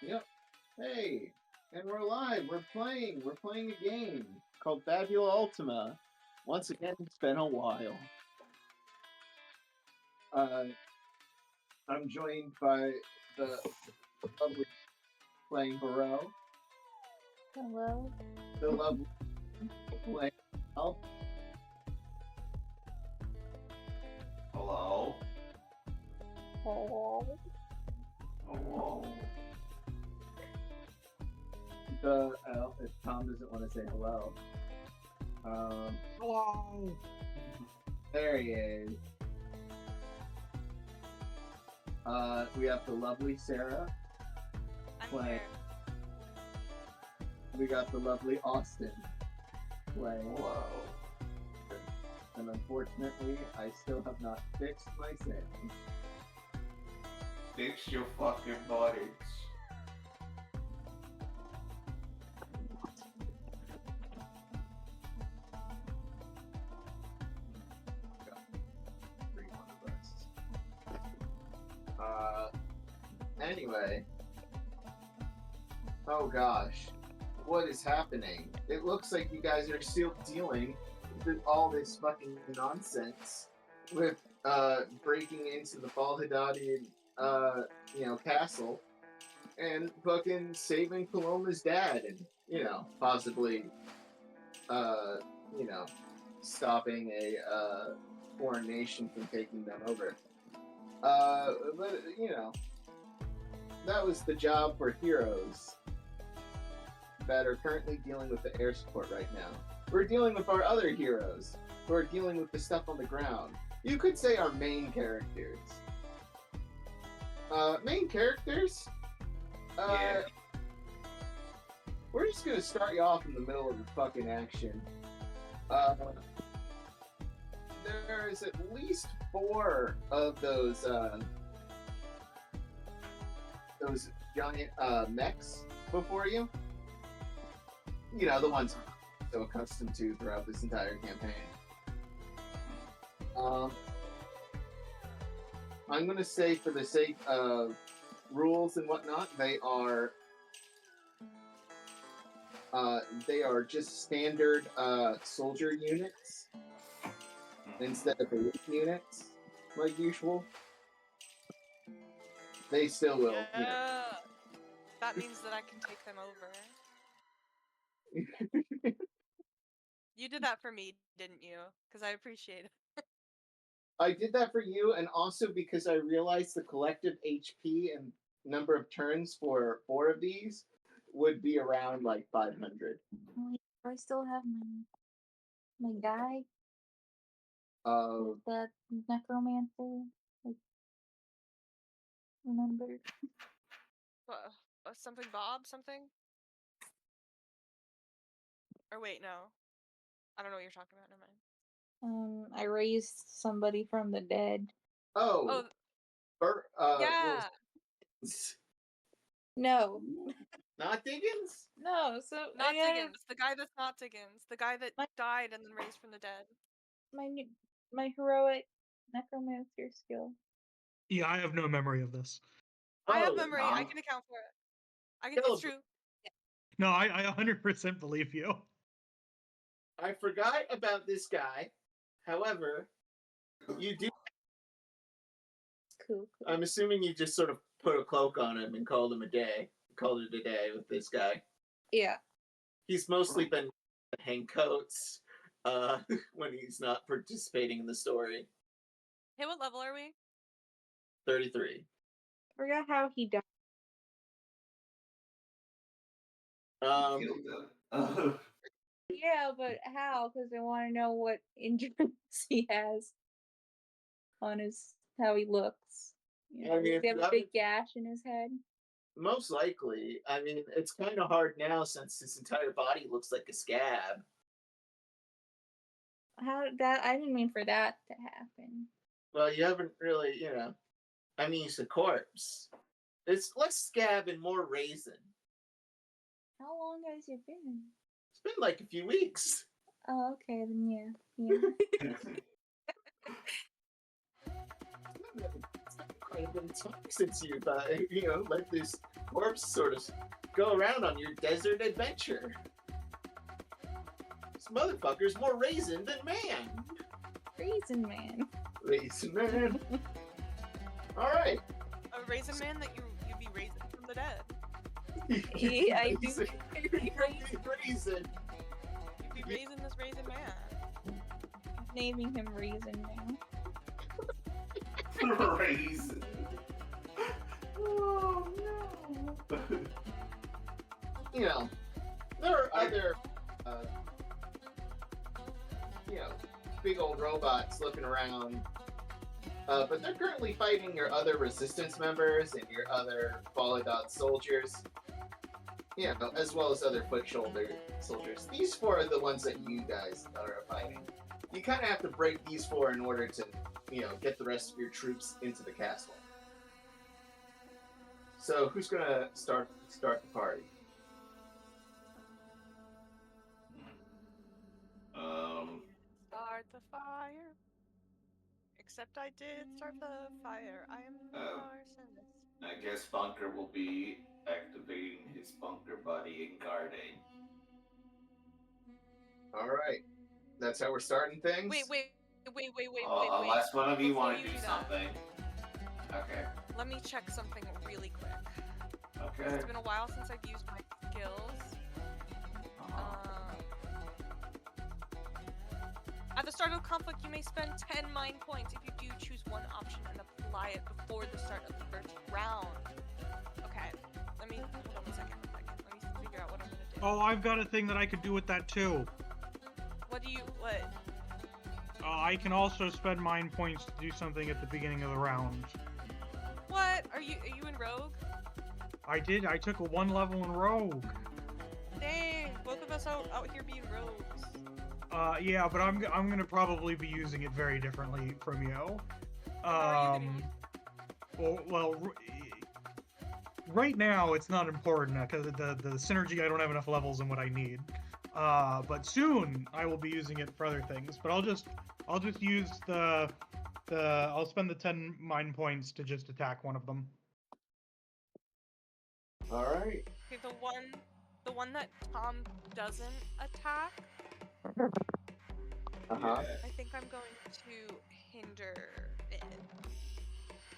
Yep. Hey, and we're live. We're playing a game called Fabula Ultima. Once again, it's been a while. I'm joined by the lovely playing Bereau. Hello. The lovely playing Al. Hello. Hello. Hello. If Tom doesn't want to say hello. Hello. There he is. We have the lovely Sara. I'm here. We got the lovely Austin playing. Hello. And unfortunately, I still have not fixed my settings. Fix your fucking bodies. Anyway. Oh gosh. What is happening? It looks like you guys are still dealing with all this fucking nonsense with breaking into the Balhadadian castle and fucking saving Paloma's dad and, possibly stopping a foreign nation from taking them over. But that was the job for heroes that are currently dealing with the air support right now. We're dealing with our other heroes who are dealing with the stuff on the ground. You could say our main characters. Yeah. We're just gonna start you off in the middle of the fucking action. There's at least 4 of those giant mechs before you. You know, the ones I'm so accustomed to throughout this entire campaign. I'm gonna say, for the sake of rules and whatnot, they are just standard soldier units instead of elite units like usual. They still will. That means that I can take them over. You did that for me, didn't you? Because I appreciate it. I did that for you, and also because I realized the collective HP and number of turns for 4 of these would be around like 500. I still have my guy. That necromancer. Remember? Something Bob? Something? Or wait, no. I don't know what you're talking about. Never mind. I raised somebody from the dead. Oh. Yeah. No. Not Diggins? No, so not Diggins. The guy that's not Diggins. The guy that died and then raised from the dead. My heroic necromancer skill. Yeah, I have no memory of this. I have memory. I can account for it. It's true. No, I 100% believe you. I forgot about this guy. However, you do. Cool. I'm assuming you just sort of put a cloak on him and called it a day with this guy. Yeah. He's mostly been hang coats when he's not participating in the story. Hey, what level are we? 33. I forgot how he died. Yeah, but how? Because I want to know what injuries he has on how he looks. Does he have a big gash in his head? Most likely. I mean, it's kind of hard now since his entire body looks like a scab. I didn't mean for that to happen. Well, you haven't really, I mean, he's a corpse. It's less scab and more raisin. How long has it been? It's been like a few weeks. Oh, okay, then yeah. quite a bit of time since you've, let this corpse sort of go around on your desert adventure. This motherfucker's more raisin than man. Raisin Man. Raisin Man. All right. A raisin man that you'd be raising from the dead. Yeah, I do. Raisin. Raisin. You'd be raising this raisin man. Naming him Raisin Man. Raisin. Oh no. There are other, big old robots looking around. But they're currently fighting your other resistance members and your other Falladot soldiers. As well as other foot shoulder soldiers. These four are the ones that you guys are fighting. You kind of have to break these four in order to, get the rest of your troops into the castle. So who's gonna start the party? Start the fire. Except I did start the fire. I am the arsonist. I guess Bunker will be activating his bunker buddy in guarding. All right, that's how we're starting things. Wait. Unless one of you Before want you to do do that. something. Okay. Let me check something really quick. Okay. It's been a while since I've used my skills. At the start of conflict, you may spend 10 mind points if you do choose one option and apply it before the start of the first round. Okay, hold on a second. Let me figure out what I'm gonna do. Oh, I've got a thing that I could do with that too. What? I can also spend mind points to do something at the beginning of the round. What? Are you in Rogue? I did. I took a 1 level in Rogue. Dang, both of us out here being rogues. Yeah, but I'm gonna probably be using it very differently from you. How are you gonna Well, right now it's not important because the synergy, I don't have enough levels in what I need. But soon I will be using it for other things. But I'll just use I'll spend the 10 mind points to just attack one of them. All right. Okay, the one that Tom doesn't attack. Uh-huh. I think I'm going to hinder it.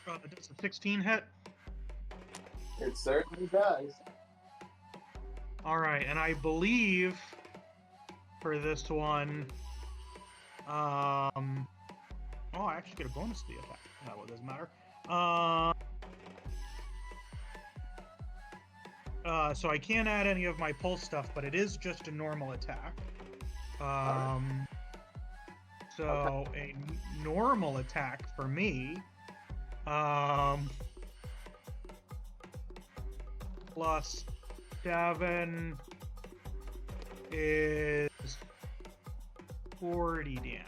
Does a 16 hit? It certainly does. All right, and I believe for this one, I actually get a bonus to the attack. No, it doesn't matter. So I can't add any of my pulse stuff, but it is just a normal attack. So a normal attack for me, plus 7 is 40 damage.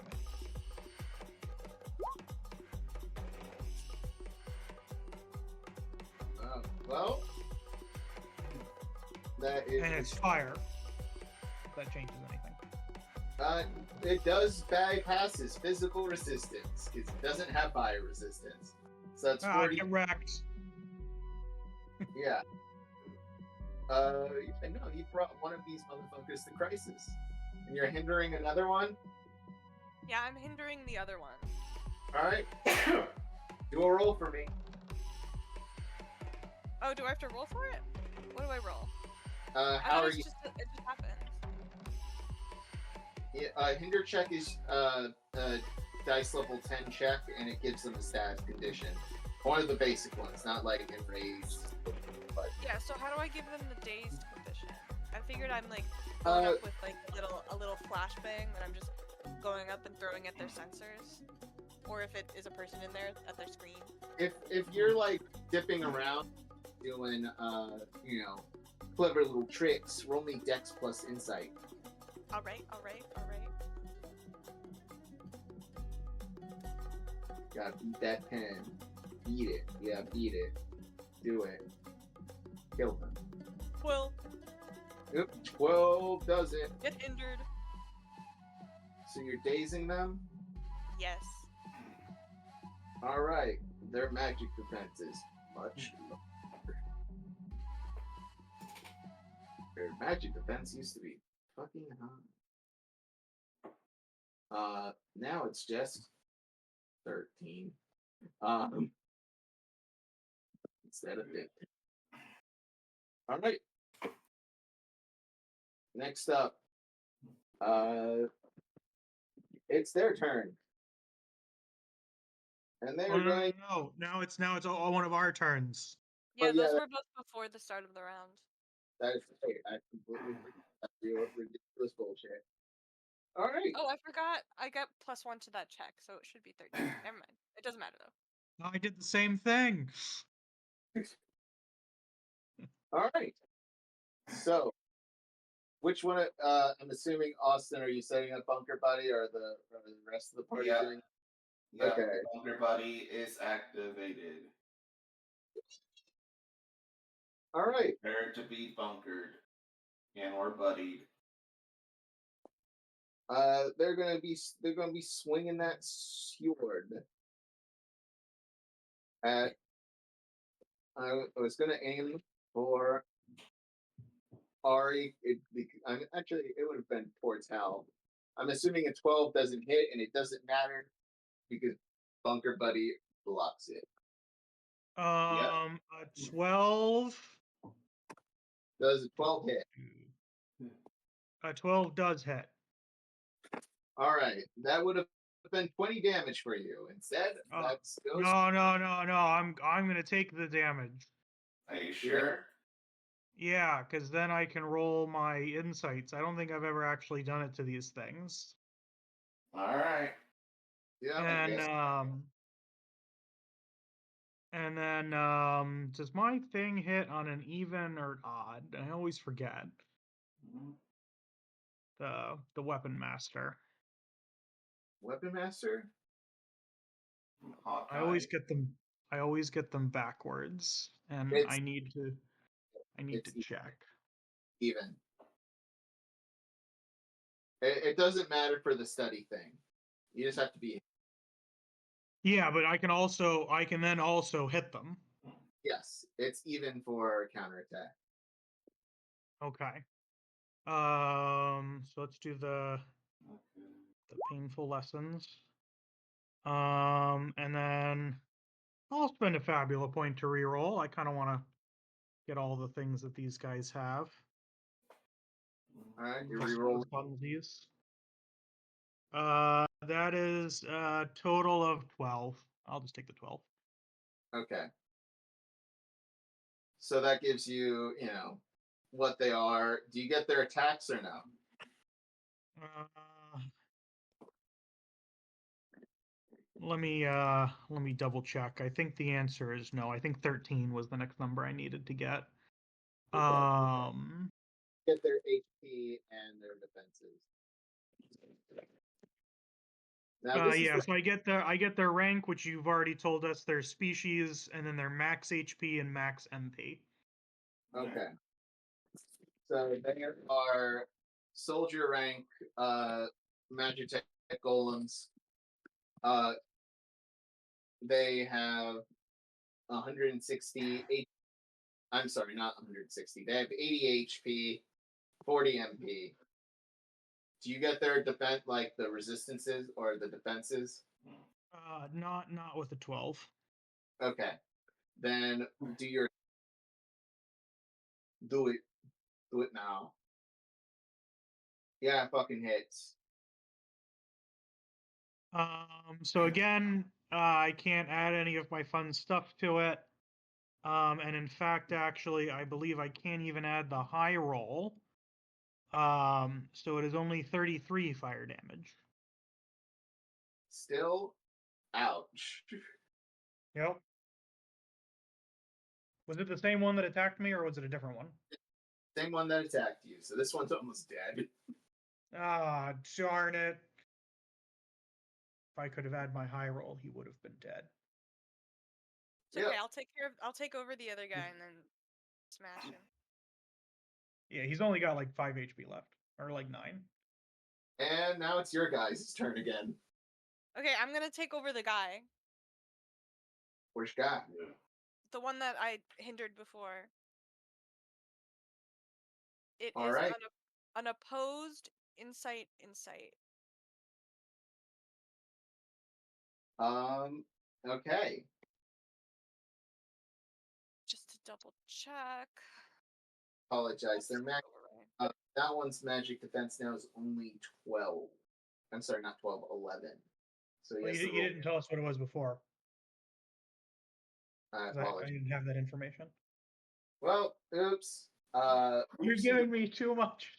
Well, that is. And it's fire. If that changes anything. It does bypass his physical resistance because it doesn't have fire resistance. So it's 40. Get wrecked. Yeah. No, you brought one of these motherfuckers to crisis, and you're hindering another one. Yeah, I'm hindering the other one. All right. Do a roll for me. Oh, do I have to roll for it? What do I roll? How are you? It just happens. Yeah, hinder check is dice level 10 check, and it gives them a status condition. One of the basic ones, not like enraged. But... Yeah. So how do I give them the dazed condition? I figured I'm like going up with like a little flashbang that I'm just going up and throwing at their sensors, or if it is a person in there at their screen. If you're like dipping around, doing clever little tricks, roll me Dex plus Insight. All right. Gotta beat that 10. Beat it. Yeah, beat it. Do it. Kill them. Well, Oop, 12 does it. get hindered. So you're dazing them? Yes. Alright. their magic defense is much lower. Their magic defense used to be fucking high. Now it's just 13. Instead of 15. All right. Next up, it's their turn, and they're going. No. Now it's all one of our turns. Yeah, yeah, those were both before the start of the round. That is right. I completely forgot. That's real ridiculous bullshit. All right. Oh, I forgot. I got +1 to that check, so it should be 13. Never mind. It doesn't matter though. I did the same thing. All right. So, which one? I'm assuming Austin. Are you setting up Bunker Buddy, or the rest of the party doing? Yeah, Okay. Bunker Buddy is activated. All right. Prepare to be bunkered and or buddied. They're gonna be swinging that sword at. I was gonna aim for Ari. It would have been towards Hal. I'm assuming a 12 doesn't hit, and it doesn't matter because Bunker Buddy blocks it. A 12. Does a 12 hit? A 12 does hit. All right, that would have been 20 damage for you. Instead, that's No. I'm gonna take the damage. Are you sure? Yeah, because then I can roll my insights. I don't think I've ever actually done it to these things. All right. Yeah. And then does my thing hit on an even or odd? I always forget. The weapon master. Weapon master? I always get them backwards, and I need to check. Even. It doesn't matter for the study thing. You just have to be. Yeah, but I can then also hit them. Yes, it's even for counterattack. Okay. So let's do the painful lessons. And then I'll spend a Fabula point to reroll. I kind of want to get all the things that these guys have. All right, you reroll. That is a total of 12. I'll just take the 12. Okay. So that gives you, what they are. Do you get their attacks or no? Let me double check. I think the answer is no. I think 13 was the next number I needed to get. Get their HP and their defenses. Now, so I get their rank, which you've already told us, their species, and then their max HP and max MP. Okay. So they are soldier rank Magitech golems. They have 160. I'm sorry, not 160. They have 80 HP, 40 MP. Do you get their defense, like the resistances or the defenses? Not with the 12. Okay. Then do it now. Yeah, it fucking hits. So again, I can't add any of my fun stuff to it. And in fact, actually, I believe I can't even add the high roll. So it is only 33 fire damage. Still, ouch. Yep. Was it the same one that attacked me, or was it a different one? Same one that attacked you. So this one's almost dead. Ah, darn it. If I could have had my high roll, he would have been dead. It's okay, I'll take over the other guy and then smash him. Yeah, he's only got like 5 HP left. Or like 9. And now it's your guys' turn again. Okay, I'm gonna take over the guy. Which guy? Yeah. The one that I hindered before. It All is right. unopposed insight. Okay. Just to double check. Apologize. Their That's mag. That one's magic defense now is only 12. I'm sorry, not 12, 11. So Well, yes, you didn't tell us what it was before. I 'Cause I apologize. didn't have that information. Well, oops. You're giving me too much.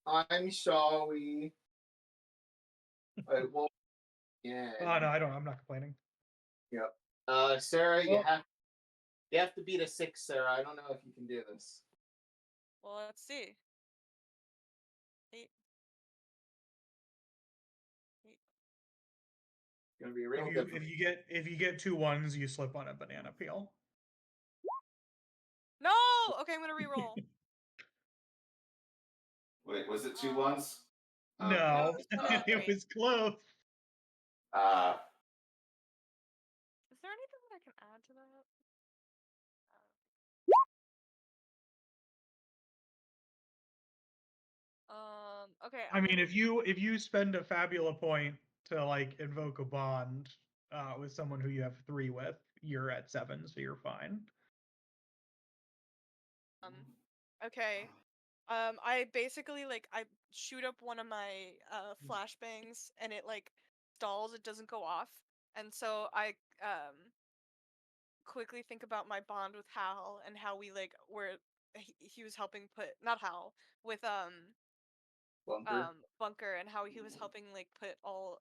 I'm sorry. I won't. Yeah. Oh no, I'm not complaining. Yep. Sarah, Well- you have to beat a 6, Sarah. I don't know if you can do this. Well, let's see. 8. It's gonna be real If difficult. you get 2 1s, you slip on a banana peel. No! Okay, I'm gonna re-roll. Wait, was it 2 1s? No, it's one of the it was close. Is there anything that I can add to that? Okay. I mean, if you spend a Fabula point to like invoke a bond with someone who you have 3 with, you're at 7, so you're fine. Okay. I basically like I shoot up one of my flashbangs and it like stalls, it doesn't go off. And so I quickly think about my bond with Hal and how we like were he was helping put not Hal with Bunker and how he was helping like put all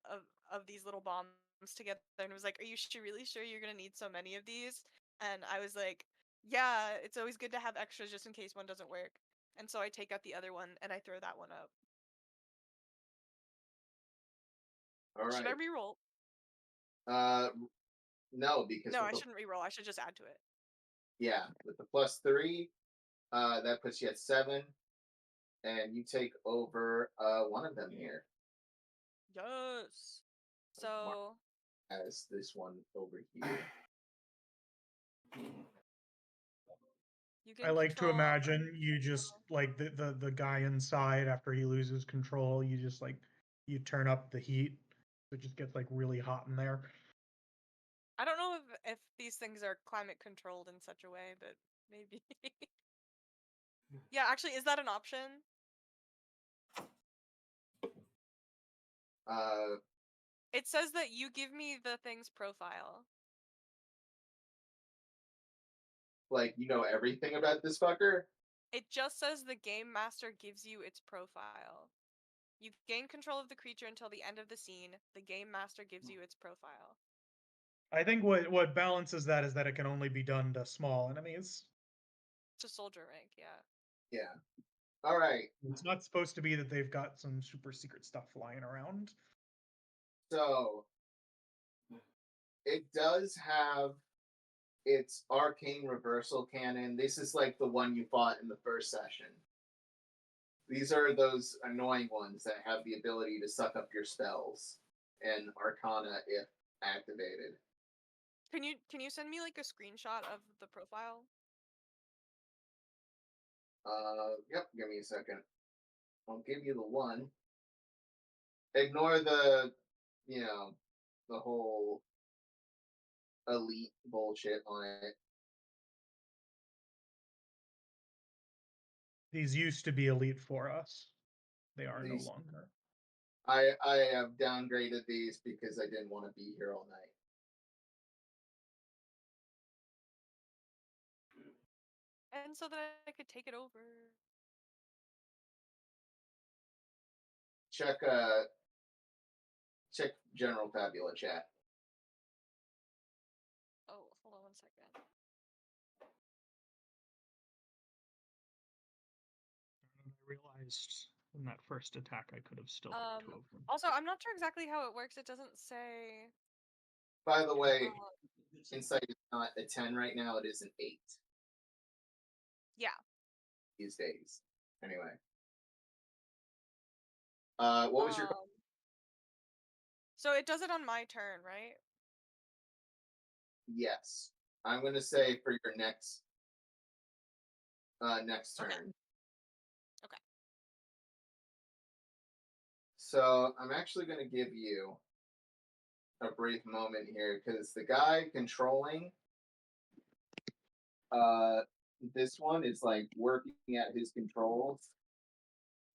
of these little bombs together and was like, "Are you really sure you're gonna need so many of these?" And I was like, "Yeah, it's always good to have extras just in case one doesn't work." And so I take out the other one and I throw that one up. All right. Should I re-roll? No, because No, I shouldn't re-roll. I should just add to it. Yeah, with the +3, that puts you at 7, and you take over one of them here. Yes. So as this one over here. I like to imagine you just like the guy inside after he loses control, you just like you turn up the heat. So it just gets like really hot in there. I don't know if these things are climate controlled in such a way, but maybe. Yeah, actually, is that an option? It says that you give me the thing's profile. Like, you know everything about this fucker? It just says the game master gives you its profile. You gain control of the creature until the end of the scene. The game master gives you its profile. I think what balances that is that it can only be done to small enemies. To soldier rank, yeah. Yeah. All right. It's not supposed to be that they've got some super secret stuff flying around. So, it does have its arcane reversal cannon. This is like the one you fought in the first session. These are those annoying ones that have the ability to suck up your spells and Arcana if activated. Can you send me like a screenshot of the profile? Yep, give me a second. I'll give you the one. Ignore the, the whole elite bullshit on it. These used to be elite for us. They are no These- longer. I have downgraded these because I didn't want to be here all night. And so that I could take it over. Check general Fabula chat. Oh, hold on one second. I realized in that first attack I could have still hit 2 of them. Also, I'm not sure exactly how it works. It doesn't say. By the way, Insight is not a 10 right now, it is an 8. Yeah. These days. Anyway. What was your... So it does it on my turn, right? Yes. I'm gonna say for your next turn. Okay. So I'm actually gonna give you a brief moment here because the guy controlling this one is like working at his controls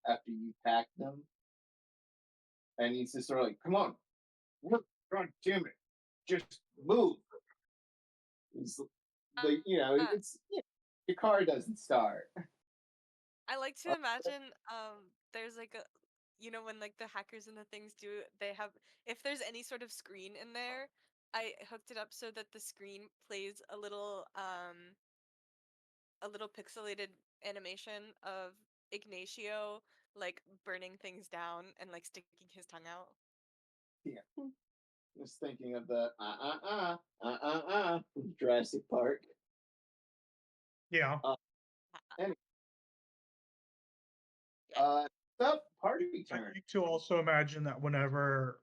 after you pack them. And he's just sort of like, come on, work, God damn it, just move. He's like, it's your car doesn't start. I like to imagine there's like a when like the hackers and the things do they have if there's any sort of screen in there, I hooked it up so that the screen plays a little pixelated animation of Ignacio like burning things down and like sticking his tongue out. Yeah. Just thinking of the Jurassic Park. Yeah. Anyway. Party turn. I like to also imagine that whenever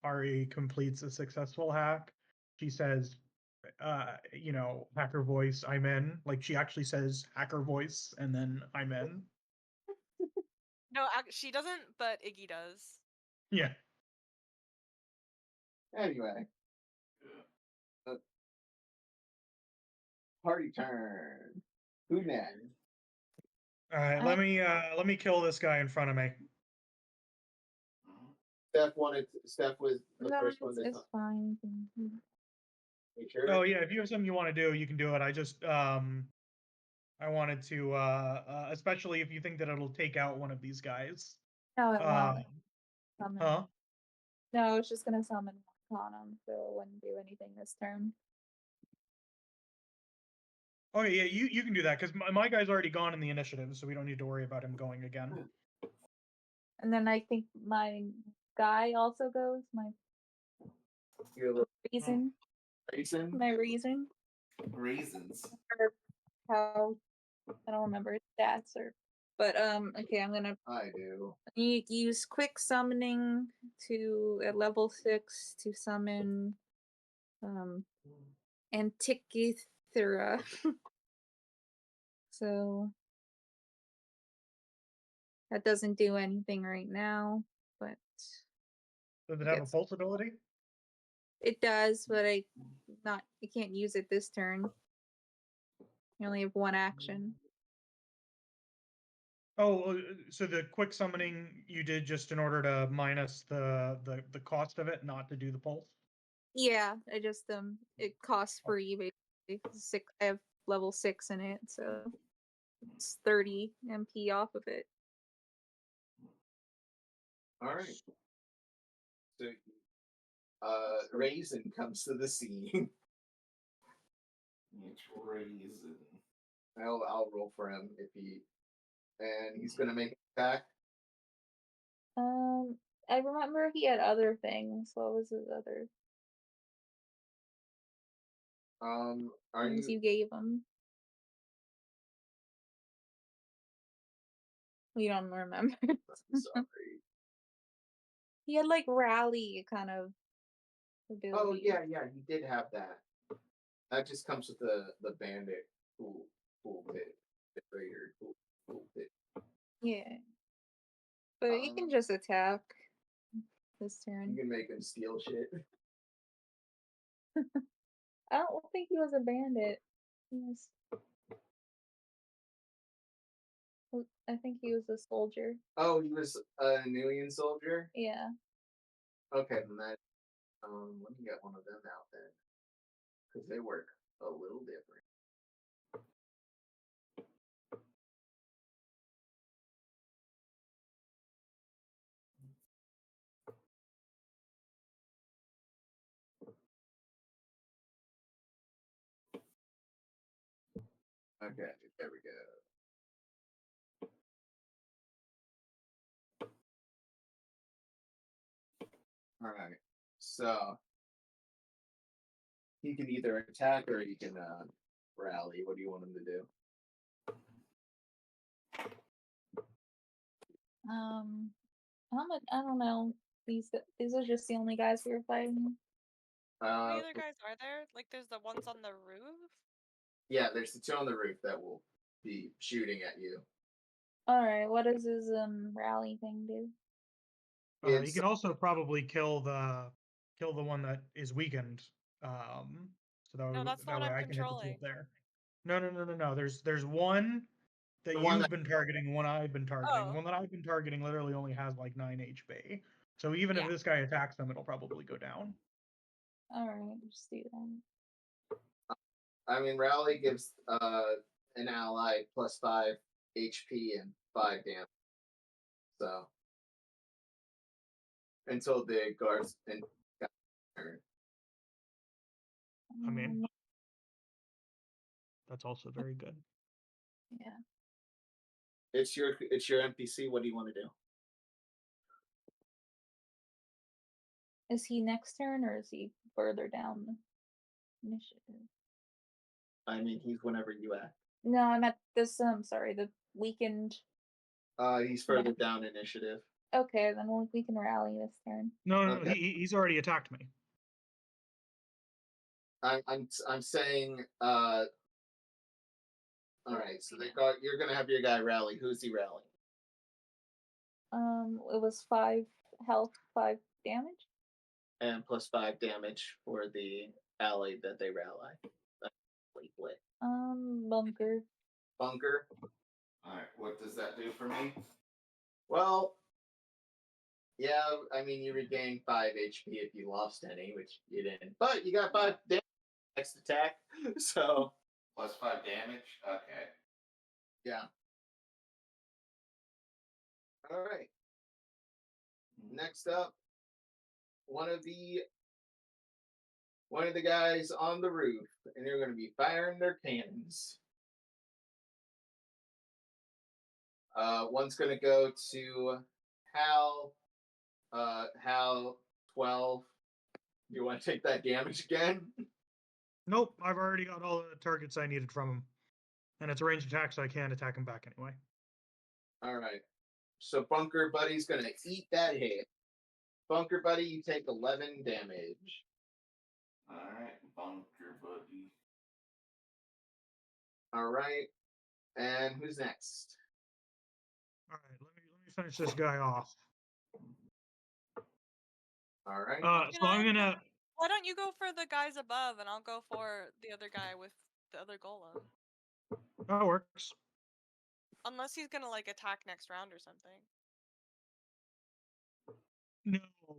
Ari completes a successful hack, she says, hacker voice, I'm in. Like she actually says hacker voice and then I'm in. No, she doesn't, but Iggy does. Yeah. Anyway. Party turn. Who next? All right, let me kill this guy in front of me. Steph was the first one. It's fine. Sure? Oh yeah, if you have something you want to do, you can do it. I just I wanted to especially if you think that it'll take out one of these guys. No, it won't. Huh? No, it's just gonna summon one on him, so it wouldn't do anything this turn. Oh yeah, you can do that because my guy's already gone in the initiative, so we don't need to worry about him going again. And then I think my guy also goes. My reason. My reason. Reasons. Or how I don't remember his stats but okay, I'm gonna I do. use quick summoning to at level 6 to summon Antikythera. So that doesn't do anything right now, but Does it have a pulse ability? it does, but I can't use it this turn. You only have one action. Oh, so the quick summoning you did just in order to minus the cost of it, not to do the pulse? Yeah, I just it costs free basically. I have level 6 in it, so it's 30 MP off of it. All right. So, Raisin comes to the scene. It's Raisin. I'll roll for him and he's gonna make an attack. I remember he had other things. What was his other? Things you gave him? We don't remember. Sorry. He had like rally kind of ability. Oh yeah, he did have that. That just comes with the bandit cool bit. The raider cool bit. Yeah. But he can just attack this turn. You can make him steal shit. I don't think he was a bandit. I think he was a soldier. Oh, he was a Nuian soldier? Yeah. Okay, then that let me get one of them out then. Because they work a little different. Okay, there we go. All right, so he can either attack or he can rally. What do you want him to do? How much? I don't know. These are just the only guys we were fighting. How many other guys are there? Like, there's the ones on the roof? Yeah, there's the two on the roof that will be shooting at you. Alright, what does his rally thing do? You can also probably kill the one that is weakened. So No, that's the that one way I'm I can hit the two controlling. up there. No. There's one that The one you've been targeting, one I've been targeting. Oh. The one that I've been targeting literally only has like 9 HP. So even if Yeah. this guy attacks them, it'll probably go down. Alright, just do that. I mean, rally gives an ally +5 HP and 5 damage. So until the guards and turn. I mean, that's also very good. Yeah. It's your NPC. What do you want to do? Is he next turn or is he further down the initiative? I mean, he's whenever you act. No, I'm at this sorry, the weakened. He's further down initiative. Okay, then we can rally this turn. No, Okay. he's already attacked me. I'm saying all right, so you're gonna have your guy rally. Who's he rallying? It was 5 health, 5 damage. And +5 damage for the ally that they rally. Bunker. Bunker. Alright, what does that do for me? Well, yeah, I mean, you regain 5 HP if you lost any, which you didn't. But you got 5 damage next attack, so. +5 damage? Okay. Yeah. Alright. Next up, one of the guys on the roof, and they're going to be firing their cannons. One's going to go to Hal. Hal 12. You want to take that damage again? Nope, I've already got all the targets I needed from him. And it's a ranged attack, so I can't attack him back anyway. Alright. So Bunker Buddy's going to eat that hit. Bunker Buddy, you take 11 damage. Alright, Bunker Buddy. Alright. And who's next? Alright, let me finish this guy off. Alright. So I'm gonna. Why don't you go for the guys above and I'll go for the other guy with the other golem? That works. Unless he's gonna like attack next round or something. No, but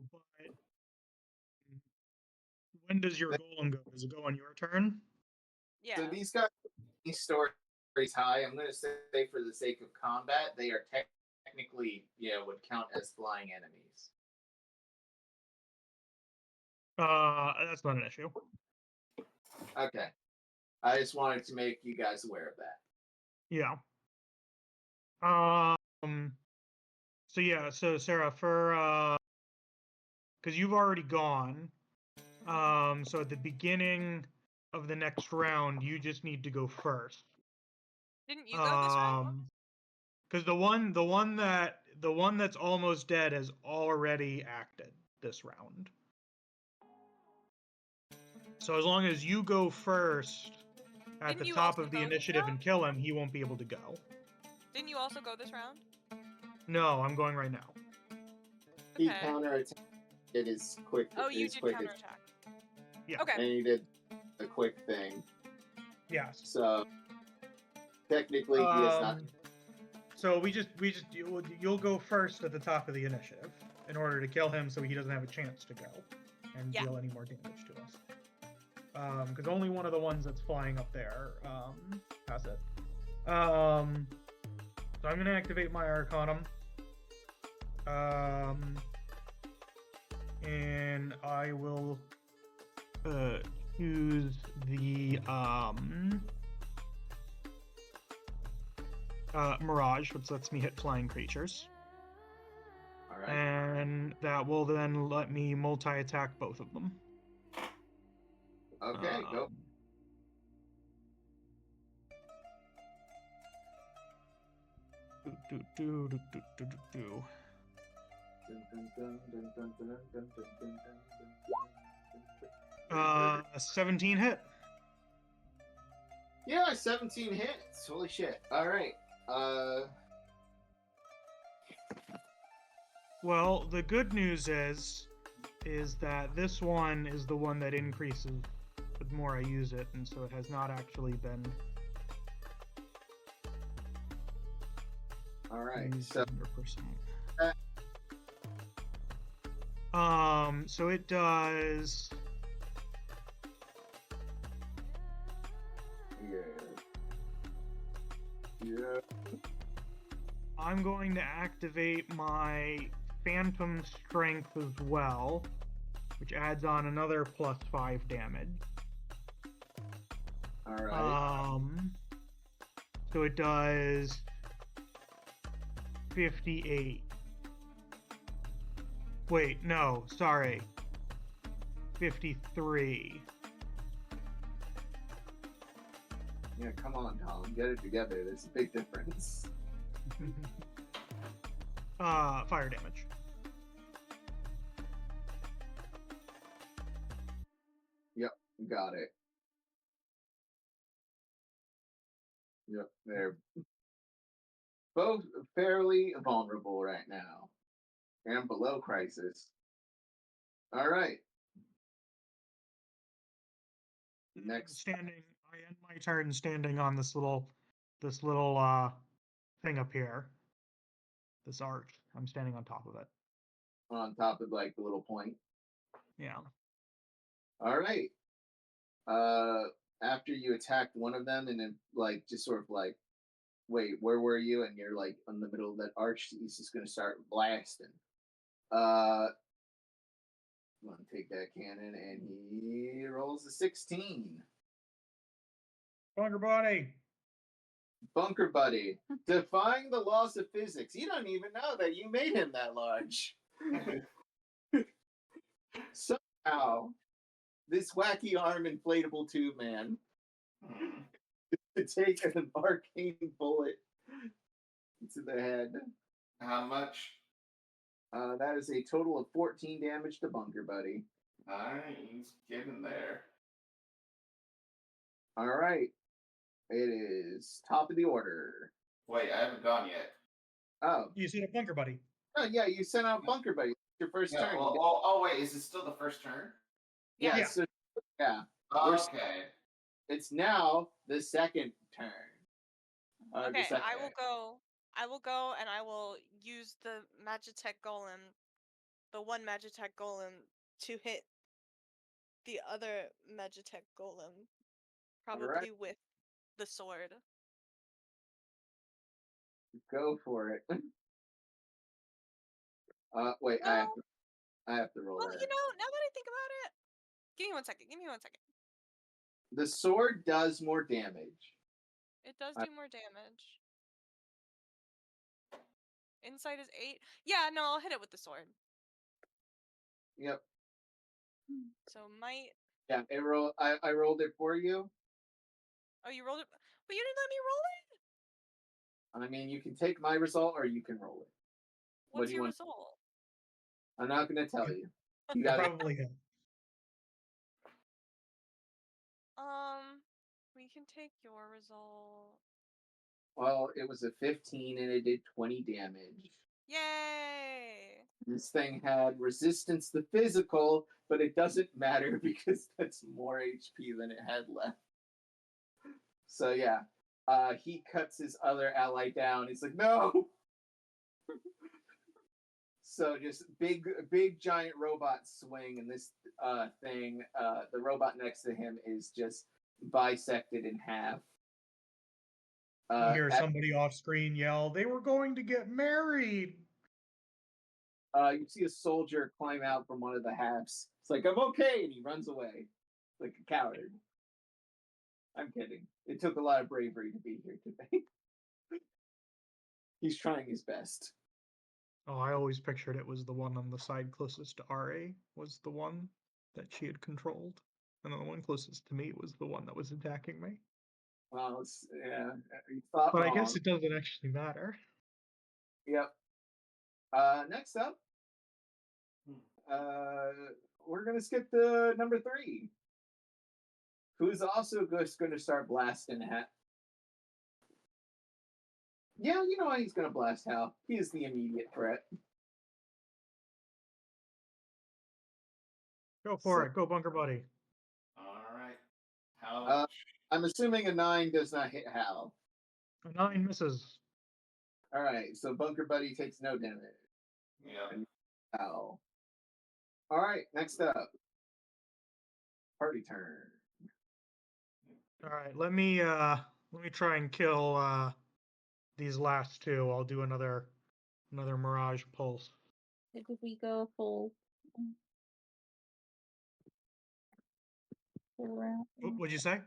when does your golem go? Does it go on your turn? Yeah. So these guys, these stories high. I'm going to say, for the sake of combat, they are technically, would count as flying enemies. That's not an issue. Okay. I just wanted to make you guys aware of that. Yeah. So yeah, so Sarah, for because you've already gone. So at the beginning of the next round, you just need to go first. Didn't you go this round? Because the one that's almost dead has already acted this round. So as long as you go first at the top of the initiative and kill him, he won't be able to go. Didn't you also go this round? No, I'm going right now. He counterattacked. It is quick. Oh, you did counterattack. Yeah. Okay. And he did a quick thing. Yes. So technically, he is not. So you'll go first at the top of the initiative in order to kill him, so he doesn't have a chance to go and deal any more damage to us. Because only one of the ones that's flying up there has it. So I'm gonna activate my Arcanum. And I will choose the Mirage, which lets me hit flying creatures. All right. And that will then let me multi-attack both of them. Okay, go. 17 hit. Yeah, 17 hits. Holy shit. Alright. Well, the good news is that this one is the one that increases the more I use it, and so it has not actually been Alright, used so 100%. So it does. Yeah. I'm going to activate my Phantom Strength as well, which adds on another +5 damage. Alright. So it does 58. Wait, no, sorry. 53. Yeah, come on, Tom. Get it together. There's a big difference. Fire damage. Yep, got it. Yep, they're both fairly vulnerable right now. And below crisis. Alright. Next. I end my turn standing on this little thing up here. This arch. I'm standing on top of it. On top of like the little point. Yeah. Alright. After you attacked one of them and then like just sort of like, wait, where were you? And you're like in the middle of that arch, he's just gonna start blasting. I'm gonna take that cannon and he rolls a 16. Bunker Body. Bunker Buddy, defying the laws of physics. You don't even know that you made him that large. Somehow, this wacky arm inflatable tube man to take an arcane bullet to the head. How much? That is a total of 14 damage to Bunker Buddy. Nice. Getting there. All right. It is top of the order. Wait, I haven't gone yet. Oh. You see a Bunker Buddy. Oh, yeah, you sent out Bunker Buddy. It's your first turn. Oh, wait, is it still the first turn? Yeah. Yeah. So, yeah. Okay. It's now the second turn. Okay, I will go and I will use the Magitech Golem, the one Magitech Golem, to hit the other Magitech Golem, probably with the sword. Go for it. Wait, No. I have to roll Well, that. you know, now that I think about it, give me 1 second. The sword does more damage. It does do more damage. Insight is 8. Yeah, no, I'll hit it with the sword. Yep. So might. Yeah, I rolled it for you. Oh, you rolled it, but you didn't let me roll it. I mean, you can take my result or you can roll it. What's do you your want? result? I'm not going to tell you. You got Probably hit. We can take your result. Well, it was a 15 and it did 20 damage. Yay! This thing had resistance to physical, but it doesn't matter because that's more HP than it had left. So yeah, he cuts his other ally down. He's like, no! So just big giant robot swing, and this thing, the robot next to him is just bisected in half. You hear somebody off screen yell, "They were going to get married!" You see a soldier climb out from one of the halves. It's like, I'm okay, and he runs away like a coward. I'm kidding. It took a lot of bravery to be here today. He's trying his best. Oh, I always pictured it was the one on the side closest to RA was the one that she had controlled. And then the one closest to me was the one that was attacking me. Well, yeah, you thought but wrong. I guess it doesn't actually matter. Yep. Next up, we're gonna skip to number 3. who's also just going to start blasting at. Yeah, you know he's going to blast Hal. He is the immediate threat. Go for it. Go, Bunker Buddy. All right. How? I'm assuming a 9 does not hit Hal. A 9 misses. All right, so Bunker Buddy takes no damage. Yeah. And Hal. All right, next up, party turn. All right, let me try and kill these last two. I'll do another Mirage Pulse. Did we go full round? What'd you say?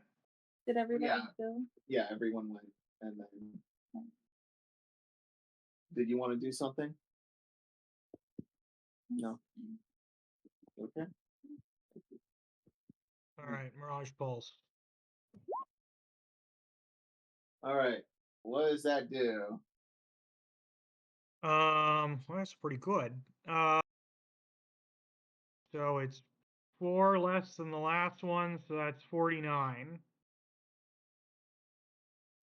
Did everybody go? Yeah, everyone went, and then. Did you want to do something? No. Okay. All right, Mirage Pulse. All right. What does that do? Well, that's pretty good. So it's 4 less than the last one, so that's 49.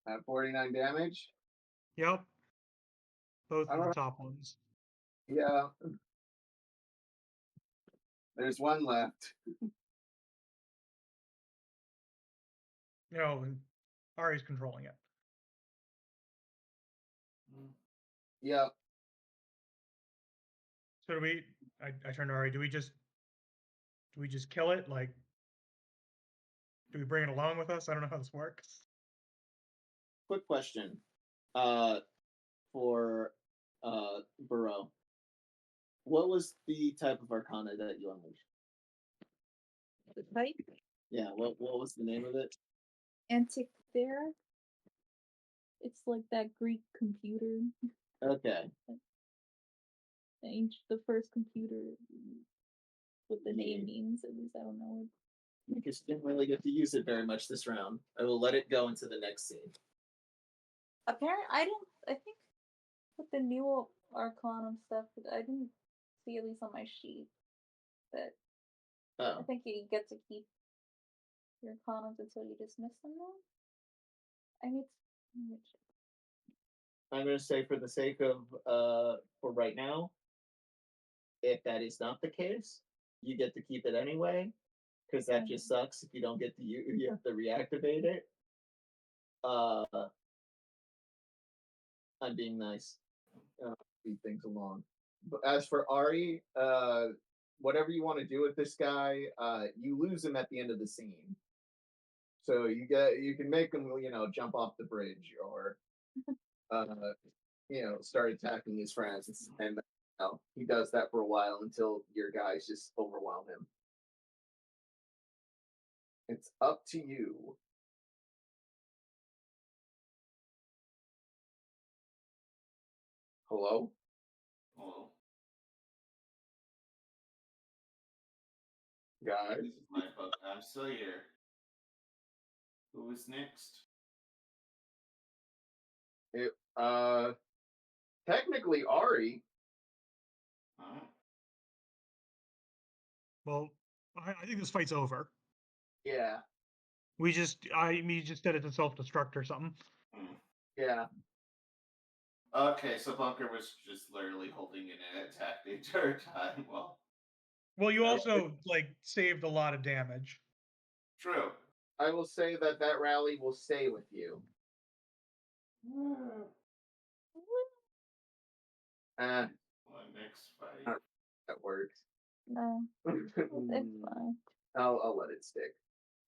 At 49 damage? Yep. Both of the top ones. Yeah. There's one left. No, Ari's controlling it. Yep. So do we? I turned to Ari. Do we just kill it? Like, do we bring it along with us? I don't know how this works. Quick question. For Bereau. What was the type of Arcana that you unleashed? The type? Yeah. What was the name of it? Antikythera. It's like that Greek computer. Okay. The first computer. What the name means, at least I don't know. I guess you didn't really get to use it very much this round. I will let it go into the next scene. Apparently, I think with the new Arcanum stuff, I didn't see, at least on my sheet, that I think you get to keep your Arcanums until you dismiss them now. I'm going to say for the sake of, for right now, if that is not the case, you get to keep it anyway, because that just sucks if you don't get to you have to reactivate it. I'm being nice. Speed things along. But as for Ari, whatever you want to do with this guy, you lose him at the end of the scene. So you can make him, jump off the bridge or, start attacking his friends, and he does that for a while until your guys just overwhelm him. It's up to you. Hello? Hello. Guys? This is my book. I'm still here. Who is next? Technically Ari. Huh? Well, I think this fight's over. Yeah. We just said it's a self-destruct or something. Yeah. Okay, so Bunker was just literally holding an attack the entire time. Well, you also saved a lot of damage. True. I will say that rally will stay with you. Next fight. That works. No, it's fine. I'll let it stick.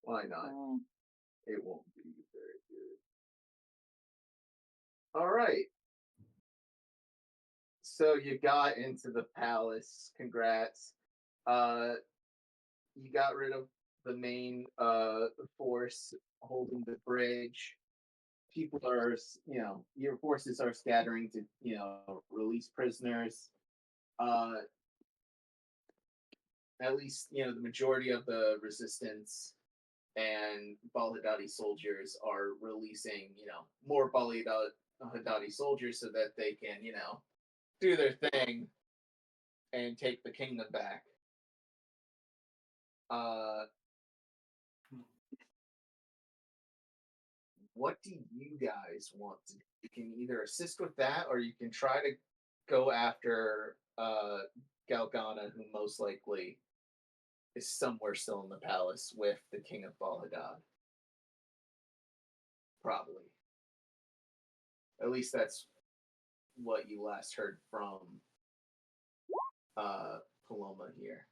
Why not? Oh. It won't be very good. All right. So you got into the palace. Congrats. You got rid of the main force holding the bridge. People are, your forces are scattering to, release prisoners. At least, the majority of the resistance and Balhadati soldiers are releasing, more Balhadati soldiers so that they can, do their thing and take the kingdom back. what do you guys want to do? You can either assist with that, or you can try to go after Galgana, who most likely is somewhere still in the palace with the King of Balhadad. Probably. At least that's what you last heard from Paloma here.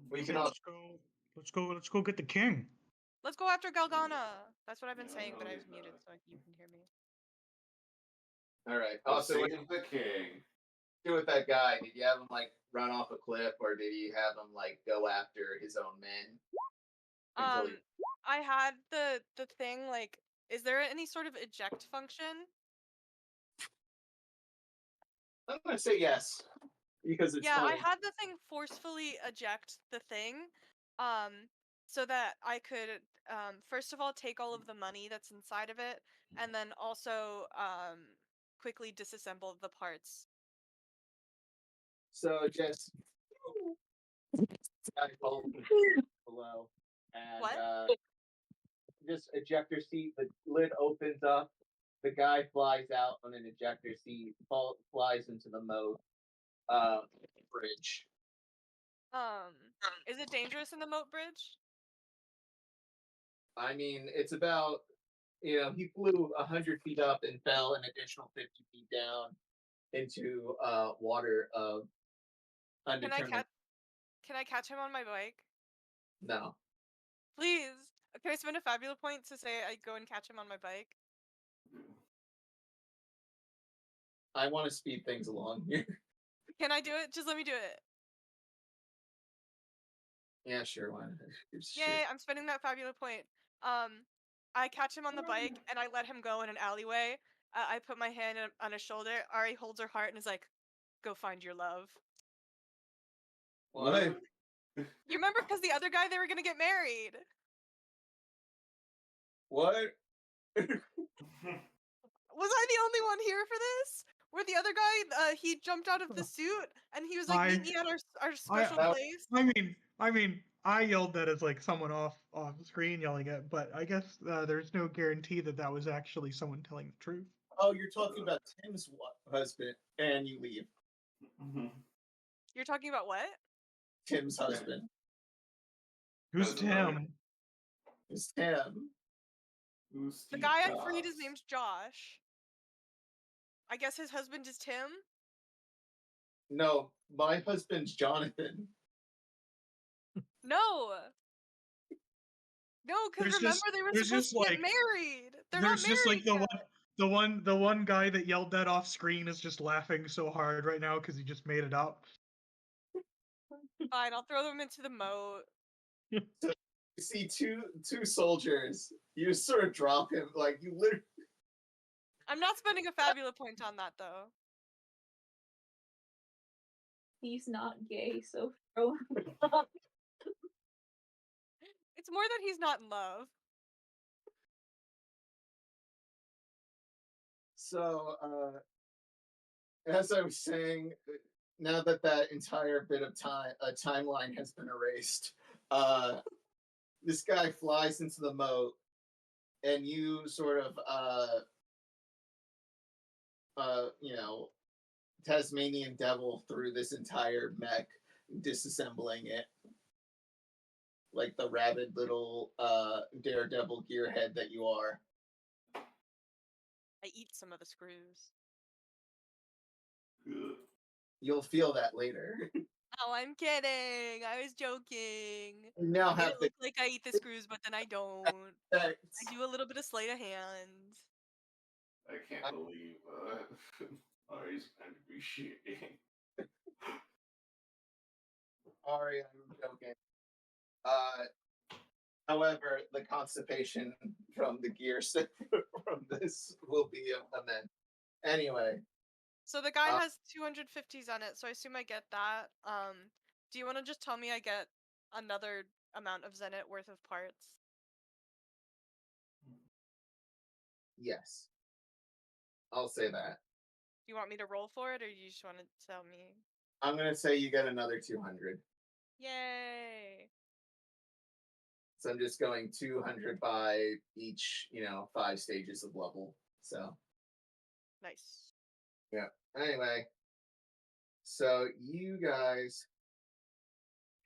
We can Let's go get the king. Let's go after Galgana. That's what I've been saying, but I was muted so you can hear me. All right. Also, Also, what save the king. do with that guy? Did you have him like run off a cliff, or did you have him like go after his own men? I had the thing like, is there any sort of eject function? I'm gonna say yes, because it's Yeah, funny. I had the thing forcefully eject the thing, so that I could first of all take all of the money that's inside of it, and then also quickly disassemble the parts. So just below, and What? just ejector seat. The lid opens up. The guy flies out on an ejector seat, flies into the moat bridge. Is it dangerous in the moat bridge? I mean, it's about, he flew 100 feet up and fell an additional 50 feet down into water of undetermined. Can I catch him on my bike? No. Please. Can I spend a Fabula point to say I go and catch him on my bike? I want to speed things along here. Can I do it? Just let me do it. Yeah, sure. Why not? Yay, I'm spending that Fabula point. I catch him on the bike and I let him go in an alleyway. I put my hand on his shoulder. Ari holds her heart and is like, "Go find your love." What? You remember, because the other guy, they were gonna get married. What? Was I the only one here for this? Where the other guy, he jumped out of the suit and he was like, "Meet me at our special place." I mean, I yelled that as like someone off screen yelling it, but I guess there's no guarantee that that was actually someone telling the truth. Oh, you're talking about Tim's husband, and you leave. You're talking about what? Tim's husband. Who's Tim? It's Tim. Who's The guy I freed, his name's Josh. I guess his husband is Tim? No, my husband's Jonathan. No! No, because remember, they were supposed to get married! They're not married just like yet. the one guy that yelled that off screen is just laughing so hard right now because he just made it up. Fine, I'll throw them into the moat. So you see two soldiers. You just sort of drop him, like you literally. I'm not spending a Fabula point on that, though. He's not gay, so throw him up. It's more that he's not in love. So, as I was saying, now that that entire bit of timeline has been erased, this guy flies into the moat, and you sort of, Tasmanian devil through this entire mech, disassembling it. Like the rabid little daredevil gearhead that you are. I eat some of the screws. You'll feel that later. Oh, I'm kidding. I was joking. You now I have look like I eat the screws, but then I don't. I do a little bit of sleight of hand. I can't believe Ari's going to be shitting. Ari, I'm joking. However, the constipation from the gear from this will be immense. Anyway. So the guy has 250s on it, so I assume I get that. Do you want to just tell me I get another amount of Zenit worth of parts? Yes. I'll say that. Do you want me to roll for it, or you just want to tell me? I'm going to say you get another 200. Yay! So I'm just going 200 by each, 5 stages of level. So Nice. yeah. Anyway, so you guys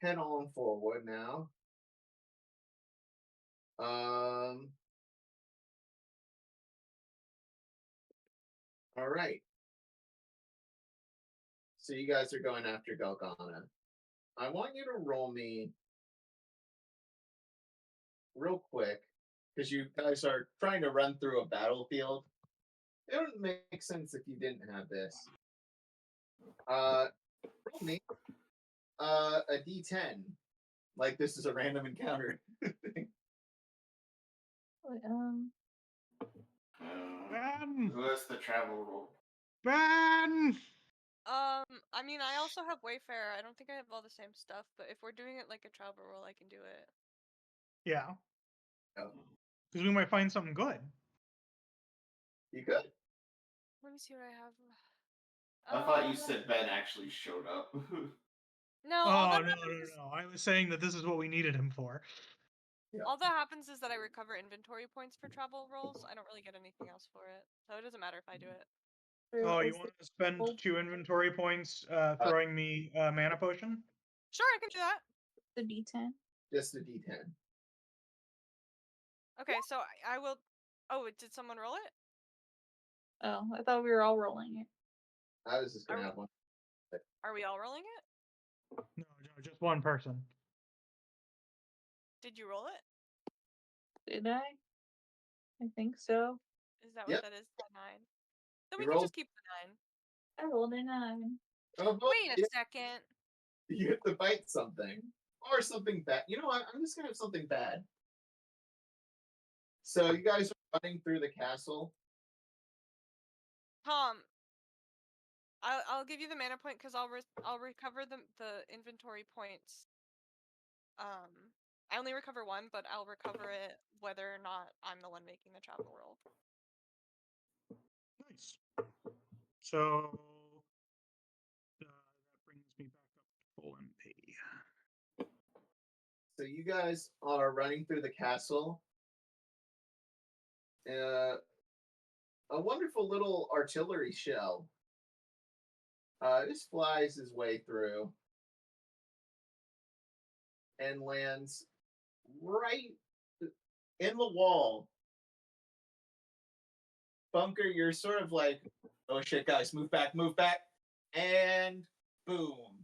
head on forward now. All right. So you guys are going after Galgana. I want you to roll me real quick because you guys are trying to run through a battlefield. It wouldn't make sense if you didn't have this. Roll me a D10. Like this is a random encounter. Ben! Who has the travel rule? Ben! I mean, I also have Wayfarer. I don't think I have all the same stuff, but if we're doing it like a travel roll, I can do it. Yeah, Oh, because we might find something good. you could. Let me see what I have. I thought you said Ben actually showed up. No, Oh, all that no, happens is, I was saying that this is what we needed him for. Yeah. all that happens is that I recover inventory points for travel rolls. I don't really get anything else for it, so it doesn't matter if I do it. Oh, you want to spend 2 inventory points throwing me a mana potion? Sure, I can do that. The D10. Just a D10. Okay, so I will. Oh, did someone roll it? Oh, I thought we were all rolling it. I was just gonna Are have one. Are we all rolling it? No, just one person. Did you roll it? Did I? I think so. Is that Yep. what that is? The 9. Then You we can rolled- just keep the 9. I rolled a 9. Oh, boy, Wait a second. you have to fight something or something bad. You know what? I'm just gonna have something bad. So you guys are running through the castle. Tom, I'll give you the mana point because I'll recover the inventory points. I only recover 1, but I'll recover it whether or not I'm the one making the travel roll. Nice. So that brings me back up to full MP. So you guys are running through the castle. A wonderful little artillery shell just flies his way through and lands right in the wall. Bunker, you're sort of like, oh shit, guys, move back, and boom.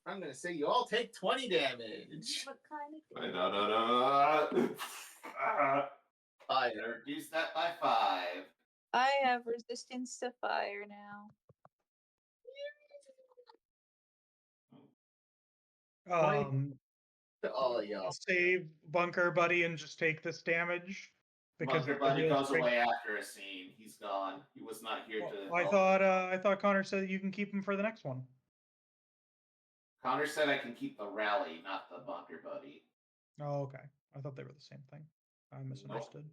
I'm gonna say you all take 20 damage. What kind of Fire. Reduce that by 5. I have resistance to fire now. To all of y'all. Save Bunker Buddy and just take this damage. Bunker Buddy goes away after a scene. He's gone. He was not here to. I thought Connar said you can keep him for the next one. Connar said I can keep the rally, not the Bunker Buddy. Oh, okay. I thought they were the same thing. I misunderstood.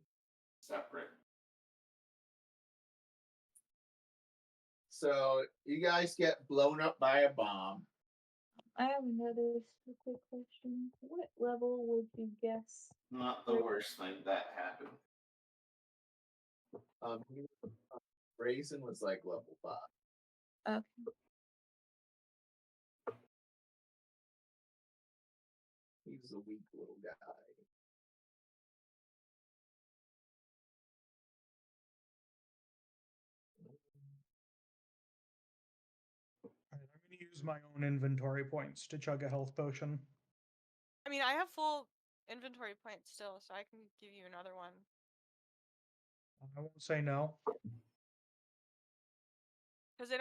Separate. So you guys get blown up by a bomb. I have another quick question. What level would you guess? Not the worst thing that happened. Raisin was like level 5. Okay. He was a weak little guy. Alright, I'm going to use my own inventory points to chug a health potion. I mean, I have full inventory points still, so I can give you another one. I won't say no. Because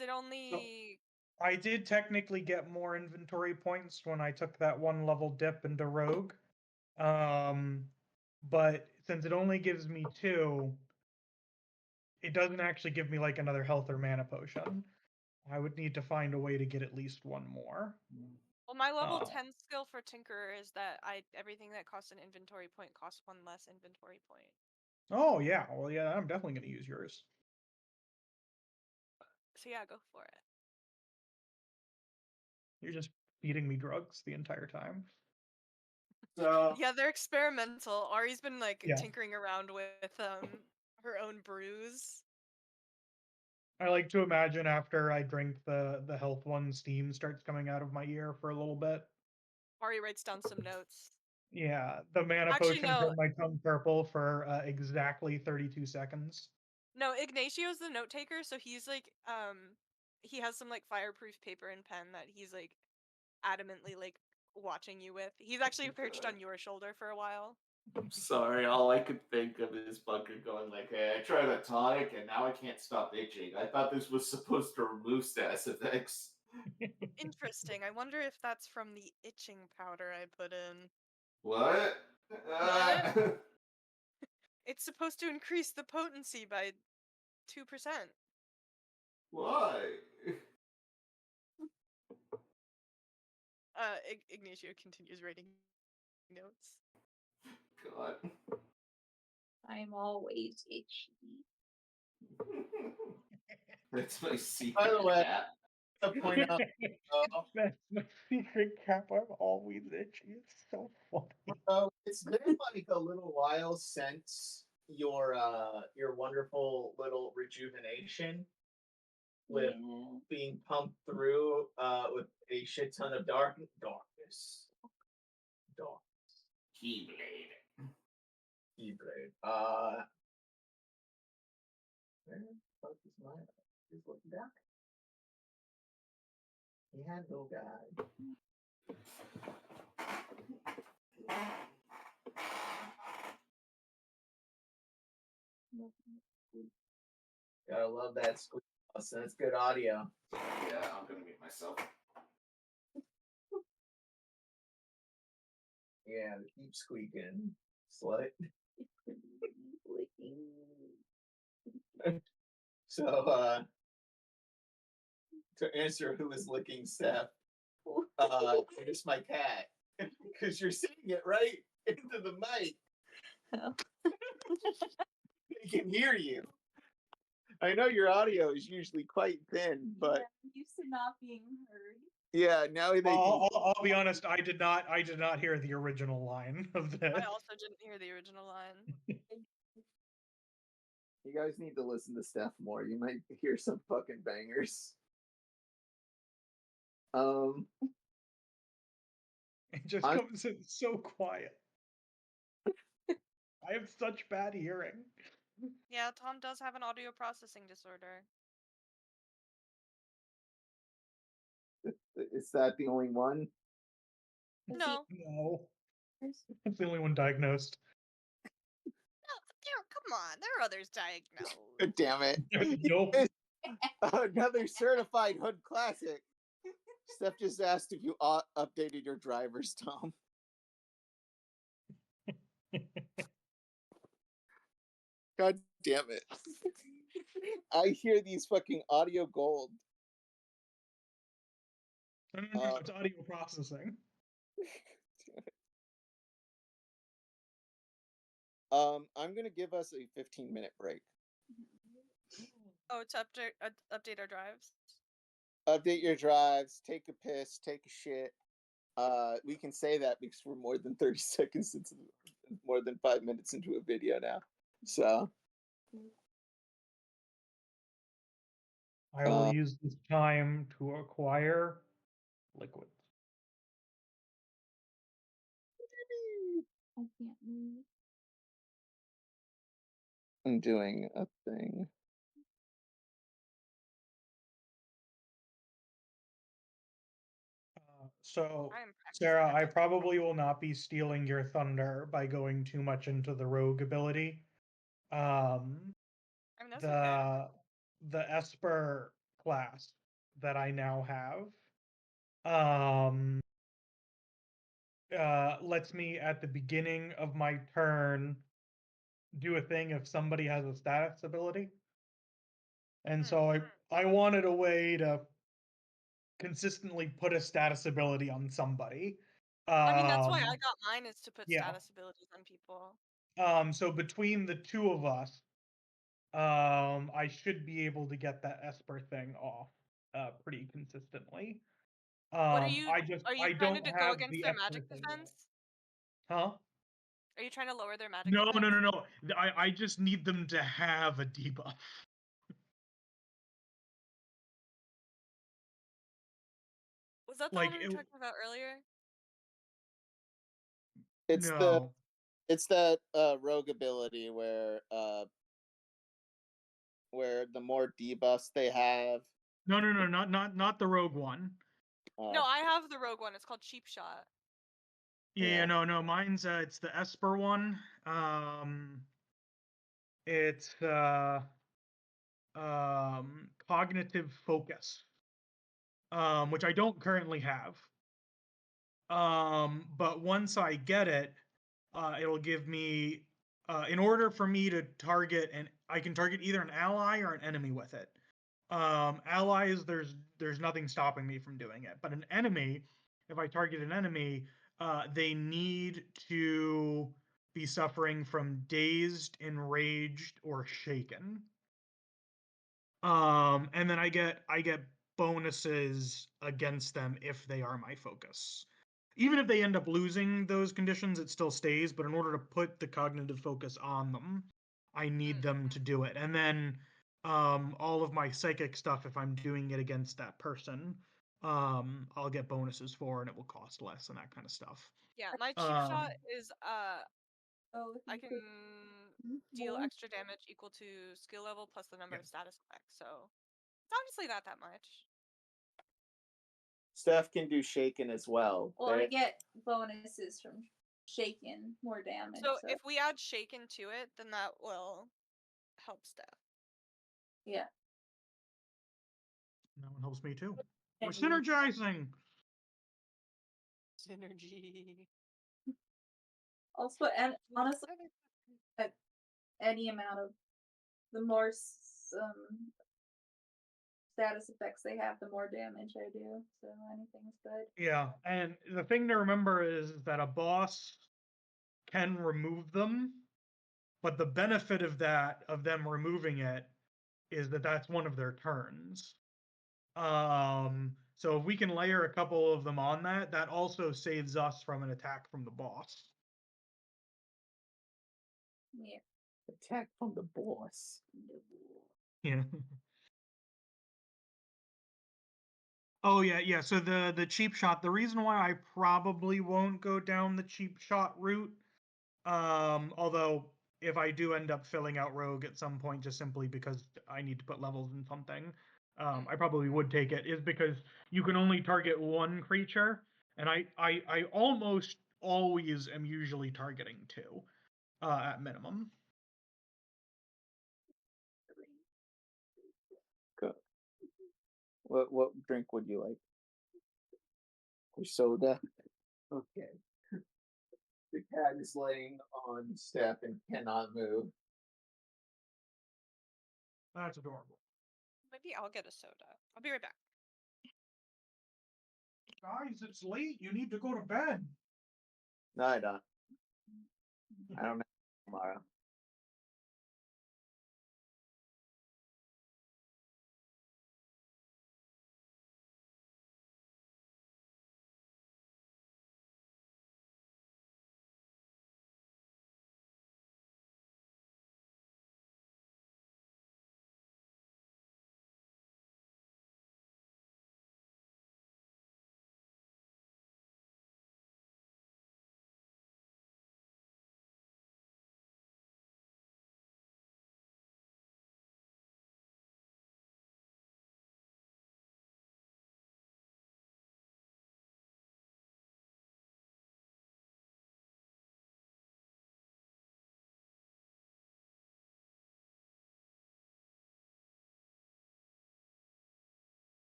it only. I did technically get more inventory points when I took that 1 level dip into Rogue. But since it only gives me 2, it doesn't actually give me like another health or mana potion. I would need to find a way to get at least 1 more. Well, my level 10 skill for Tinkerer is that everything that costs an inventory point costs 1 less inventory point. Oh yeah, well yeah, I'm definitely going to use yours. So yeah, go for it. You're just feeding me drugs the entire time. So Yeah, they're experimental. Ari's been like Yeah. tinkering around with her own brews. I like to imagine after I drink the health one, steam starts coming out of my ear for a little bit. Ari writes down some notes. Yeah, the mana Actually, potion no. turned my tongue purple for exactly 32 seconds. No, Ignacio's the note taker, so he's like he has some like fireproof paper and pen that he's like adamantly like watching you with. He's actually perched on your shoulder for a while. I'm sorry, all I could think of is Bunker going like, hey, I tried a tonic and now I can't stop itching. I thought this was supposed to remove status effects. Interesting. I wonder if that's from the itching powder I put in. What? What? It's supposed to increase the potency by 2%. Why? Ignacio continues writing notes. God. I'm always itchy. That's my secret. By the way, cat. to point out, That's my secret cap. I'm always itchy. It's so funny. it's been like a little while since your wonderful little rejuvenation with being pumped through with a shit ton of darkness. Keyblade. Where the fuck is my? He's looking down. He had no guy. Gotta love that squeak. That's good audio. Yeah, I'm gonna mute myself. Yeah, keep squeaking, slut. So, to answer who is licking Steph, it's my cat. Because you're saying it right into the mic. Oh. They can hear you. I know your audio is usually quite thin, but yeah, I'm used to not being heard. yeah, now they can. I'll be honest. I did not hear the original line of this. I also didn't hear the original line. You guys need to listen to Steph more. You might hear some fucking bangers. It just comes in so quiet. I have such bad hearing. Yeah, Tom does have an audio processing disorder. Is that the only one? No. No. That's the only one diagnosed. No, come on. There are others diagnosed. Damn it. Nope. Another certified hood classic. Steph just asked if you updated your drivers, Tom. God damn it. I hear these fucking audio gold. No, it's audio processing. I'm gonna give us a 15-minute break. Oh, to update our drives? Update your drives, take a piss, take a shit. We can say that because we're more than 30 seconds into more than 5 minutes into a video now. So I will use this time to acquire liquids. I can't move. I'm doing a thing. So, Sarah, I probably will not be stealing your thunder by going too much into the rogue ability. I mean, that's okay. The Esper class that I now have lets me at the beginning of my turn do a thing if somebody has a status ability. And so I wanted a way to consistently put a status ability on somebody. I mean, that's why I got mine, is to put status abilities on people. So between the two of us, I should be able to get that Esper thing off pretty consistently. What are you? I just Are you I trying don't to go have against the their extra magic thing defense? yet. Huh? Are you trying to lower their magic No, defense? no, no, no. I just need them to have a debuff. Was that the Like, one we were talking about earlier? It's no. that rogue ability where the more debuffs they have. No, not the rogue one. No, I have the rogue one. It's called Cheap Shot. Yeah, no, mine's it's the Esper one. It's cognitive focus. Which I don't currently have. But once I get it, it'll give me in order for me to target, and I can target either an ally or an enemy with it. Allies, there's nothing stopping me from doing it, but an enemy, if I target an enemy, they need to be suffering from dazed, enraged, or shaken. And then I get bonuses against them if they are my focus. Even if they end up losing those conditions, it still stays, but in order to put the cognitive focus on them, I need them to do it. And then all of my psychic stuff, if I'm doing it against that person, I'll get bonuses for, and it will cost less and that kind of stuff. Yeah, my cheap shot is I can deal more. extra damage equal to skill level plus the number of status effects, so it's honestly not that much. Steph can do shaken as well. Well, I get bonuses from shaken, more damage. So if we add shaken to it, then that will help Steph. Yeah. That one helps me too. We're synergizing. Synergy. Also, and honestly, any amount of the more status effects they have, the more damage I do. So anything's good. Yeah, and the thing to remember is that a boss can remove them, but the benefit of them removing it is that that's one of their turns. So if we can layer a couple of them on that also saves us from an attack from the boss. Yeah. Attack from the boss. Yeah. Oh yeah. So the cheap shot. The reason why I probably won't go down the cheap shot route, although if I do end up filling out rogue at some point, just simply because I need to put levels in something, I probably would take it, is because you can only target one creature, and I almost always am usually targeting two, at minimum. Good. What drink would you like? Or soda? Okay. The cat is laying on Steph and cannot move. That's adorable. Maybe I'll get a soda. I'll be right back. Guys, it's late. You need to go to bed. No, I don't. I don't know tomorrow.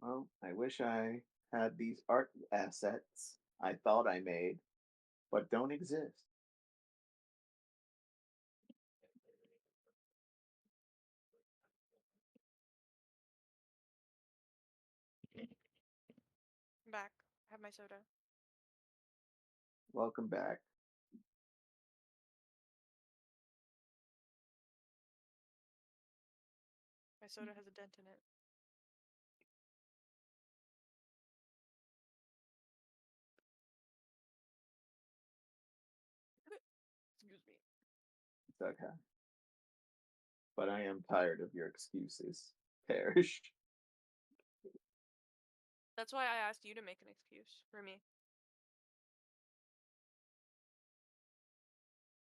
Well, I wish I had these art assets I thought I made, but don't exist. I'm back. I have my soda. Welcome back. My soda has a dent in it. Excuse me. It's okay. But I am tired of your excuses, Parrish. That's why I asked you to make an excuse for me.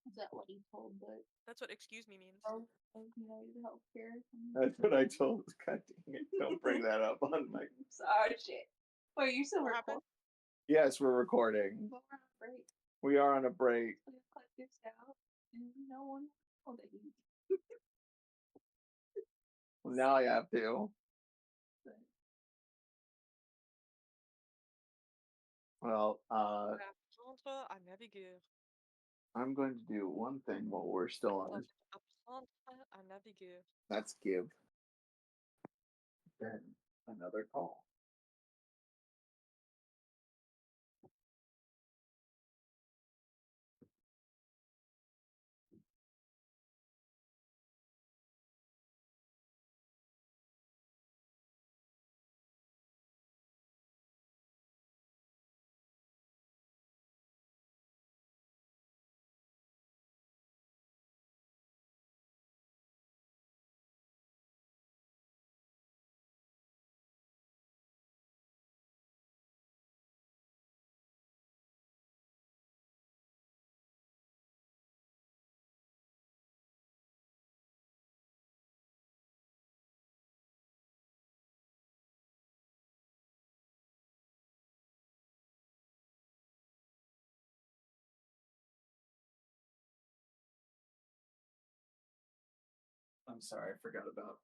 Is that what he told the That's what excuse me means. healthcare? That's what I told. God dang it! Don't bring that up on my. Sorry, shit. Wait, you still What recording? happened? Yes, we're recording. But we're on a break. We are on a break. So just cut this out, and no one will that you. Well, now I have to. Well, Apprendre à naviguer. I'm going to do one thing while we're still on this. Apprendre à naviguer. Let's give Ben another call. I'm sorry, I forgot about.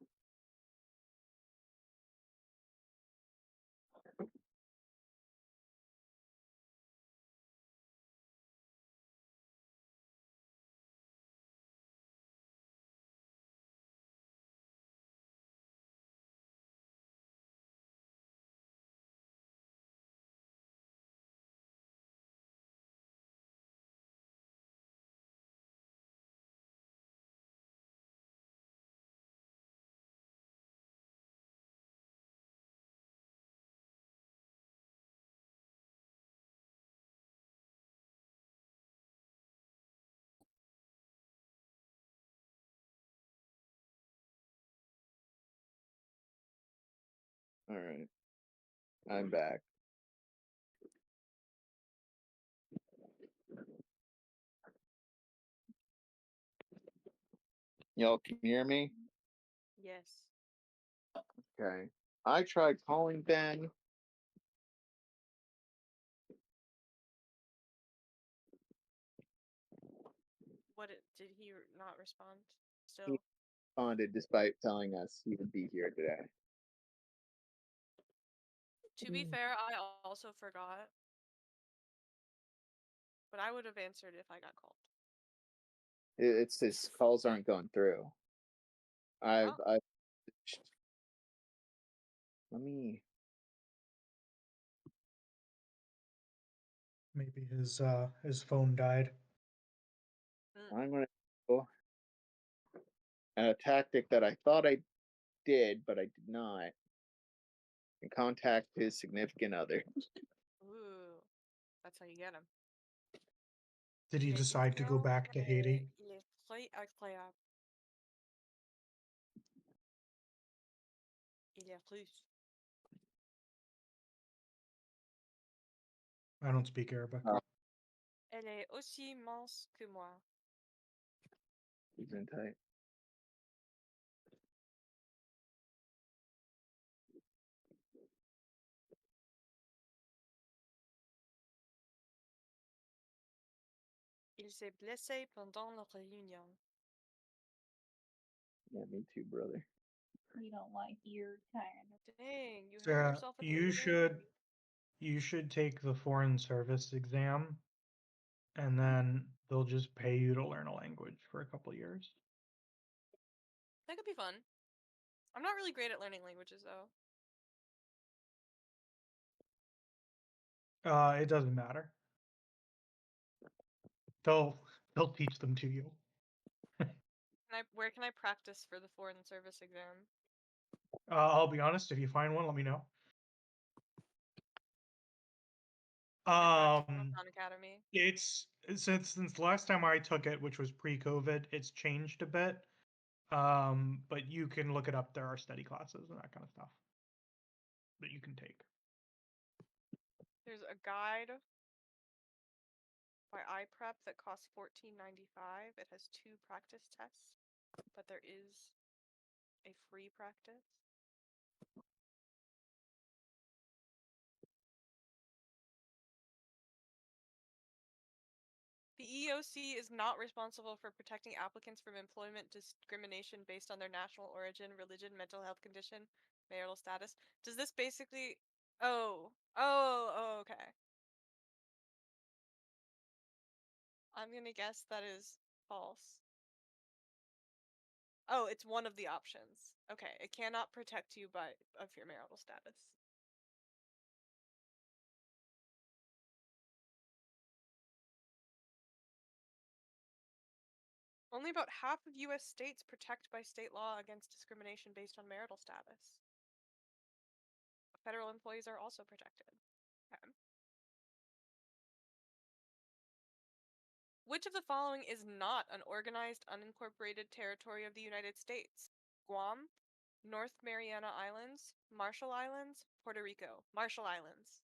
All right, I'm back. Y'all can hear me? Yes. Okay. I tried calling Ben. Did he not respond? Still. He responded despite telling us he would be here today. To be fair, I also forgot. But I would have answered if I got called. It's his calls aren't going through. I've let me. Maybe his phone died. I'm gonna go a tactic that I thought I did, but I did not. And contact his significant other. Ooh. That's how you get him. Did he decide to go back to Haiti? Il est très agréable. Il est russe. I don't speak Arabic. Elle est aussi mince que moi. He's in tight. Il s'est blessé pendant la réunion. Yeah, me too, brother. You don't like your kind of. Dang, you hurt Sarah, yourself at the you beginning? should take the foreign service exam, and then they'll just pay you to learn a language for a couple years. That could be fun. I'm not really great at learning languages, though. It doesn't matter. They'll teach them to you. Where can I practice for the foreign service exam? I'll be honest. If you find one, let me know. Khan Academy. It's since the last time I took it, which was pre-COVID, it's changed a bit. But you can look it up. There are study classes and that kind of stuff that you can take. There's a guide by iPrep that costs $14.95. It has 2 practice tests, but there is a free practice. The EEOC is not responsible for protecting applicants from employment discrimination based on their national origin, religion, mental health condition, marital status. Does this basically... Oh, okay. I'm gonna guess that is false. Oh, it's one of the options. Okay, it cannot protect you of your marital status. Only about half of U.S. states protect by state law against discrimination based on marital status. Federal employees are also protected. Okay. Which of the following is not an organized, unincorporated territory of the United States? Guam, North Mariana Islands, Marshall Islands, Puerto Rico. Marshall Islands.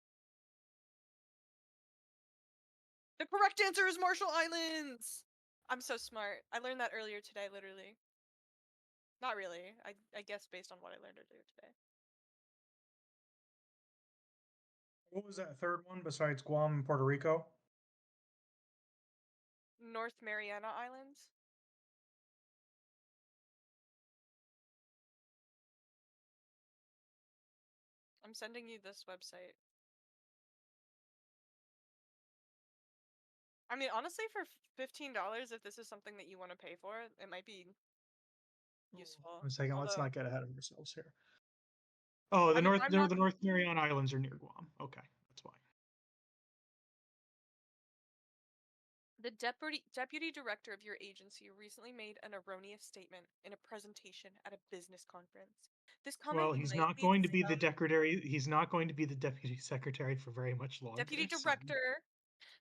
The correct answer is Marshall Islands! I'm so smart. I learned that earlier today, literally. Not really. I guess based on what I learned earlier today. What was that third one besides Guam and Puerto Rico? North Mariana Islands. I'm sending you this website. I mean, honestly, for $15, if this is something that you want to pay for, it might be useful. One second, let's Although- not get ahead of ourselves here. Oh, the the North Mariana Islands are near Guam. Okay, that's why. The deputy director of your agency recently made an erroneous statement in a presentation at a business conference. This comment Well, he's might not lead going to be some- the secretary. He's not going to be the deputy secretary for very much longer. Deputy so- director.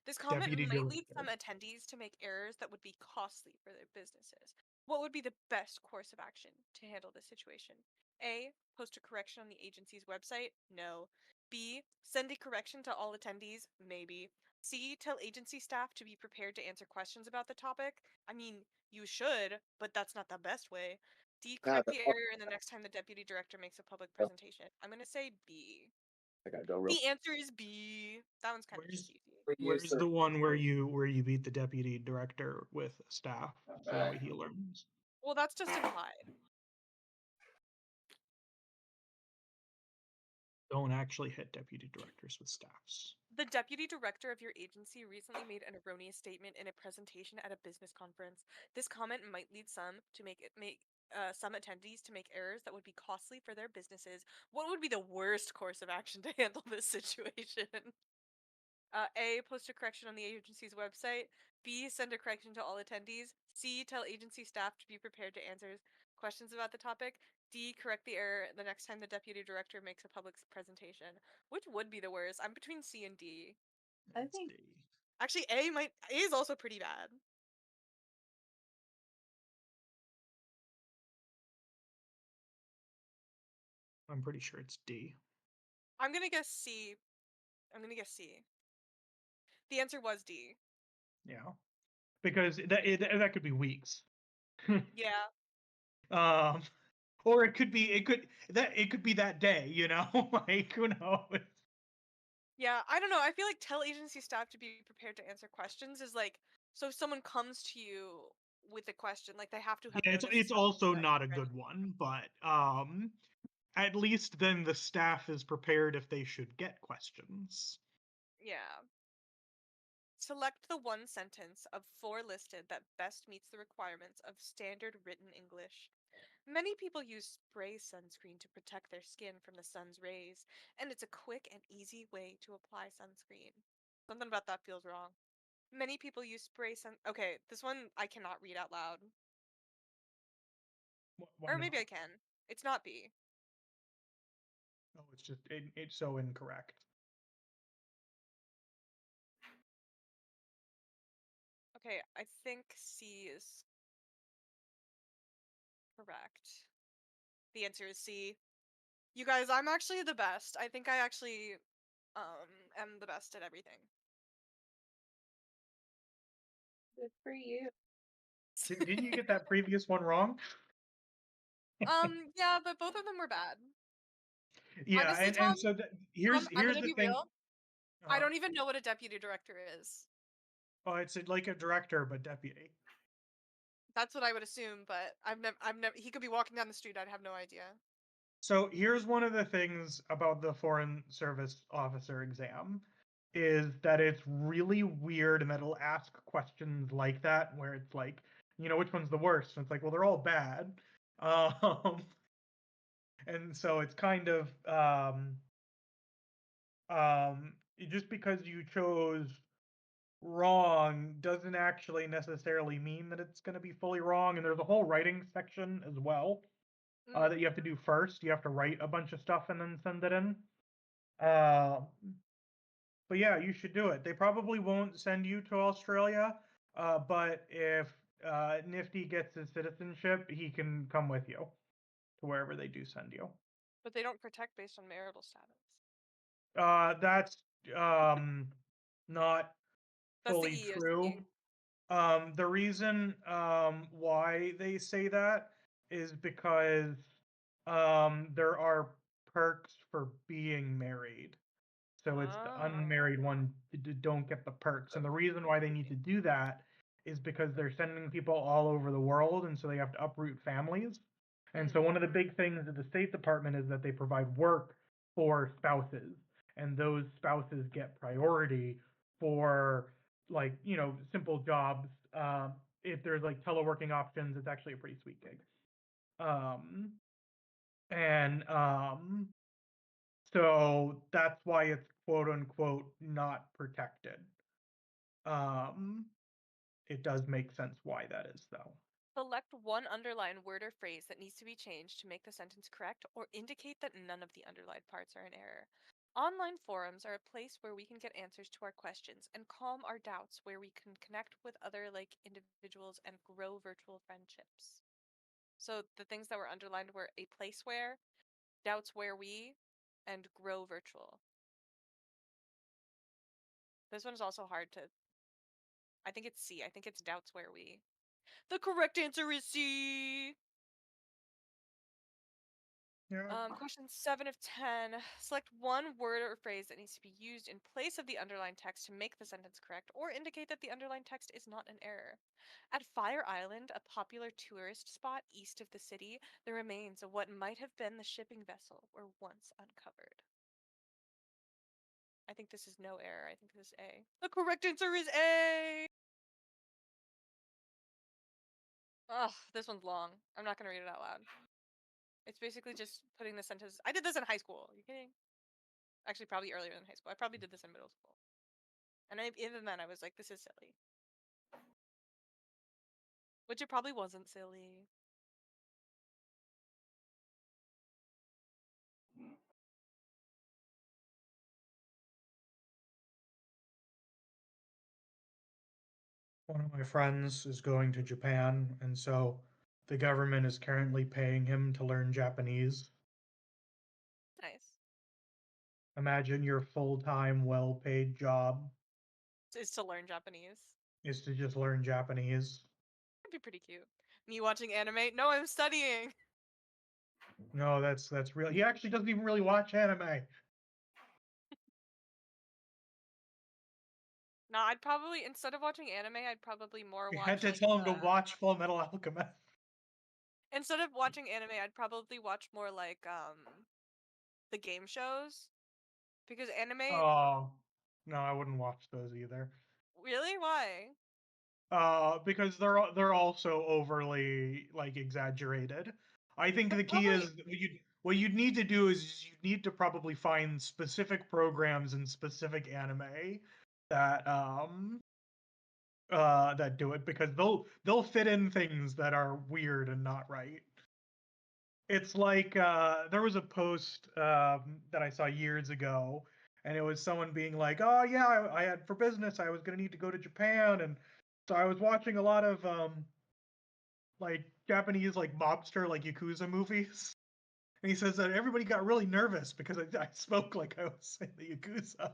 This comment Deputy might lead director. some attendees to make errors that would be costly for their businesses. What would be the best course of action to handle this situation? A. Post a correction on the agency's website? No. B. Send a correction to all attendees? Maybe. C. Tell agency staff to be prepared to answer questions about the topic? I mean, you should, but that's not the best way. D. Correct the error and the next time the deputy director makes a public presentation. I'm gonna say B. I gotta go real. The answer is B. That one's kind of cheesy. Where's the one where you beat the deputy director with staff so that way he learns? Well, that's just implied. Don't actually hit deputy directors with staffs. The deputy director of your agency recently made an erroneous statement in a presentation at a business conference. This comment might lead some to make some attendees to make errors that would be costly for their businesses. What would be the worst course of action to handle this situation? A. Post a correction on the agency's website. B. Send a correction to all attendees. C. Tell agency staff to be prepared to answer questions about the topic. D. Correct the error the next time the deputy director makes a public presentation. Which would be the worst? I'm between C and D. I think Actually, A is also pretty bad. I'm pretty sure it's D. I'm gonna guess C. The answer was D. Yeah, because that could be weeks. Yeah. Or it could be that day. You know, like who knows? Yeah, I don't know. I feel like tell agency staff to be prepared to answer questions is like, so if someone comes to you with a question, like they have to have. Yeah, it's noticed also something not a that- good one, but at least then the staff is prepared if they should get questions. Yeah. Select the one sentence of 4 listed that best meets the requirements of standard written English. Many people use spray sunscreen to protect their skin from the sun's rays, and it's a quick and easy way to apply sunscreen. Something about that feels wrong. Many people use Okay, this one I cannot read out loud. Why Or maybe not? I can. It's not B. Oh, it's just it's so incorrect. Okay, I think C is correct. The answer is C. You guys, I'm actually the best. I think I actually am the best at everything. Good for you. Didn't you get that previous one wrong? Yeah, but both of them were bad. Yeah, Honestly, and Tom, so I'm here's gonna the be thing. real. I don't even know what a deputy director is. Oh, it's like a director but deputy. That's what I would assume, but I've never. He could be walking down the street. I'd have no idea. So here's one of the things about the Foreign Service Officer exam is that it's really weird and that it'll ask questions like that where it's like, which one's the worst? And it's like, well, they're all bad. And so it's kind of just because you chose wrong doesn't actually necessarily mean that it's going to be fully wrong. And there's a whole writing section as well that you have to do first. You have to write a bunch of stuff and then send it in. But yeah, you should do it. They probably won't send you to Australia, but if Nifty gets his citizenship, he can come with you to wherever they do send you. But they don't protect based on marital status. That's not That's the fully true. EEOC. The reason why they say that is because there are perks for being married. So it's the unmarried one don't get the perks. And the reason why they need to do that is because they're sending people all over the world, and so they have to uproot families. And so one of the big things of the State Department is that they provide work for spouses, and those spouses get priority for simple jobs. If there's like teleworking options, it's actually a pretty sweet gig. So that's why it's quote unquote not protected. It does make sense why that is though. Select one underlined word or phrase that needs to be changed to make the sentence correct or indicate that none of the underlined parts are in error. Online forums are a place where we can get answers to our questions and calm our doubts, where we can connect with other individuals and grow virtual friendships. So the things that were underlined were a place where, doubts where we, and grow virtual. This one is also hard to... I think it's C. I think it's doubts where we. The correct answer is C! Yeah. Question 7 of 10. Select one word or phrase that needs to be used in place of the underlined text to make the sentence correct, or indicate that the underlined text is not an error. At Fire Island, a popular tourist spot east of the city, the remains of what might have been the shipping vessel were once uncovered. I think this is no error. I think this is A. The correct answer is A! Ugh, this one's long. I'm not gonna read it out loud. It's basically just putting the sentence... I did this in high school. Are you kidding? Actually, probably earlier than high school. I probably did this in middle school. And even then, I was like, this is silly. Which it probably wasn't silly. One of my friends is going to Japan, and so the government is currently paying him to learn Japanese. Nice. Imagine your full-time, well-paid job Is to learn Japanese. is to just learn Japanese. That'd be pretty cute. Me watching anime? No, I'm studying! No, that's real. He actually doesn't even really watch anime. No, I'd probably, instead of watching anime, I'd probably more You watch, had to tell him to watch Full Metal Alchemist. Instead of watching anime, I'd probably watch more the game shows. Because anime... Oh, no, I wouldn't watch those either. Really? Why? Because they're also overly exaggerated. I think the key is what you'd need to do is you need to probably find specific programs and specific anime that that do it, because they'll fit in things that are weird and not right. It's like there was a post that I saw years ago, and it was someone being like, "Oh yeah, I had for business. I was gonna need to go to Japan, and so I was watching a lot of like Japanese like mobster like yakuza movies." And he says that everybody got really nervous because I spoke like I was in the yakuza.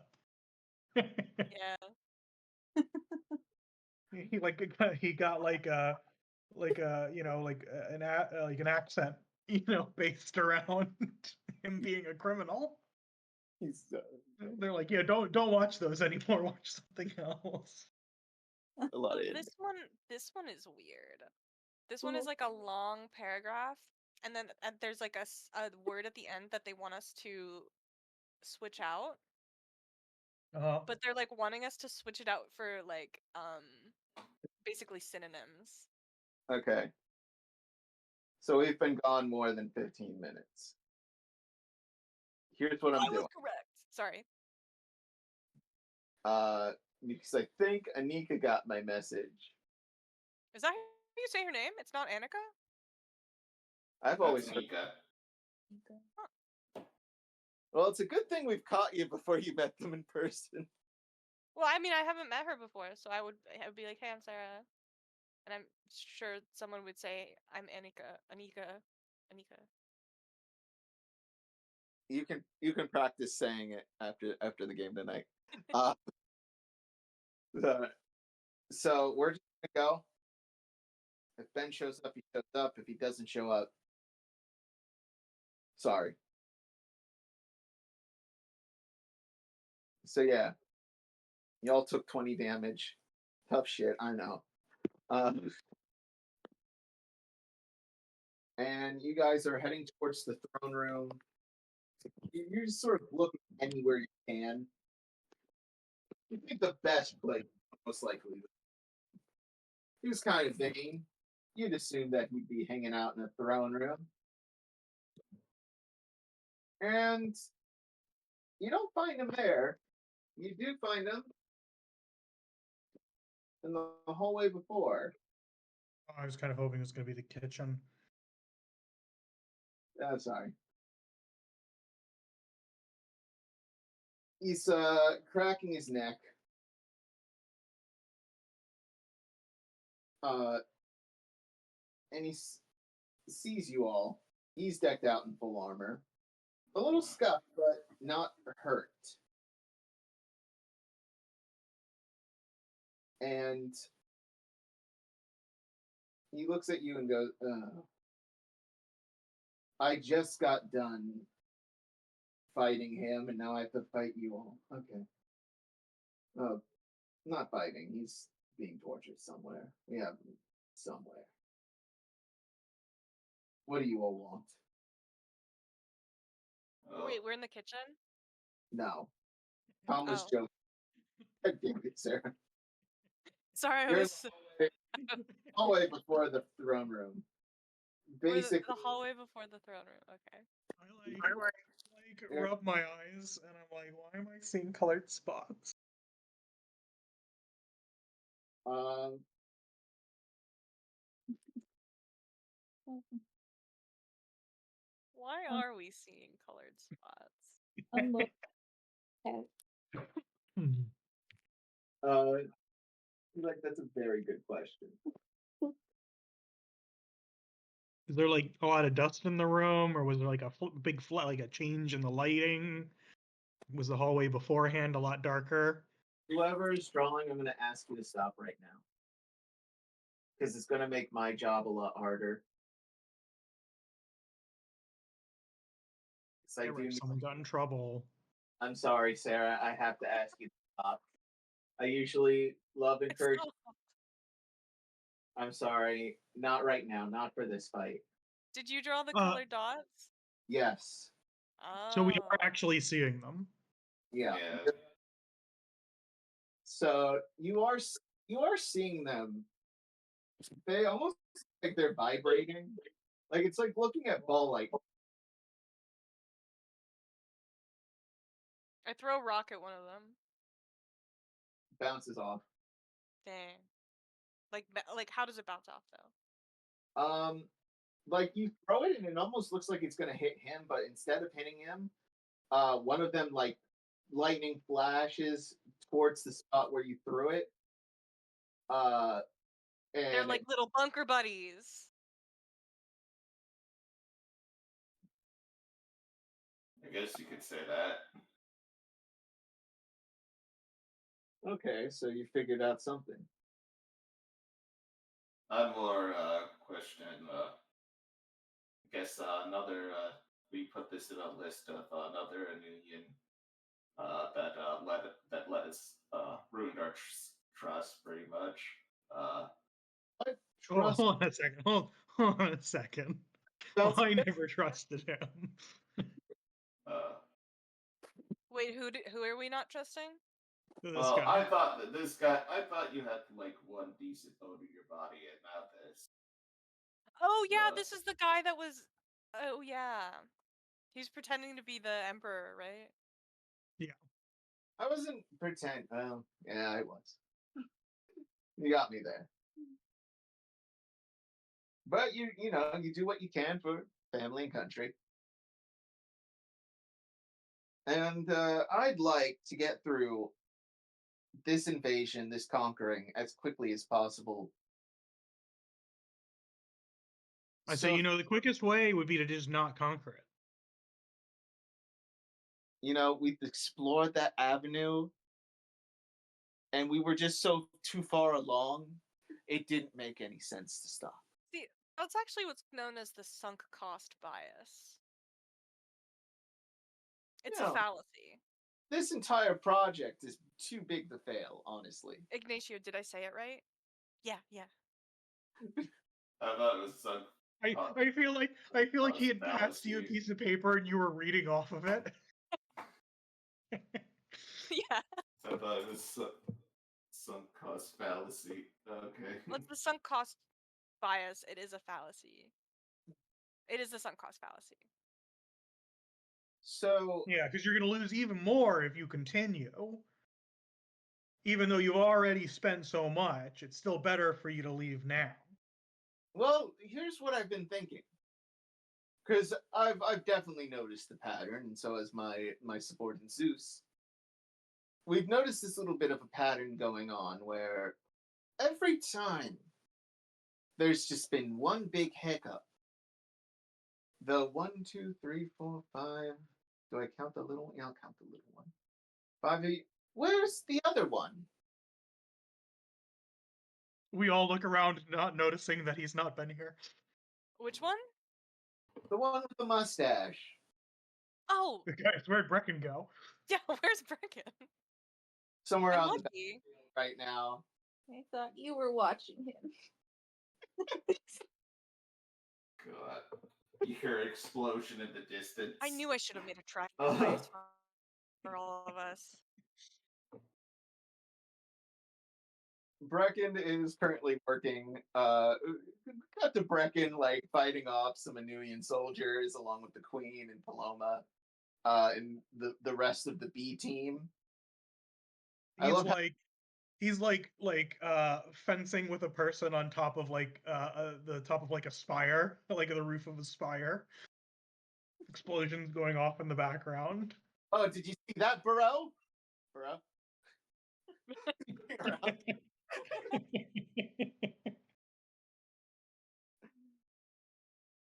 Yeah. he got like a you know like like an accent based around him being a criminal. He's They're like, yeah, don't watch those anymore. Watch something else. a lot of This one is weird. This one is like a long paragraph, and then there's like a word at the end that they want us to switch out. But they're like wanting us to switch it out for like basically synonyms. Okay. So we've been gone more than 15 minutes. Here's what I'm I doing. was correct. Sorry. Because I think Anika got my message. Is that how you say her name? It's not Annika? I've always heard. Nika. Well, it's a good thing we've caught you before you met them in person. Well, I mean, I haven't met her before, so I would be like, "Hey, I'm Sarah," and I'm sure someone would say, "I'm Anika." You can practice saying it after the game tonight. So we're just gonna go. If Ben shows up, he shows up. If he doesn't show up, sorry. So yeah, y'all took 20 damage. Tough shit, I know. And you guys are heading towards the throne room. You're just sort of looking anywhere you can. You think the best place, most likely. He was kind of thinking. You'd assume that he'd be hanging out in the throne room. And you don't find him there. You do find him in the hallway before. I was kind of hoping it was going to be the kitchen. Sorry. He's cracking his neck. And he sees you all. He's decked out in full armor. A little scuffed, but not hurt. And he looks at you and goes, I just got done fighting him, and now I have to fight you all. Okay. Not fighting. He's being tortured somewhere. We have him somewhere. What do you all want? Wait, we're in the kitchen? No. Tom was Oh. joking. I think it's Sarah. Sorry, I You're was in the hallway before the throne room. Basically, the hallway before the throne room. Okay. I like rub my eyes, and I'm like, why am I seeing colored spots? Why are we seeing colored spots? I'm looking at like that's a very good question. Is there like a lot of dust in the room, or was there like a big like a change in the lighting? Was the hallway beforehand a lot darker? Whoever is drawing, I'm going to ask you to stop right now. Because it's going to make my job a lot harder. Someone got in trouble. I'm sorry, Sarah. I have to ask you to stop. I usually love encouraging. I'm sorry. Not right now. Not for this fight. Did you draw the colored dots? Yes. Oh. So we are actually seeing them. Yeah. So you are seeing them. They almost like they're vibrating. Like it's like looking at ball light. I throw a rock at one of them. Bounces off. Dang. Like how does it bounce off though? like you throw it and it almost looks like it's gonna hit him, but instead of hitting him, one of them like lightning flashes towards the spot where you threw it. They're And like little bunker buddies. I guess you could say that. okay, so you figured out something. One more question. I guess another. We put this in a list of another union that let us ruined our trust pretty much. Hold on a second. Hold on a second. I never trusted him. Wait, who are we not trusting? Well, guy. I thought that this guy. I thought you had like one decent bone in your body, and not this. Oh yeah, this is the guy that was. Oh yeah, he's pretending to be the emperor, right? Yeah. I wasn't pretend. Well, yeah, I was. You got me there. But you know, you do what you can for family and country. And I'd like to get through this invasion, this conquering, as quickly as possible. I say, you know, the quickest way would be to just not conquer it. You know, we've explored that avenue, and we were just so too far along, it didn't make any sense to stop. See, that's actually what's known as the sunk cost bias. It's a fallacy. This entire project is too big to fail, honestly. Ignacio, did I say it right? Yeah. I thought it was sunk. I feel like he had passed you a piece of paper and you were reading off of it. Yeah. I thought it was sunk cost fallacy. Okay. What's the sunk cost bias? It is a fallacy. It is the sunk cost fallacy. So yeah, because you're going to lose even more if you continue. Even though you've already spent so much, it's still better for you to leave now. Well, here's what I've been thinking. Because I've definitely noticed the pattern, and so has my subordinate Zeus. We've noticed this little bit of a pattern going on where every time there's just been one big hiccup. The 1, 2, 3, 4, 5. Do I count the little one? Yeah, I'll count the little one. 5, 8. Where's the other one? We all look around, not noticing that he's not been here. Which one? The one with the mustache. Oh! Guys, where'd Brecken go? Yeah, where's Brecken? Somewhere out the back right now. I thought you were watching him. God. You hear an explosion in the distance. I knew I should have made a track for all of us. Brecken is currently working. Got to Brecken like fighting off some Anuian soldiers along with the Queen and Paloma, and the rest of the B team. He's like fencing with a person on top of like the top of like a spire, like the roof of a spire. Explosions going off in the background. Oh, did you see that, Bereau? Bereau?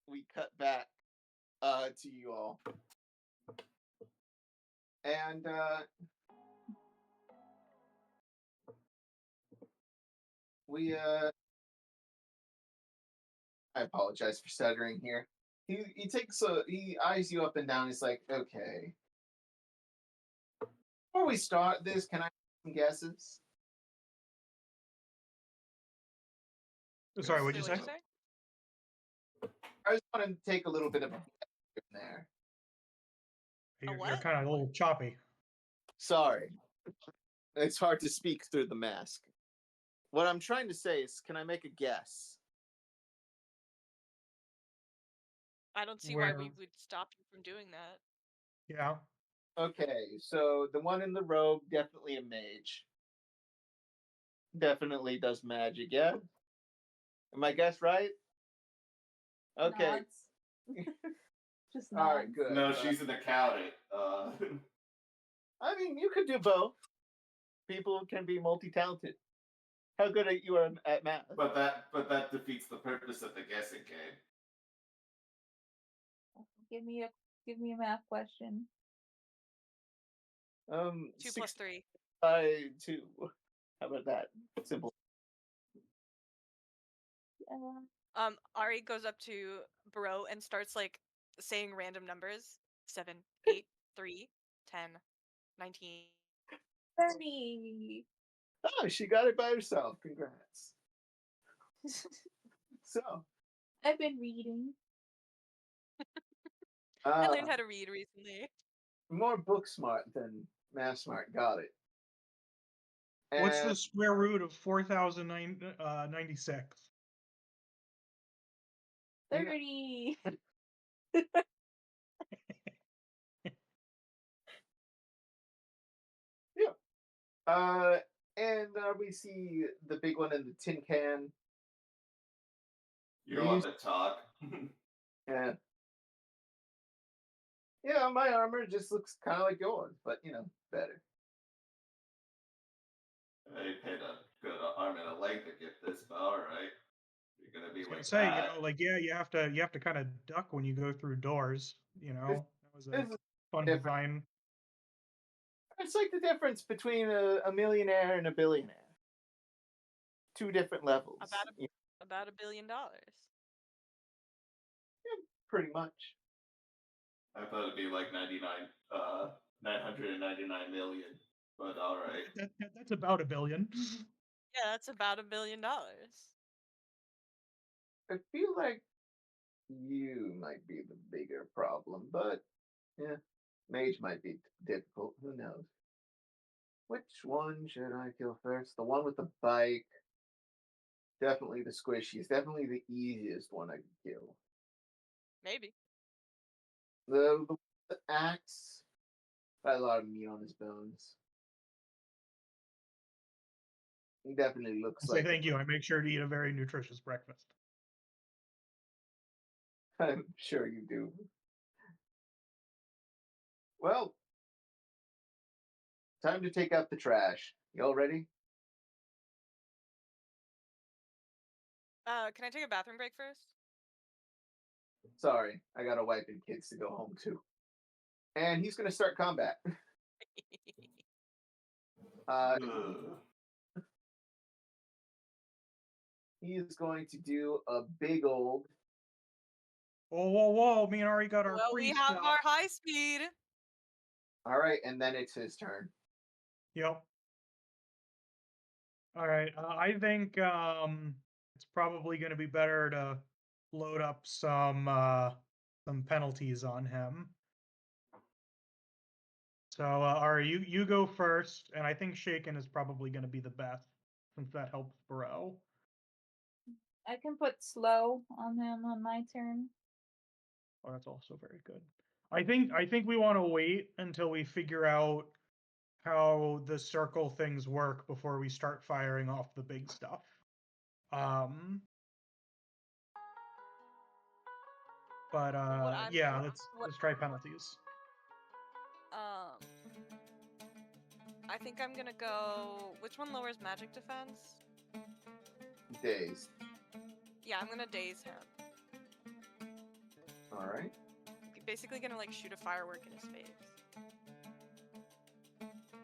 We cut back to you all. And I apologize for stuttering here. He eyes you up and down. He's like, okay. Before we start this, can I have some guesses? Sorry, what'd you say? I just want to take a little bit of a in there. You're kind of a little choppy. Sorry. It's hard to speak through the mask. What I'm trying to say is, can I make a guess? I don't see why we would stop you from doing that. Yeah. Okay, so the one in the robe, definitely a mage. Definitely does magic, yeah? Am I guess right? Okay. Nods. Just All right, nods. good. No, she's an accountant. I mean, you could do both. People can be multi-talented. How good are you at math? but that defeats the purpose of the guessing game. Give me a math question. 2 plus 3. 2. How about that? Simple. Ari goes up to Bereau and starts like saying random numbers. 7, 8, 3, 10, 19. 30. Oh, she got it by herself. Congrats. So, I've been reading. I learned how to read recently. more book smart than math smart. Got it. What's And the square root of 4,096? 30. we see the big one in the tin can. You don't want to talk. And yeah, my armor just looks kind of like yours, but better. I paid a good arm and a leg to get this, but all right. You're gonna be I was gonna like say, that. like, yeah, you have to kind of duck when you go through doors. That was a This is fun different. design. It's like the difference between a millionaire and a billionaire. 2 different levels. About $1 billion. Pretty much. I thought it'd be like 999 million, but all right. That's about $1 billion. Yeah, that's about $1 billion. I feel like you might be the bigger problem, but yeah, mage might be difficult. Who knows? Which one should I kill first? The one with the bike. Definitely the squishiest. Definitely the easiest one I could kill. Maybe. The axe got a lot of meat on his bones. He definitely looks Say like. thank you. I make sure to eat a very nutritious breakfast. I'm sure you do. Well, time to take out the trash. Y'all ready? Can I take a bathroom break first? Sorry, I got a wife and kids to go home to. And he's going to start combat. He is going to do a big old. Whoa! Me and Ari got our Well, free we have stuff. our high speed. All right, and then it's his turn. Yep. All right. I think it's probably going to be better to load up some penalties on him. So, Ari, you go first, and I think Shaken is probably going to be the best since that helps Bereau. I can put slow on him on my turn. Oh, that's also very good. I think we want to wait until we figure out how the circle things work before we start firing off the big stuff. But yeah, let's try penalties. I think I'm gonna go. Which one lowers magic defense? Daze. Yeah, I'm gonna daze him. All right. Basically gonna like shoot a firework in his face.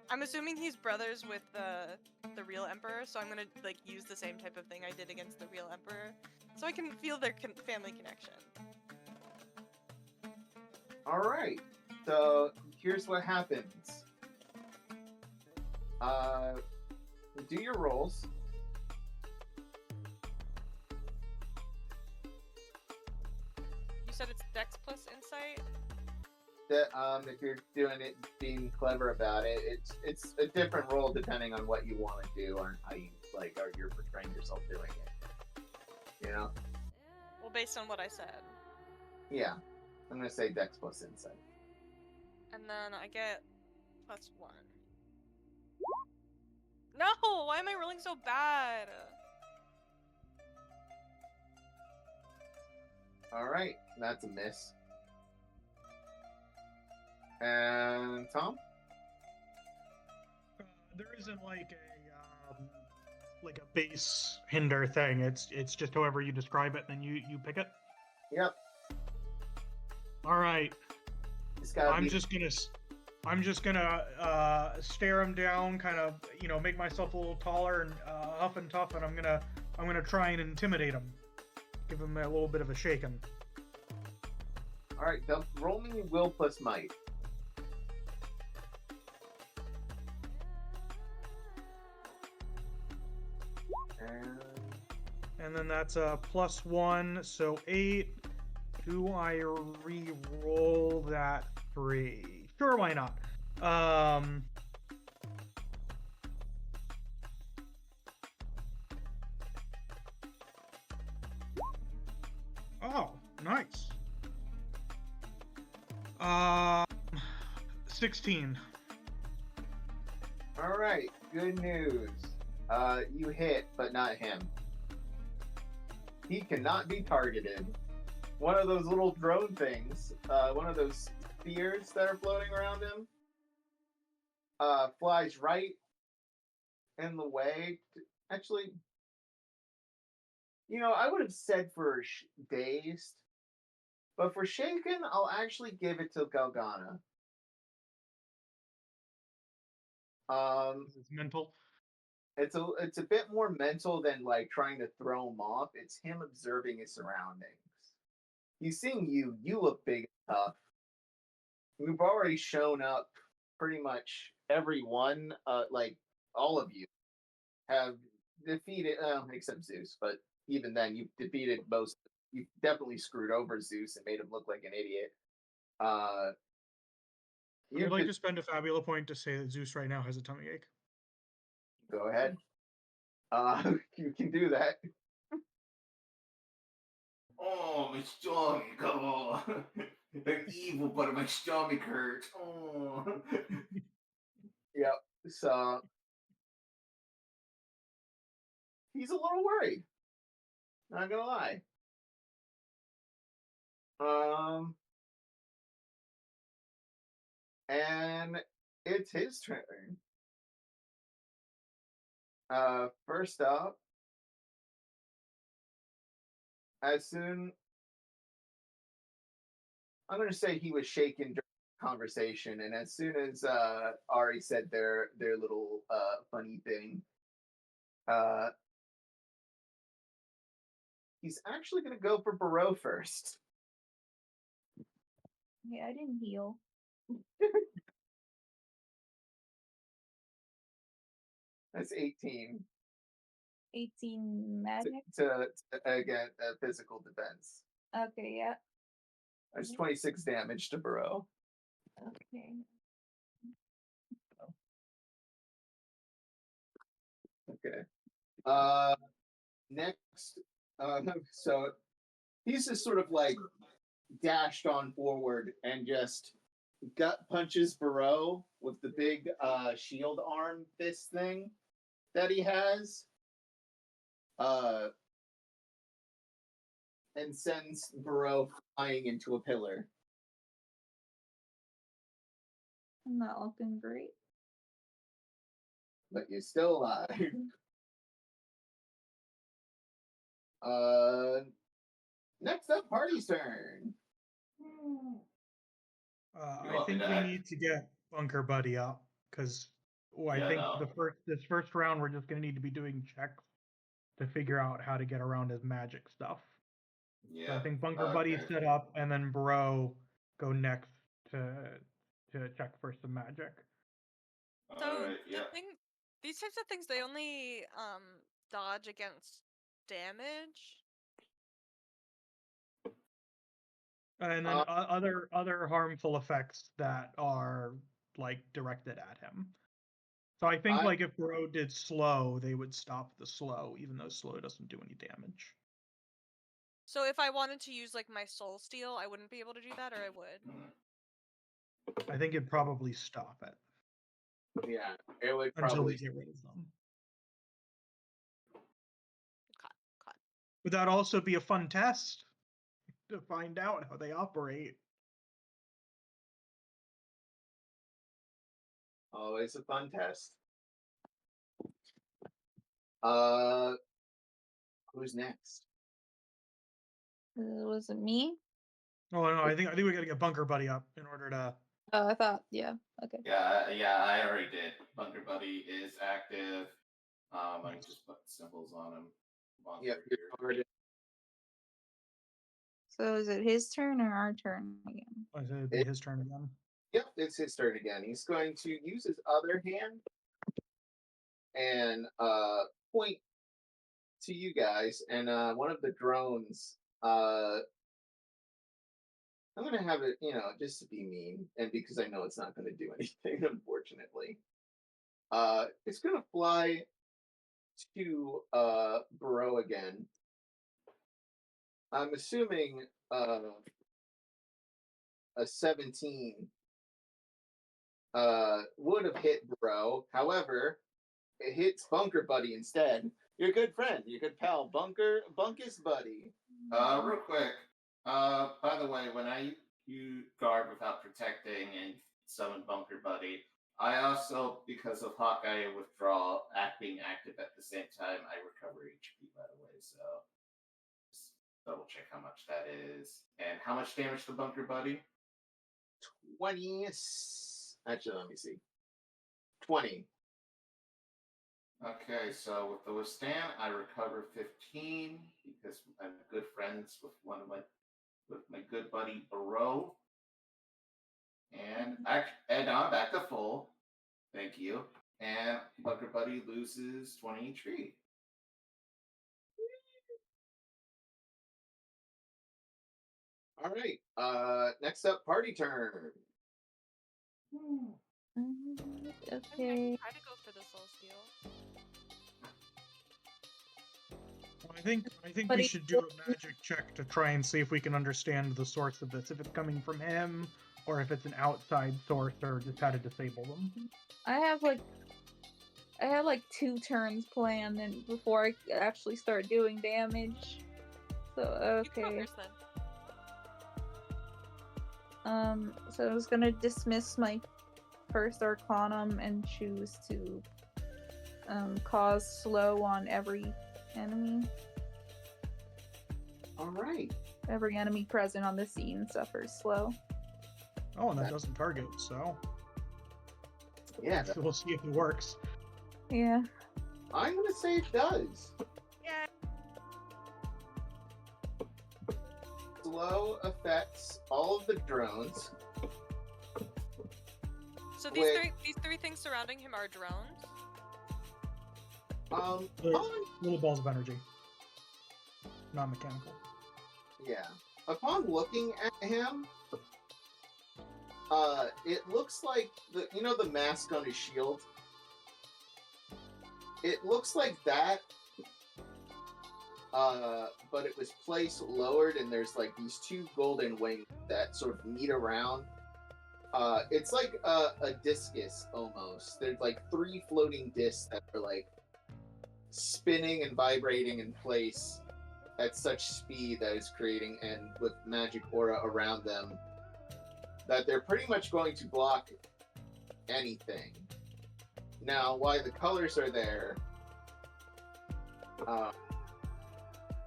I'm assuming he's brothers with the real emperor, so I'm gonna like use the same type of thing I did against the real emperor, so I can feel their family connection. All right. So here's what happens. Do your rolls. You said it's Dex plus Insight? That if you're doing it, being clever about it, it's a different roll depending on what you want to do or how you or you're portraying yourself doing it. Well, based on what I said. Yeah, I'm gonna say Dex plus Insight. And then I get +1. No! Why am I rolling so bad? All right, that's a miss. And Tom? There isn't like a base hinder thing. It's just however you describe it, and you pick it. Yep. All right. I'm just gonna stare him down, kind of make myself a little taller and huff and tough, and I'm gonna try and intimidate him, give him a little bit of a shaking. All right, roll me will plus might. And then that's a +1, so 8. Do I re-roll that 3? Sure, why not? Oh, nice. 16. All right, good news. You hit, but not him. He cannot be targeted. One of those little drone things, one of those spheres that are floating around him, flies right in the way. Actually, I would have said for dazed, but for shaken, I'll actually give it to Galgana. It's mental. It's a bit more mental than like trying to throw him off. It's him observing his surroundings. He's seeing you. You look big and tough. We've already shown up. Pretty much everyone, like all of you, have defeated, except Zeus. But even then, you've defeated most. You've definitely screwed over Zeus and made him look like an idiot. I'd like to spend a Fabula point to say that Zeus right now has a tummy ache. Go ahead. You can do that. Oh, my stomach. Oh. I'm evil, but my stomach hurts. Oh. Yep. So he's a little worried. Not gonna lie. And it's his turn. First up, I'm gonna say he was shaken during the conversation, and as soon as Ari said their little funny thing, he's actually gonna go for Bereau first. Yeah, I didn't heal. That's 18. 18 magic? To again, physical defense. Okay, yeah. There's 26 damage to Bereau. Okay. Okay. Next, so he's just sort of like dashed on forward and just gut punches Bereau with the big shield arm fist thing that he has. And sends Bereau flying into a pillar. I'm not looking great. But you're still alive. Next up, Party's turn. I think we need to get Bunker Buddy up, because I think this first round we're just gonna need to be doing checks to figure out how to get around his magic stuff. Yeah. So I think Bunker Buddy's set up, and then Bereau go next to check for some magic. So these types of things, they only dodge against damage. And then other harmful effects that are like directed at him. So I think like if Bereau did slow, they would stop the slow, even though slow doesn't do any damage. So if I wanted to use like my soul steal, I wouldn't be able to do that, or I would? I think it'd probably stop it. Yeah, it would until probably we get rid of them. Cut. Would that also be a fun test? to find out how they operate. Always a fun test. Who's next? Was it me? Oh no, I think we gotta get Bunker Buddy up in order to. Oh, I thought, yeah, okay. Yeah, I already did. Bunker Buddy is active. I just put symbols on him. Yep, you're already. So is it his turn or our turn again? I said it'd be his turn again. Yep, it's his turn again. He's going to use his other hand and point to you guys, and one of the drones. I'm gonna have it, just to be mean, and because I know it's not gonna do anything, unfortunately. It's gonna fly to Bereau again. I'm assuming a 17 would have hit Bereau. However, it hits Bunker Buddy instead. Your good friend, your good pal, Bunkus Buddy. Real quick. By the way, when I use guard without protecting and summon Bunker Buddy, I also, because of Hawkeye withdrawal being active at the same time, I recover HP, by the way, so just double check how much that is. And how much damage to Bunker Buddy? 20. Actually, let me see. 20. Okay, so with the withstand, I recover 15 because I'm good friends with my good buddy Bereau. And I'm back to full. Thank you. And Bunker Buddy loses 20 HP. All right. Next up, party turn. Okay. Try to go for the soul steal. I think But we he- should do a magic check to try and see if we can understand the source of this. If it's coming from him, or if it's an outside source, or just how to disable them. I have like 2 turns planned and before I actually start doing damage. So You can go okay. first then. So I was gonna dismiss my first Arcanum and choose to cause slow on every enemy. All right. Every enemy present on the scene suffers slow. Oh, and that doesn't target, so Yeah, we'll see if it works. Yeah. I'm gonna say it does. Yeah. Slow affects all of the drones. So Wait. these three things surrounding him are drones. They're upon, little balls of energy, non-mechanical. yeah. Upon looking at him, it looks like the mask on his shield. It looks like that, but it was placed lowered, and there's like these 2 golden wings that sort of meet around. It's like a discus almost. There's like 3 floating discs that are like spinning and vibrating in place at such speed that it's creating, and with magic aura around them, that they're pretty much going to block anything. Now, why the colors are there,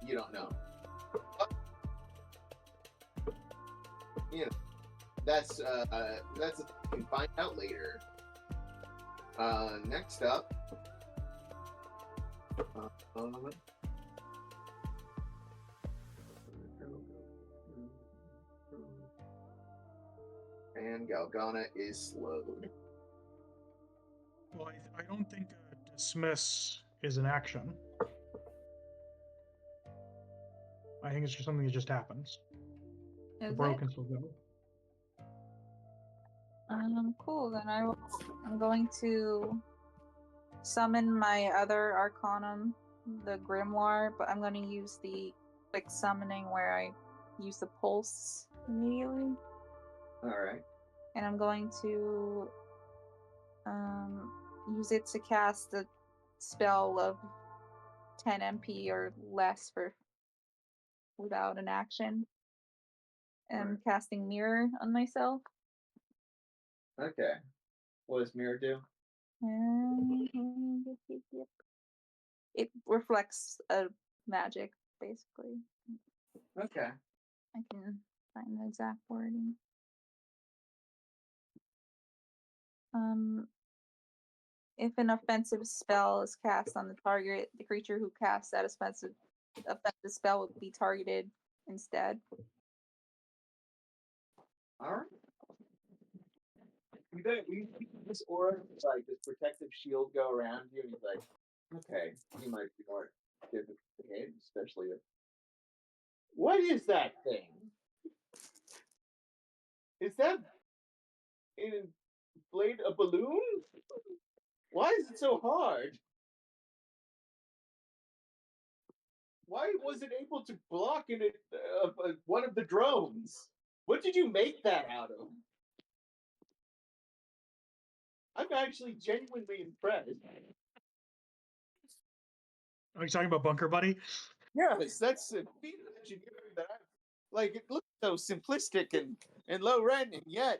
you don't know. That's you can find out later. Next up, and Galgana is slowed. Well, I don't think dismiss is an action. I think it's just something that just happens. The Is bro it? can still go. Cool. Then I'm going to summon my other Arcanum, the Grimoire, but I'm going to use the quick summoning where I use the pulse immediately. All right. And I'm going to use it to cast a spell of 10 MP or less without an action. am casting Mirror on myself. Okay. What does mirror do? It reflects a magic, basically. Okay. I can find the exact wording. If an offensive spell is cast on the target, the creature who casts that offensive spell will be targeted instead. All right. You this aura, like this protective shield, go around you, and he's like, "Okay, you might be more difficult, especially if." What is that thing? Is that inflate a balloon? Why is it so hard? Why was it able to block in it one of the drones? What did you make that out of? I'm actually genuinely impressed. Are you talking about Bunker Buddy? Yes, that's a feat of engineering that I've like. It looks so simplistic and low rent, and yet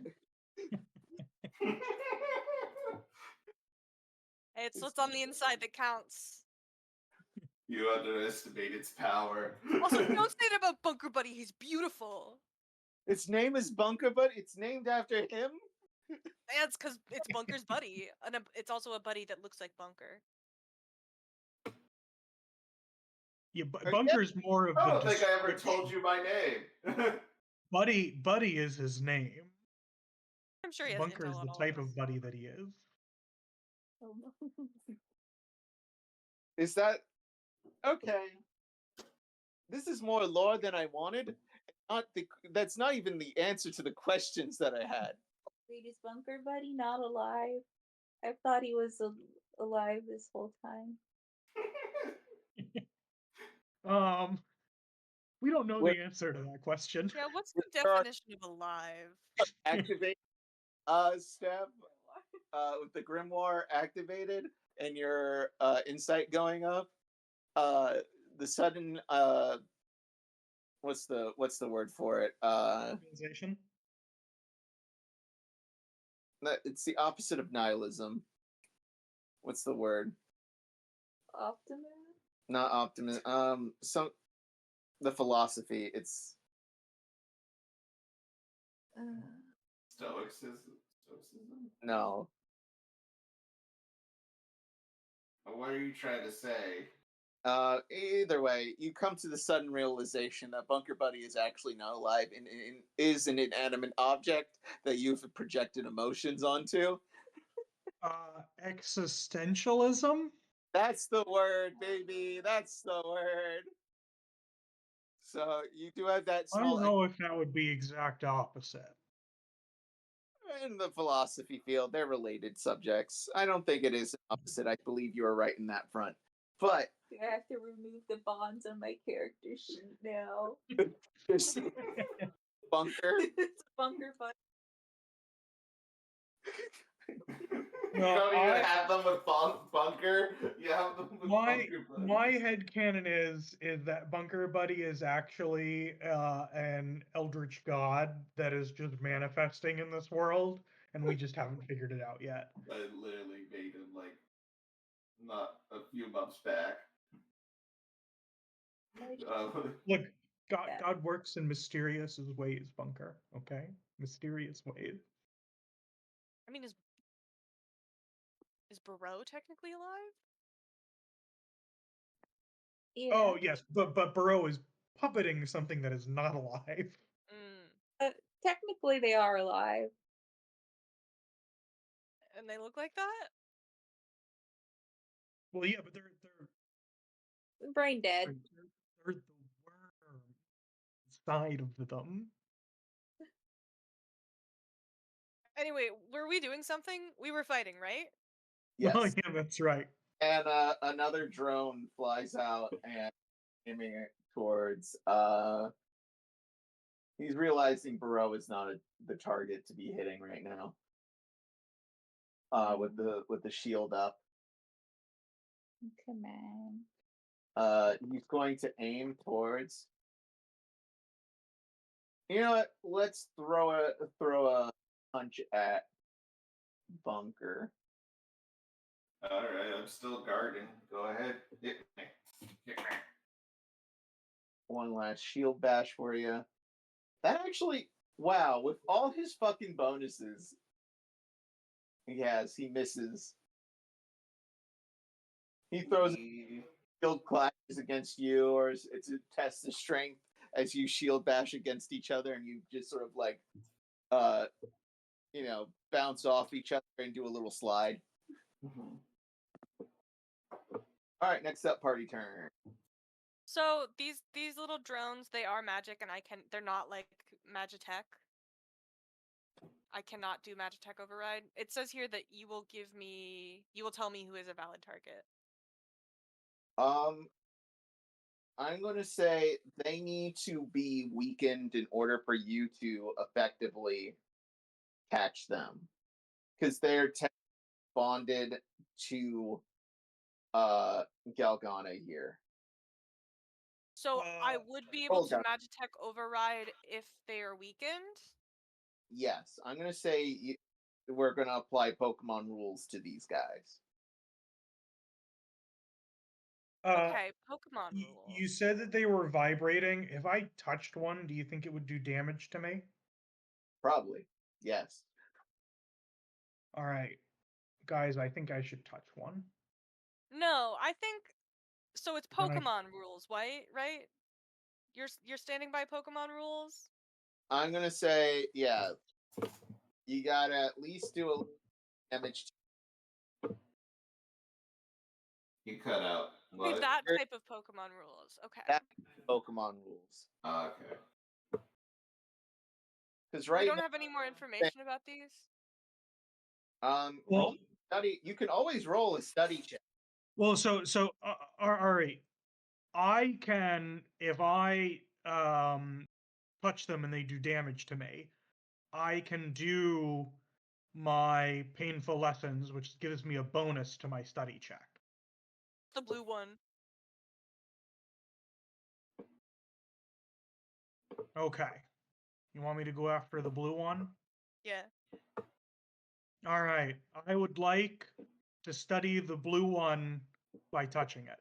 Hey, it's what's on the inside that counts. You underestimate its power. Also, don't say that about Bunker Buddy. He's beautiful. its name is Bunker, but it's named after him. Yeah, it's because it's Bunker's buddy, and it's also a buddy that looks like Bunker. Yeah, Bunker's more of the. I don't think I ever told you my name. Buddy is his name. I'm sure he has Bunker intel is on the all type this. of buddy that he is. Is that okay? This is more lore than I wanted. That's not even the answer to the questions that I had. Wait, is Bunker Buddy not alive? I thought he was alive this whole time. We don't know the answer to that question. Yeah, what's the definition of alive? Activate, Steph, with the grimoire activated and your insight going up. The sudden what's the word for it? Organization. It's the opposite of nihilism. What's the word? Optimism? Not optimism. The philosophy. It's Stoicism? no. What are you trying to say? Either way, you come to the sudden realization that Bunker Buddy is actually not alive and is an inanimate object that you've projected emotions onto. Existentialism? That's the word, baby. That's the word. So you do have that I small. don't know if that would be exact opposite. In the philosophy field, they're related subjects. I don't think it is opposite. I believe you are right in that front. But do I have to remove the bonds on my character sheet now? Bunker. It's Bunker Buddy. You don't even have them with Bunker. You have them with Bunker Buddy. My headcanon is that Bunker Buddy is actually an eldritch god that is just manifesting in this world, and we just haven't figured it out yet. I literally made him like not a few months back. Look, God works in mysterious ways, Bunker. Okay, mysterious ways. I mean, is Bereau technically alive? Yeah. Oh yes, but Bereau is puppeting something that is not alive. Technically, they are alive. And they look like that? Well, yeah, but they're brain dead. They're the worm side of them. Anyway, were we doing something? We were fighting, right? Yes. Oh, yeah, that's right. And another drone flies out and aiming it towards. He's realizing Bereau is not the target to be hitting right now. With the shield up. Come on. He's going to aim towards You know what? Let's throw a punch at Bunker. All right, I'm still guarding. Go ahead, hit me. Hit me. One last shield bash for you. That actually, wow! With all his fucking bonuses, he misses. He throws shield clashes against you, or it's a test of strength as you shield bash against each other, and you just sort of like, bounce off each other and do a little slide. Mhm. All right, next up, party turn. So these little drones, they are magic, and they're not like Magitech. I cannot do Magitech override. It says here that you will tell me who is a valid target. I'm going to say they need to be weakened in order for you to effectively catch them, because they're bonded to Galgana here. So I would be able hold to on. Magitech override if they are weakened. Yes, I'm going to say we're going to apply Pokemon rules to these guys. Okay, Pokemon rules. You said that they were vibrating. If I touched one, do you think it would do damage to me? Probably, yes. All right, guys, I think I should touch one. No, I think so. It's Then Pokemon rules, right? You're standing by Pokemon rules. I'm going to say, yeah, you got to at least do a damage. You cut out. Okay, What? that type of Pokemon rules. Okay. That Pokemon rules. Okay. Because We right don't now, have any more information about these. roll study. You can always roll a study check. Well, so Ari, I can, if I touch them and they do damage to me, I can do my painful lessons, which gives me a bonus to my study check. The blue one. Okay. You want me to go after the blue one? Yeah. All right. I would like to study the blue one by touching it.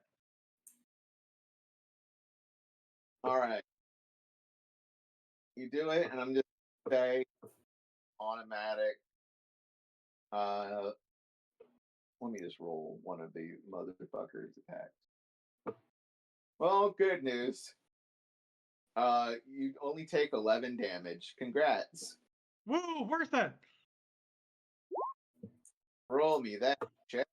All right. You do it, and I'm just say automatic. Let me just roll one of the motherfuckers attacks. Well, good news. You only take 11 damage. Congrats. Woo, worth it. Roll me that check.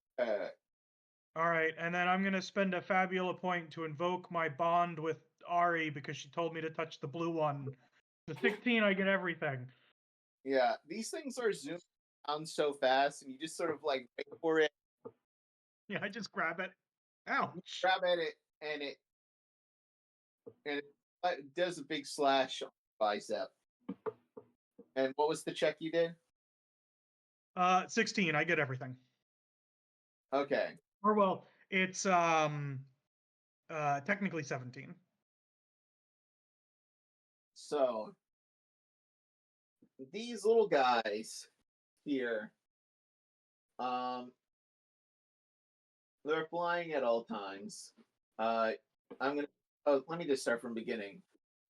All right, and then I'm gonna spend a Fabula point to invoke my bond with Ari because she told me to touch the blue one. The 16, I get everything. Yeah, these things are zooming down so fast, and you just sort of like wait for it. Yeah, I just grab it. Ouch. Grab at it, and it does a big slash on the bicep. And what was the check you did? 16, I get everything. Okay. Or well, it's technically 17. So these little guys here, they're flying at all times. Let me just start from the beginning.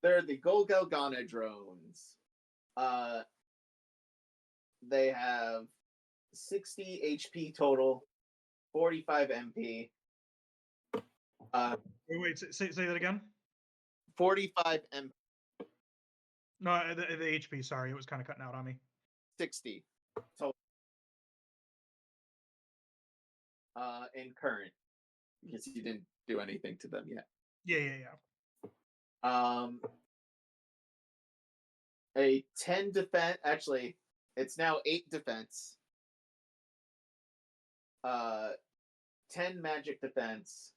They're the Golgalgana drones. They have 60 HP total, 45 MP. Wait, say that again. 45 MP. No, the HP. Sorry, it was kind of cutting out on me. 60 total. In current, because you didn't do anything to them yet. Yeah. A 10 defense. Actually, it's now 8 defense. 10 magic defense.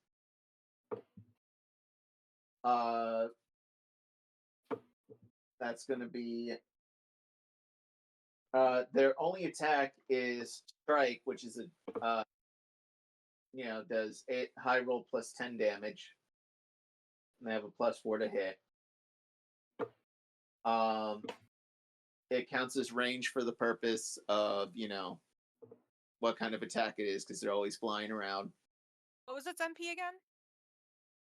That's going to be. Their only attack is strike, which is a does 8 high roll plus 10 damage. And they have a +4 to hit. It counts as range for the purpose of, what kind of attack it is, because they're always flying around. What was its MP again?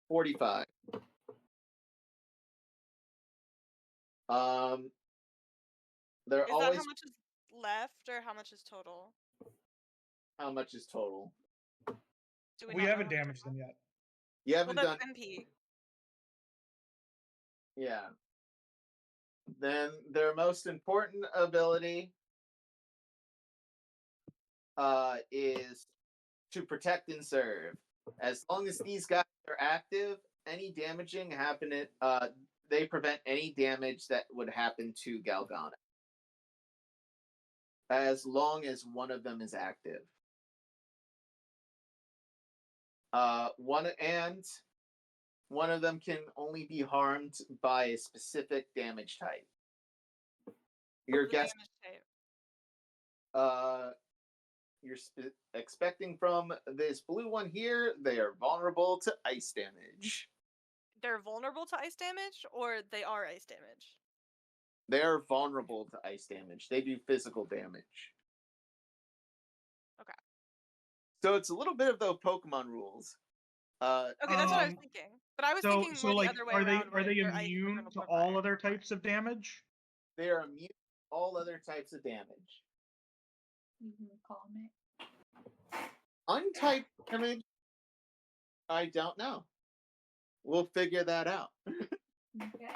45. They're Is always. that how much is left, or how much is total? How much is total? Do We not know haven't how much damaged them yet. You Well, haven't that's done. MP. Yeah. Then their most important ability is to protect and serve. As long as these guys are active, any damaging happening, they prevent any damage that would happen to Galgana. As long as one of them is active. One of them can only be harmed by a specific damage type. Your The guess. damage type. You're expecting from this blue one here, they are vulnerable to ice damage. They're vulnerable to ice damage, or they are ice damage? They are vulnerable to ice damage. They do physical damage. Okay. So it's a little bit of the Pokemon rules. Okay, that's what I was thinking. But I was thinking more the other way around. Are they where ice is immune gonna to put all fire. other types of damage? They are immune to all other types of damage. Calm it. Untyped damage, I don't know. We'll figure that out. Okay.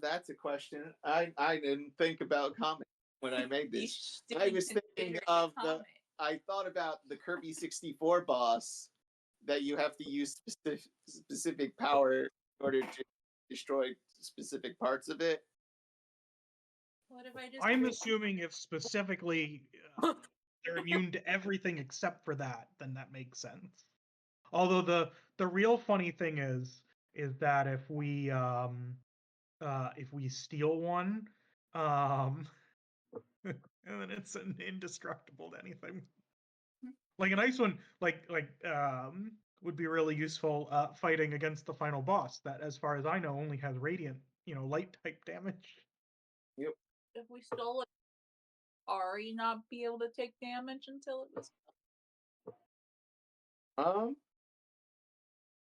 That's a question. I didn't think about comment when I made this. I was thinking of I thought about the Kirby 64 boss that you have to use specific power in order to destroy specific parts of it. What if I just? I'm assuming if specifically they're immune to everything except for that, then that makes sense. Although the real funny thing is that if we steal one, and then it's indestructible to anything. Like a nice one, would be really useful fighting against the final boss. That, as far as I know, only has radiant, light type damage. Yep. If we stole it, Ari not be able to take damage until it was.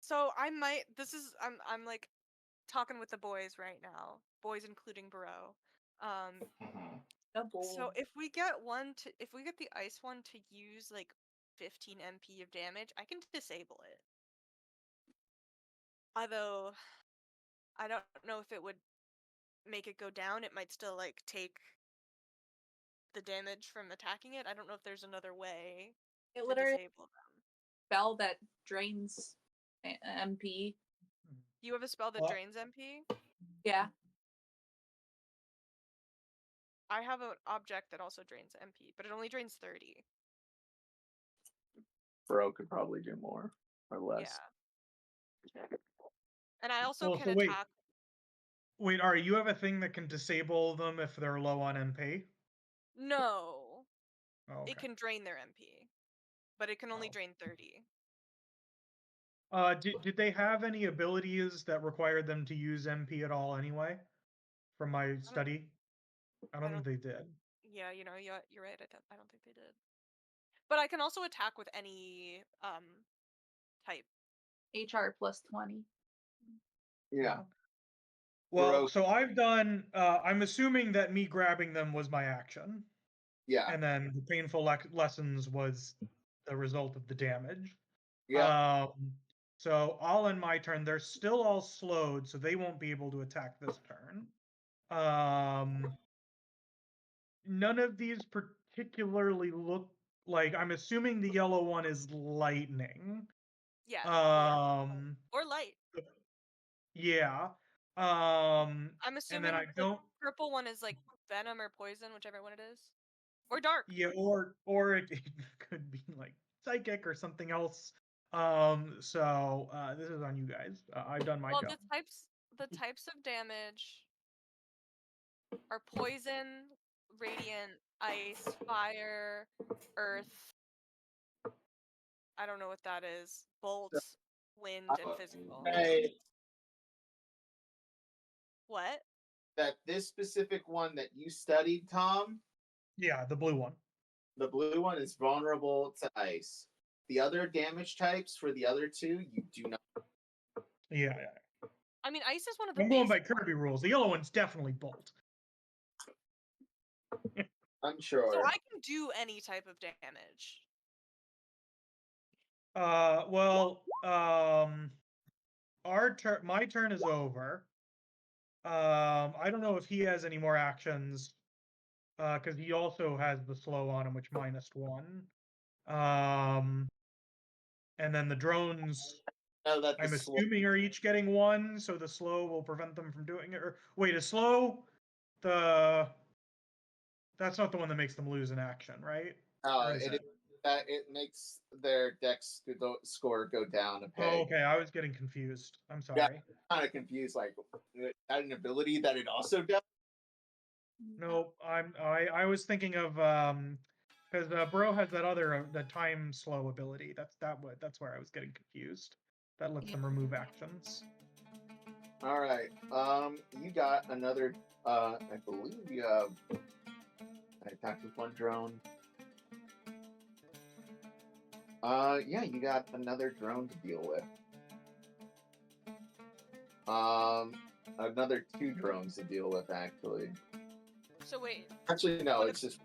So I might. I'm like talking with the boys right now. Boys including Bereau. So if we get the ice one to use like 15 MP of damage, I can disable it. Although I don't know if it would make it go down. It might still like take the damage from attacking it. I don't know if there's another way It to literally disable them. Spell that drains MP. You have a spell that drains MP? Yeah. I have an object that also drains MP, but it only drains 30. Bro could probably do more or less. Yeah. And I also can attack. Wait, Ari, you have a thing that can disable them if they're low on MP? No. Oh, okay. It can drain their MP, but it can only drain 30. Did they have any abilities that required them to use MP at all anyway? From my study? I don't think they did. Yeah, you're right. I don't think they did. But I can also attack with any type. HR plus 20. Yeah. Well, so I've done. I'm assuming that me grabbing them was my action. Yeah. And then the painful lessons was the result of the damage. Yeah. So all in my turn, they're still all slowed, so they won't be able to attack this turn. None of these particularly look like. I'm assuming the yellow one is lightning. Yeah. Or light. Yeah. I'm assuming the purple one is like venom or poison, whichever one it is. Or dark. Yeah, or it could be like psychic or something else. So this is on you guys. I've done my job. The types of damage are poison, radiant, ice, fire, earth. I don't know what that is. Bolt, wind, and physical. What? That this specific one that you studied, Tom, Yeah, the blue one. the blue one is vulnerable to ice. The other damage types for the other two, you do not. Yeah. I mean, ice is one of the. I'm going by basic Kirby rules. The yellow one's definitely bolt. I'm sure. So I can do any type of damage. My turn is over. I don't know if he has any more actions, because he also has the slow on him, which -1. And then the drones, Know that the I'm slow- assuming, are each getting 1, so the slow will prevent them from doing it. Or wait, a slow, that's not the one that makes them lose an action, right? Or is it? It makes their dex score go down a peg. Oh, okay, I was getting confused. I'm sorry. Kind of confused. Like, is that an ability that it also does? No, I was thinking of because Bro has that other the time slow ability. That's where I was getting confused. That lets them remove actions. All right. You got another. I believe you have. I attacked with one drone. Yeah, you got another drone to deal with. Another 2 drones to deal with, actually. So wait, Actually, no, it's just.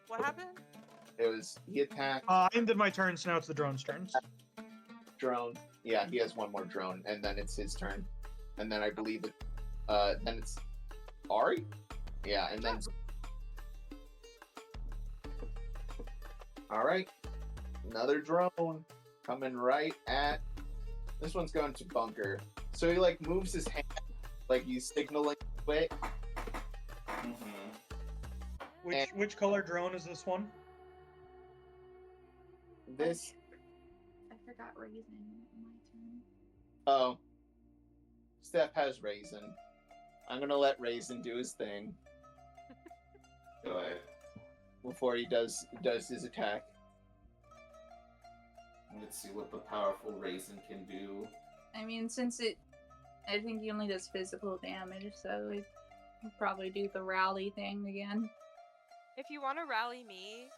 what happened? It was. He attacked I ended my turn, so now it's the drone's turns. drone. Yeah, he has one more drone, and then it's his turn. And then I believe it. Then it's Ari? Yeah, and then. Alright. Another drone coming right at. This one's going to bunker. So he like moves his hand like he's signaling it. Which color drone is this one? This I forgot Raisin in my turn. oh. Steph has Raisin. I'm gonna let Raisin do his thing. Go ahead. Before he does his attack. Let's see what the powerful raisin can do. I mean, I think he only does physical damage, so we can probably do the rally thing again. If you want to rally me,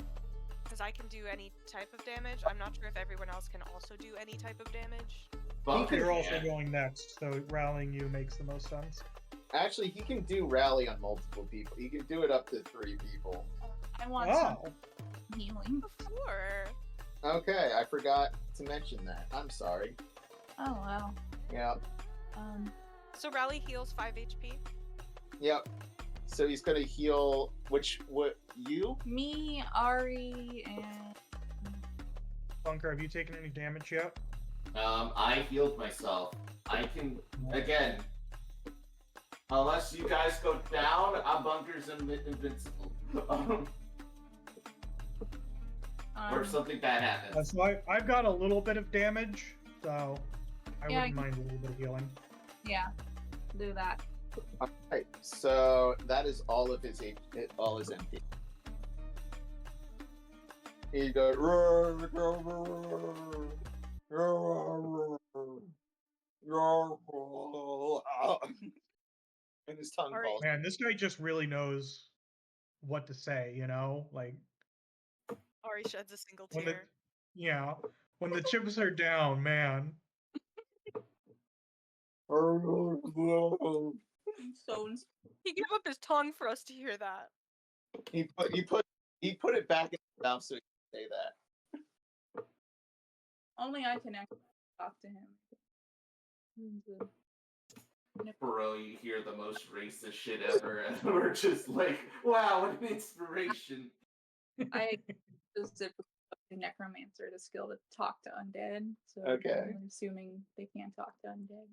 because I can do any type of damage, I'm not sure if everyone else can also do any type of damage. Bunker You're also can. going next, so rallying you makes the most sense. Actually, he can do rally on multiple people. He can do it up to 3 people. I want Oh, some healing. Before. Okay, I forgot to mention that. I'm sorry. Oh wow. Yep. So rally heals 5 HP. Yep. So he's gonna heal you? Me, Ari, and Bunker, have you taken any damage yet? I healed myself. I can again. Unless you guys go down, Bunker's invincible. Or if something bad happens. So I've got a little bit of damage, so I Yeah, wouldn't mind a little bit of healing. yeah, do that. Alright, so that is all of his all his MP. He goes and his tongue Alright. falls. Man, this guy just really knows what to say, you know? Like, Ari sheds a single when the, tear. yeah, when the chips are down, man. So He gave up his tongue for us to hear that. He put it back in his mouth so he can say that. only I can actually talk to him. Bro, you hear the most racist shit ever, and we're just like, wow, what an inspiration. I specifically necromancer the skill to talk to undead, so Okay. I'm assuming they can't talk to undead.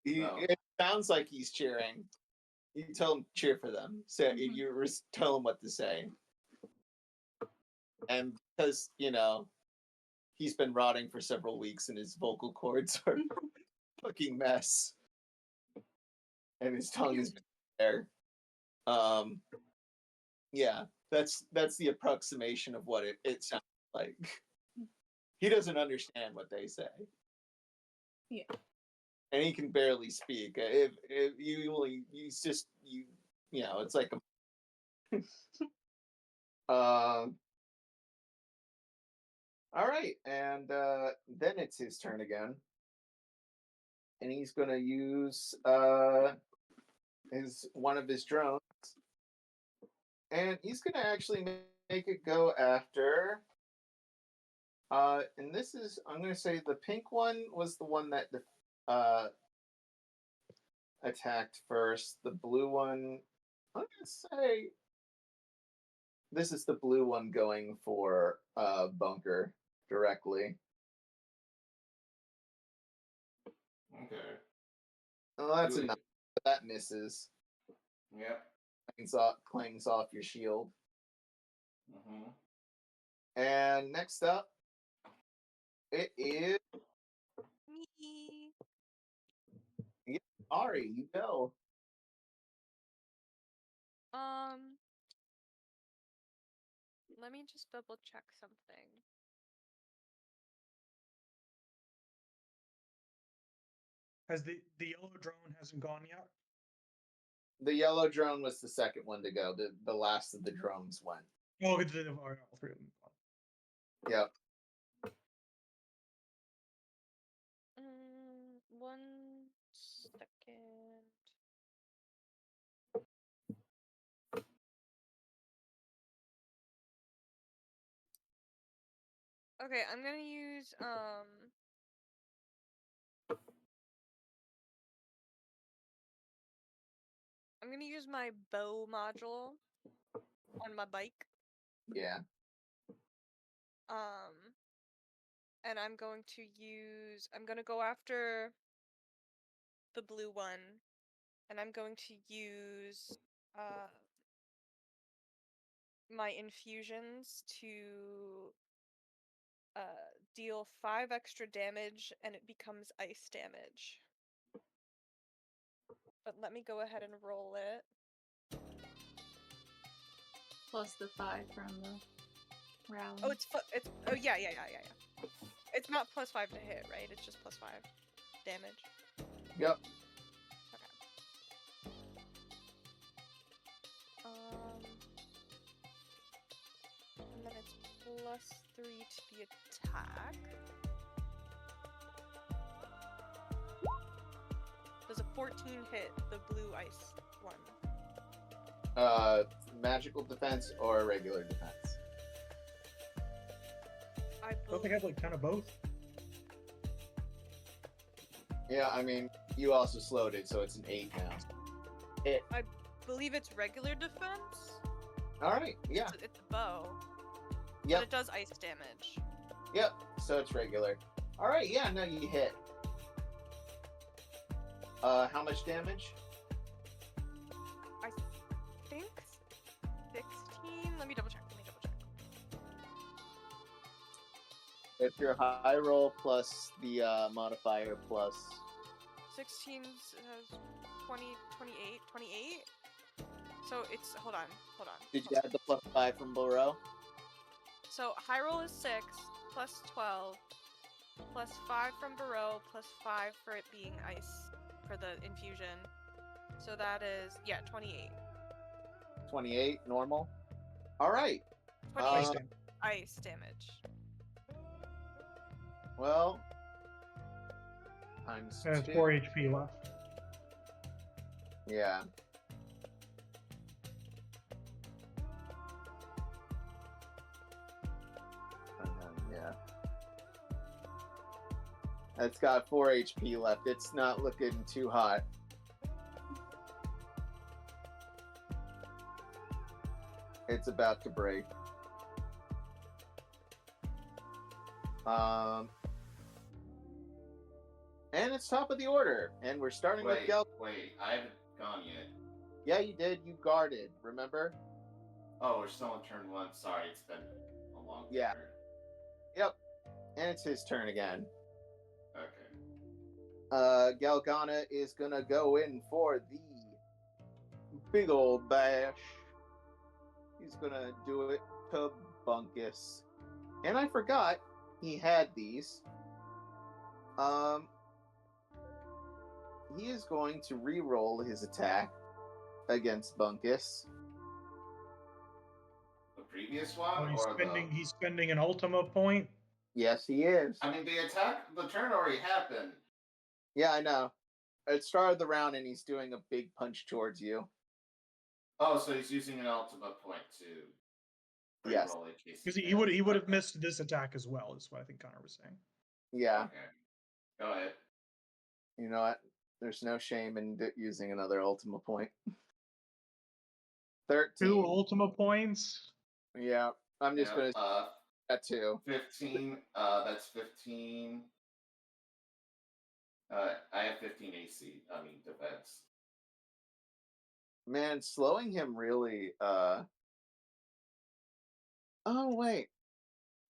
No. It sounds like he's cheering. You tell him cheer for them. Say you tell him what to say. And because he's been rotting for several weeks, and his vocal cords are a fucking mess, and his tongue is there. Yeah, that's the approximation of what it sounds like. He doesn't understand what they say. Yeah. and he can barely speak. If you only, he's just you know, it's like a. All right, and then it's his turn again, and he's gonna use his one of his drones, and he's gonna actually make it go after. And this is, I'm gonna say the pink one was the one that attacked first. The blue one, I'm gonna say this is the blue one going for Bunker directly. Okay. Oh, that's enough. That misses. Yep. Clangs off your shield. Mm-hmm. And next up, it is Me. Ari. You go. Let me just double check something. Has the yellow drone hasn't gone yet? The yellow drone was the second one to go. The last of the drones went. Oh, all three of them. Yep. 1 second. Okay, I'm gonna use my bow module on my bike. Yeah. And I'm going to go after the blue one, and I'm going to use my infusions to deal 5 extra damage, and it becomes ice damage. But let me go ahead and roll it. Plus the 5 from the rally. Oh, oh yeah. It's not +5 to hit, right? It's just +5 damage. Yep. Okay. And then it's +3 to the attack. Does a 14 hit the blue ice one? Magical defense or regular defense? Don't they have like kind of both? Yeah, I mean, you also slowed it, so it's an 8 now. I believe it's regular defense. All right, yeah. It's a bow. Yep. But it does ice damage. Yep, so it's regular. All right, yeah, no, you hit. How much damage? I think 16. Let me double check. It's your high roll plus the modifier plus 16 has 20, 28. So it's hold on. Did you add the +5 from Bereau? So high roll is 6 plus 12 plus 5 from Bereau plus 5 for it being ice for the infusion. So that is 28. 28 normal. All right. 28 ice damage. Well, times Has 2. 4 HP left. Yeah. And then, yeah. It's got 4 HP left. It's not looking too hot. It's about to break. And it's top of the order, and we're starting with Gel. Wait, I haven't gone yet. Yeah, you did. You guarded, remember? Oh, we're still on turn 1. Sorry, it's been a long turn. Yeah. Yep. And it's his turn again. Okay. Galgana is gonna go in for the big old bash. He's gonna do it to Bunkus. And I forgot he had these. he is going to re-roll his attack against Bunkus. The previous Oh, one, or the? he's spending an Ultima point. Yes, he is. I mean, the turn already happened. Yeah, I know. It started the round and he's doing a big punch towards you. Oh, so he's using an ultimate point to Yes. re-roll in case Because he would have missed this attack as well, is what I think Connar was saying. Yeah. Okay. Go ahead. You know what? There's no shame in using another Ultima point. 13. 2 Ultima points. Yeah. I'm just going to at 2. 15. That's 15. I have 15 AC. I mean defense. Man, slowing him really. Oh wait.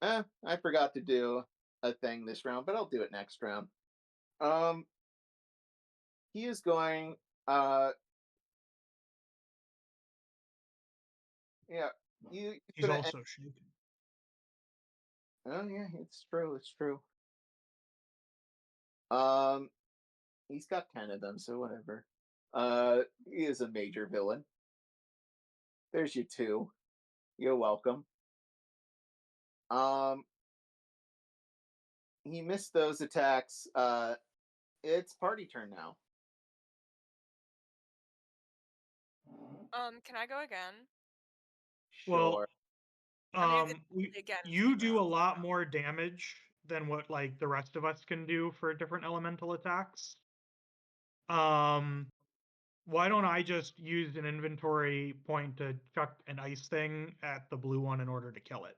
I forgot to do a thing this round, but I'll do it next round. He is going. Yeah. He's also shaken. Oh yeah, it's true. It's true. He's got 10 of them, so whatever. He is a major villain. There's you 2. You're welcome. He missed those attacks. It's party turn now. Can I go again? Sure. Well, again, you do a lot more damage than what like the rest of us can do for different elemental attacks. Why don't I just use an inventory point to chuck an ice thing at the blue one in order to kill it?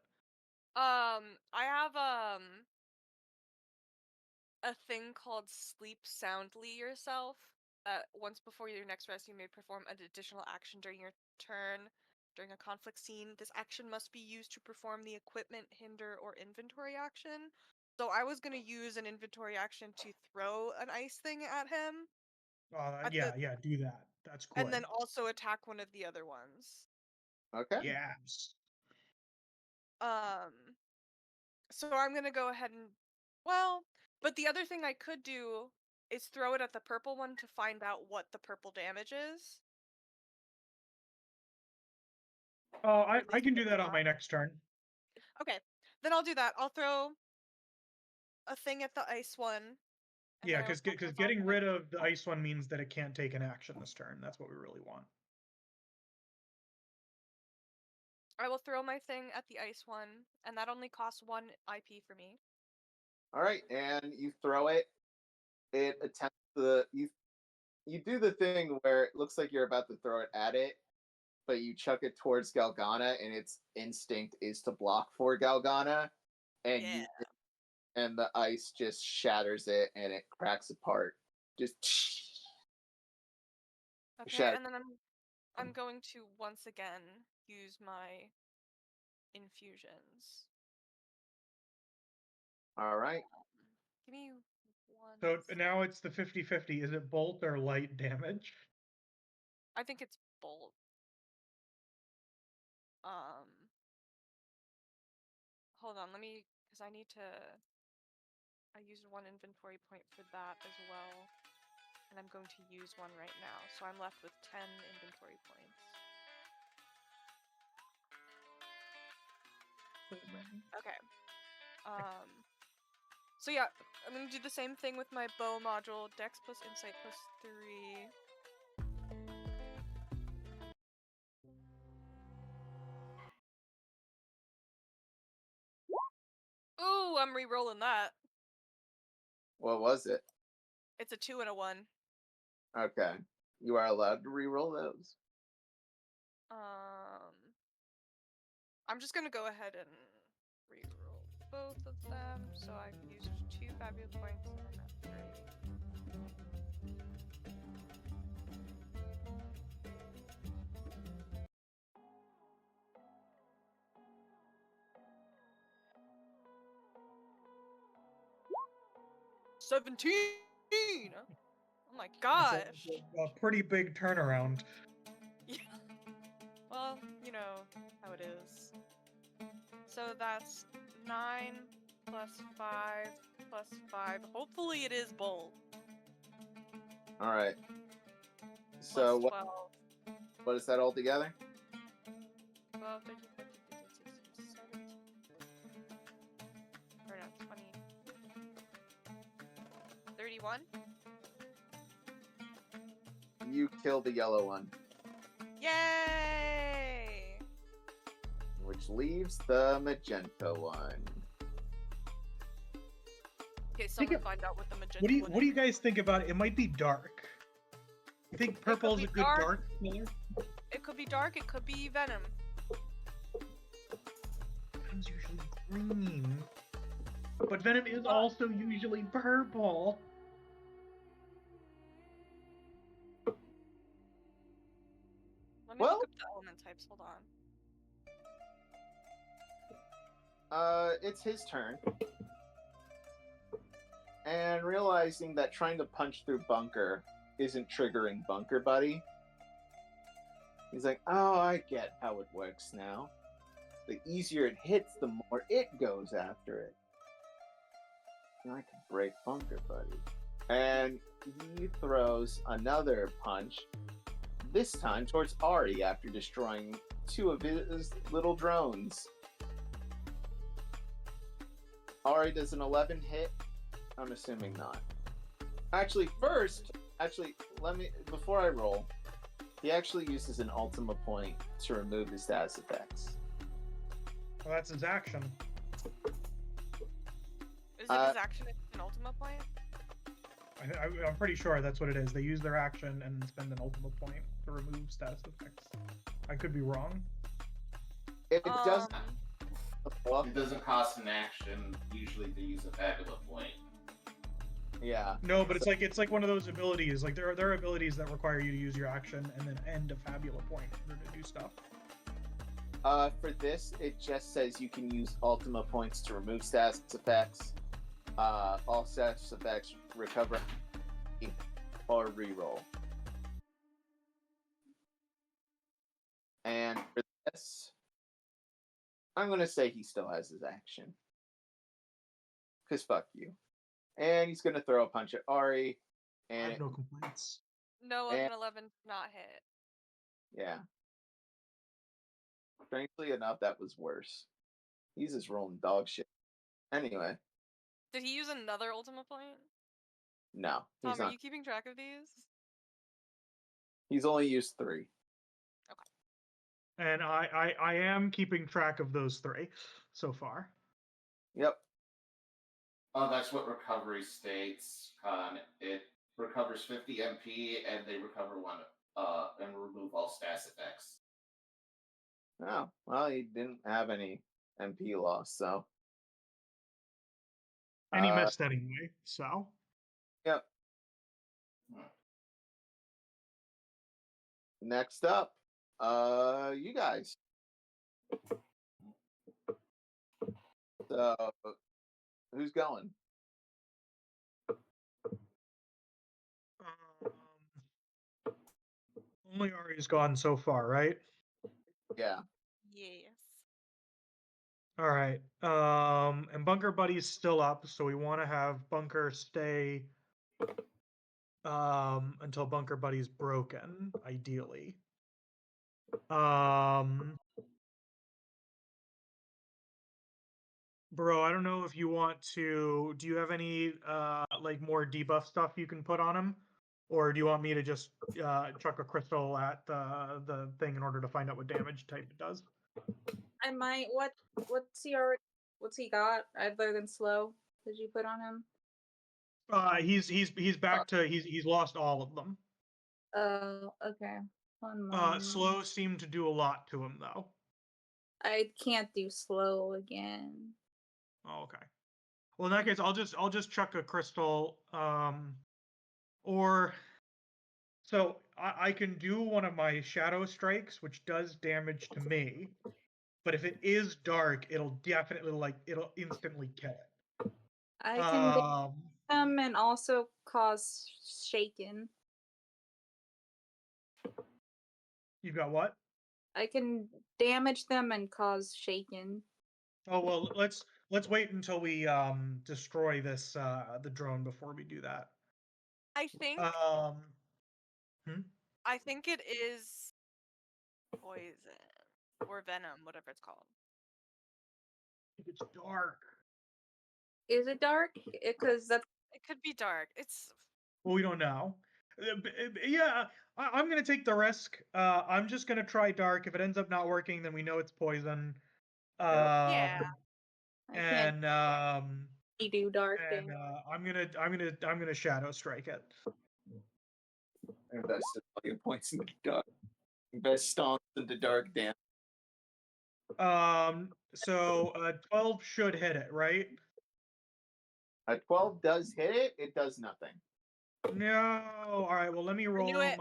I have a thing called Sleep Soundly Yourself. Once before your next rest, you may perform an additional action during your turn. During a conflict scene, this action must be used to perform the equipment, hinder, or inventory action. So I was gonna use an inventory action to throw an ice thing at him. Yeah, do that. That's good. And then also attack one of the other ones. Okay. Yes. So I'm gonna go ahead and but the other thing I could do is throw it at the purple one to find out what the purple damage is. I can do that on my next turn. Okay, then I'll do that. I'll throw a thing at the ice one. Yeah, because getting rid of the ice one means that it can't take an action this turn. That's what we really want. I will throw my thing at the ice one, and that only costs 1 IP for me. All right, and you throw it. It attempts you do the thing where it looks like you're about to throw it at it, but you chuck it towards Galgana, and its instinct is to block for Galgana, and and the ice just shatters it, and it cracks apart. Just okay, and then I'm going to once again use my infusions. All right. Give me one. So now it's the 50-50. Is it bolt or light damage? I think it's bolt. Hold on, because I used 1 inventory point for that as well, and I'm going to use 1 right now, so I'm left with 10 inventory points. Okay. So yeah, I'm gonna do the same thing with my bow module, Dex plus Insight plus 3. Ooh, I'm re-rolling that. What was it? It's a 2 and a 1. Okay. You are allowed to re-roll those. I'm just gonna go ahead and re-roll both of them, so I used 2 fabulous points and then a 3. $17! Oh my gosh! A pretty big turnaround. Yeah. Well, you know how it is. So that's 9 plus 5 plus 5. Hopefully it is bolt. All right. Plus So 12. what is that all together? 12, 13, 14, 15, 16, 17. Or no, 20. 31? You kill the yellow one, Yay! which leaves the magenta one. Okay, someone find out what the magenta What do you guys think about it? It might be dark. You think purple is a good dark color? It could be dark, it could be venom. Venom's usually green. But venom is also usually purple. Let me look up the element types, hold on. It's his turn. And realizing that trying to punch through Bunker isn't triggering Bunker Buddy, he's like, oh, I get how it works now. The easier it hits, the more it goes after it. And I can break Bunker Buddy. And he throws another punch, this time towards Ari after destroying 2 of his little drones. Ari does an 11 hit. I'm assuming not. Actually, let me, before I roll, he actually uses an Ultima point to remove his status effects. Well, that's his action. Is it his action if it's an Ultima point? I'm pretty sure that's what it is. They use their action and spend an Ultima point to remove status effects. I could be wrong. If it doesn't, it doesn't cost an action. Usually they use a Fabula point. Yeah. No, but it's like one of those abilities. Like there are abilities that require you to use your action and then end a Fabula point in order to do stuff. For this, it just says you can use Ultima points to remove status effects. All status effects recover or reroll. And for this, I'm gonna say he still has his action. Cause fuck you. And he's gonna throw a punch at Ari. And I have no complaints. No, an 11 not hit. Yeah. Strangely enough, that was worse. He's just rolling dog shit. Anyway. Did he use another Ultima point? No. Tom, are you keeping track of these? He's only used 3. Okay. And I am keeping track of those 3 so far. Yep. Oh, that's what recovery states. It recovers 50 MP, and they recover 1 and remove all status effects. Oh, well, he didn't have any MP loss, so. And he missed anyway, so. Yep. Next up, you guys. So, who's going? Only Ari's gone so far, right? Yeah. Yes. All right. And Bunker Buddy's still up, so we want to have Bunker stay until Bunker Buddy's broken, ideally. Bro, I don't know if you want to. Do you have any like more debuff stuff you can put on him, or do you want me to just chuck a crystal at the thing in order to find out what damage type it does? I might. What's he got other than slow? Did you put on him? He's back to he's lost all of them. Oh, okay. 1 moment. Slow seemed to do a lot to him though. I can't do slow again. Oh, okay. Well, in that case, I'll just chuck a crystal. Or so I can do one of my shadow strikes, which does damage to me. But if it is dark, it'll definitely it'll instantly kill it. I can damage them and also cause shaken. You've got what? I can damage them and cause shaken. Oh well, let's wait until we destroy this the drone before we do that. I think Hmm? I think it is poison or venom, whatever it's called. It's dark. Is it dark? Because that's It could be dark. It's Well, we don't know. Yeah, I'm gonna take the risk. I'm just gonna try dark. If it ends up not working, then we know it's poison. yeah. I can't And do dark and damage. I'm gonna shadow strike it. Invested all your points in the dark. Invest stomps into dark damage. So 12 should hit it, right? A 12 does hit it. It does nothing. No. All right. Well, let me roll knew it.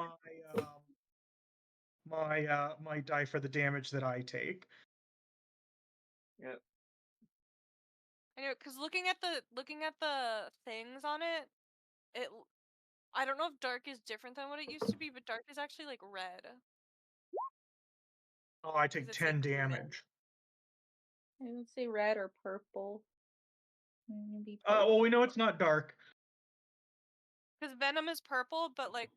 my die for the damage that I take. Yep. I know, because looking at the things on it, I don't know if dark is different than what it used to be, but dark is actually like red. Oh, I take it's 10 like demon. damage. I would say red or purple. Maybe purple. Well, we know it's not dark. Because venom is purple, but like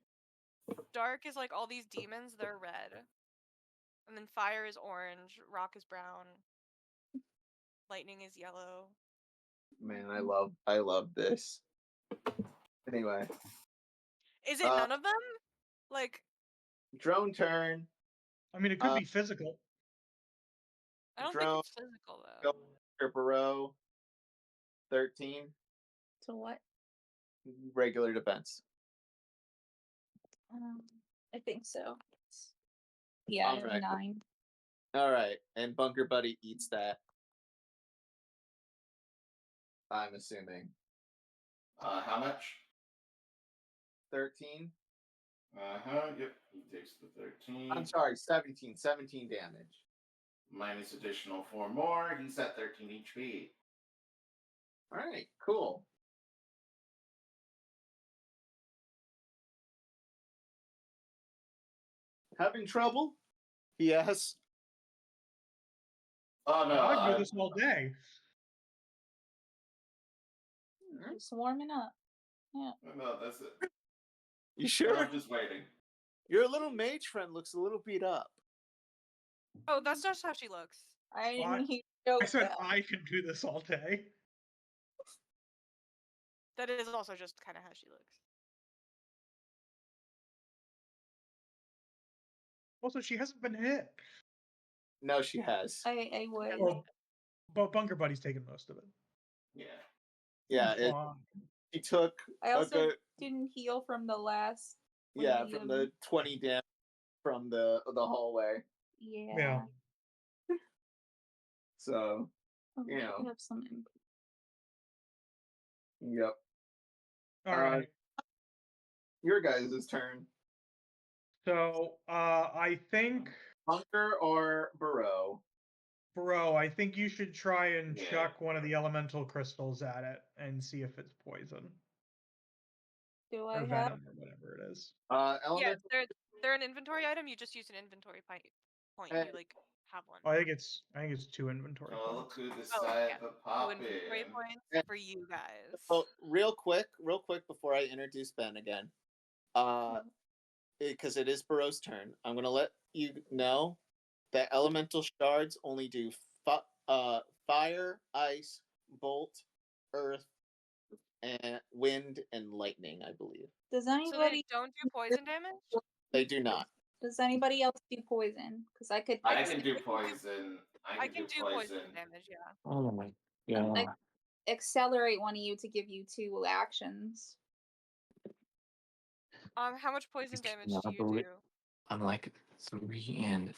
dark is like all these demons, they're red. And then fire is orange, rock is brown, lightning is yellow. Man, I love this. Anyway, Is it none of them? Like, drone turn. I mean, it could be physical. I don't drone, think it's physical though. Go Bereau. 13. So what? Regular defense. I think so. Yeah, All right. 9. All right, and Bunker Buddy eats that. I'm assuming. How much? 13. Yep. He takes the 13. I'm sorry, 17. 17 damage. Minus additional 4 more. He's at 13 HP. All right, cool. Having trouble? Yes. Oh no! I'd do this all day. Just warming up. Yeah. No, that's it. You sure? I'm just waiting. Your little mage friend looks a little beat up. Oh, that's just how she looks. I didn't What? hear you. I said I could do this all day. That is also just kind of how she looks. Also, she hasn't been hit. No, she has. I would. Well, but Bunker Buddy's taken most of it. Yeah. Yeah, he took. I also didn't heal from the last. Yeah, from the 20 damage from the hallway. Yeah. So, you know. Have some input. Yep. All right. Your guys' turn. So, I think Bunker or Bereau. Bereau, I think you should try and chuck one of the elemental crystals at it and see if it's poison. Do or I have? venom or whatever it is. Yeah, they're an inventory item. You just use an inventory point. You like have one. I think it's 2 inventory Oh, points. look who decided to pop in. Inventory points for you guys. Oh, real quick before I introduce Ben again, because it is Bereau's turn, I'm gonna let you know that elemental shards only do fire, ice, bolt, earth, and wind and lightning, I believe. Does So anybody they don't do poison damage? They do not. Does anybody else do poison? Because I could. I can do poison. I can do poison damage. Yeah. Oh my god. I accelerate one of you to give you 2 actions. How much poison damage do you do? I'm like 3 and.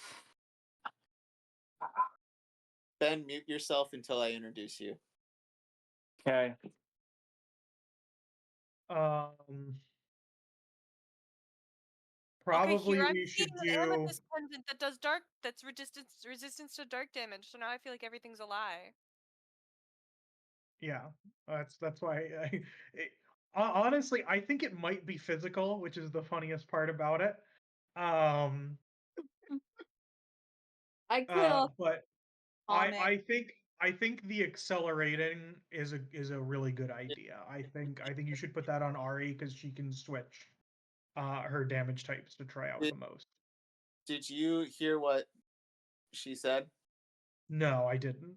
Ben, mute yourself until I introduce you. Okay. Probably here I'm we should seeing an do. amethyst pendant that does dark. That's resistance to dark damage. So now I feel like everything's a lie. Yeah, that's why. Honestly, I think it might be physical, which is the funniest part about it. I could. But I think I think the accelerating is a really good idea. I think you should put that on Ari because she can switch her damage types to try out the most. Did you hear what she said? No, I didn't.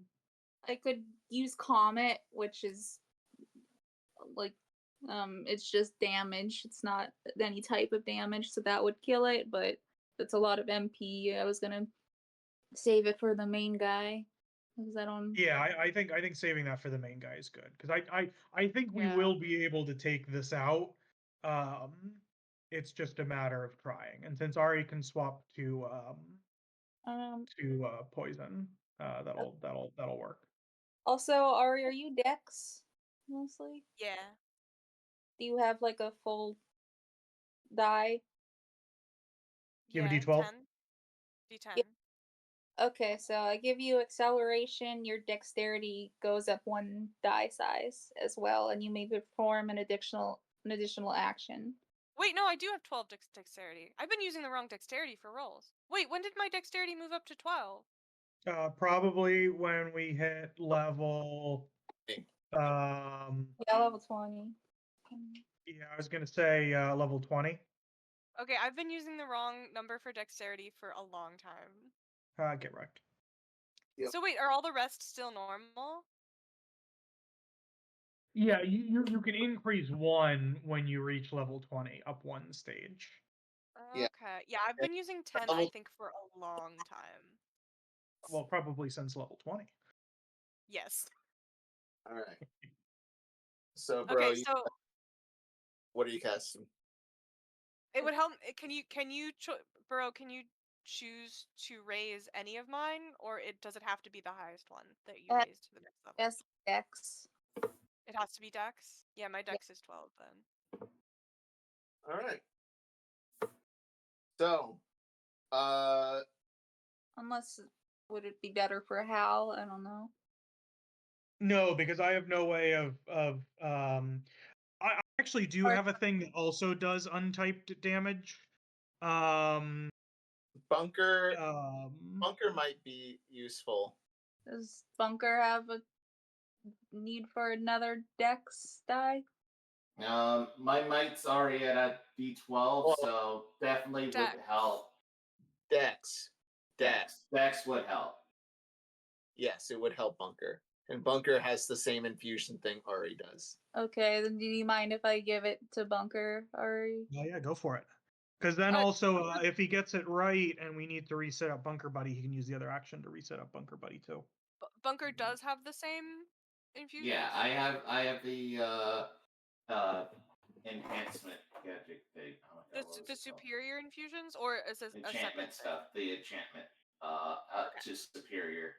I could use Comet, which is like it's just damage. It's not any type of damage, so that would kill it, but that's a lot of MP. I was gonna save it for the main guy. Because I don't. Yeah, I think saving that for the main guy is good because I think we Yeah. will be able to take this out. It's just a matter of trying, and since Ari can swap to poison, that'll work. Also, Ari, are you Dex mostly? Yeah. Do you have like a full die? You have a Yeah, D12? 10. D10. Yeah. Okay, so I give you acceleration. Your dexterity goes up 1 die size as well, and you may perform an additional action. Wait, no, I do have 12 dexterity. I've been using the wrong dexterity for rolls. Wait, when did my dexterity move up to 12? Probably when we hit level. Yeah, level 20. Yeah, I was gonna say level 20. Okay, I've been using the wrong number for dexterity for a long time. Get wrecked. Yep. So wait, are all the rest still normal? Yeah, you can increase 1 when you reach level 20, up 1 stage. Yeah. Okay. Yeah, I've been using 10, I think, for a long time. Well, probably since level 20. Yes. All right. So, bro, Okay, so What are you casting? it would help. Can you, Burrow? Can you choose to raise any of mine, or does it have to be the highest one that you raise to the next level? Yes, Dex. It has to be Dex. Yeah, my Dex is 12 then. all right. So, Unless, would it be better for Hal? I don't know. No, because I have no way of I actually do have a thing that also does untyped damage. Bunker might be useful. Does Bunker have a need for another Dex die? My might's already at a D12, so definitely would Dex. help. Dex. Dex would help. Yes, it would help Bunker. And Bunker has the same infusion thing Ari does. Okay, then do you mind if I give it to Bunker, Ari? Yeah, go for it. Because then also, if he gets it right and we need to reset up Bunker Buddy, he can use the other action to reset up Bunker Buddy too. Bunker does have the same infusion. Yeah, I have the enhancement gadget thing. The superior infusions, or is this a separate enchantment thing? stuff? The enchantment to superior.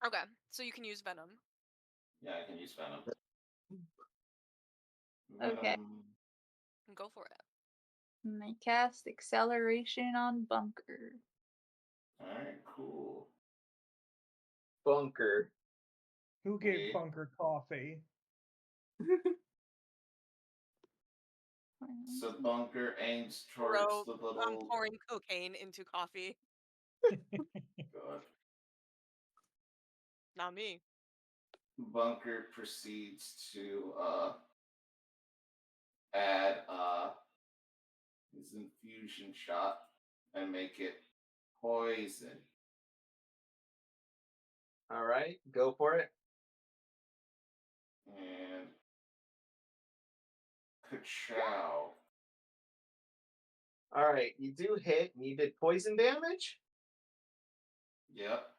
Okay, so you can use Venom. Yeah, I can use Venom. Okay. Go for it. And I cast acceleration on Bunker. Alright, cool. Bunker. Who gave Bunker coffee? So Bunker aims towards Bro, the little. I'm pouring cocaine into coffee. God. Not me. Bunker proceeds to add his infusion shot and make it poison. All right, go for it. And ka-chow. All right, you do hit, and you did poison damage? Yep.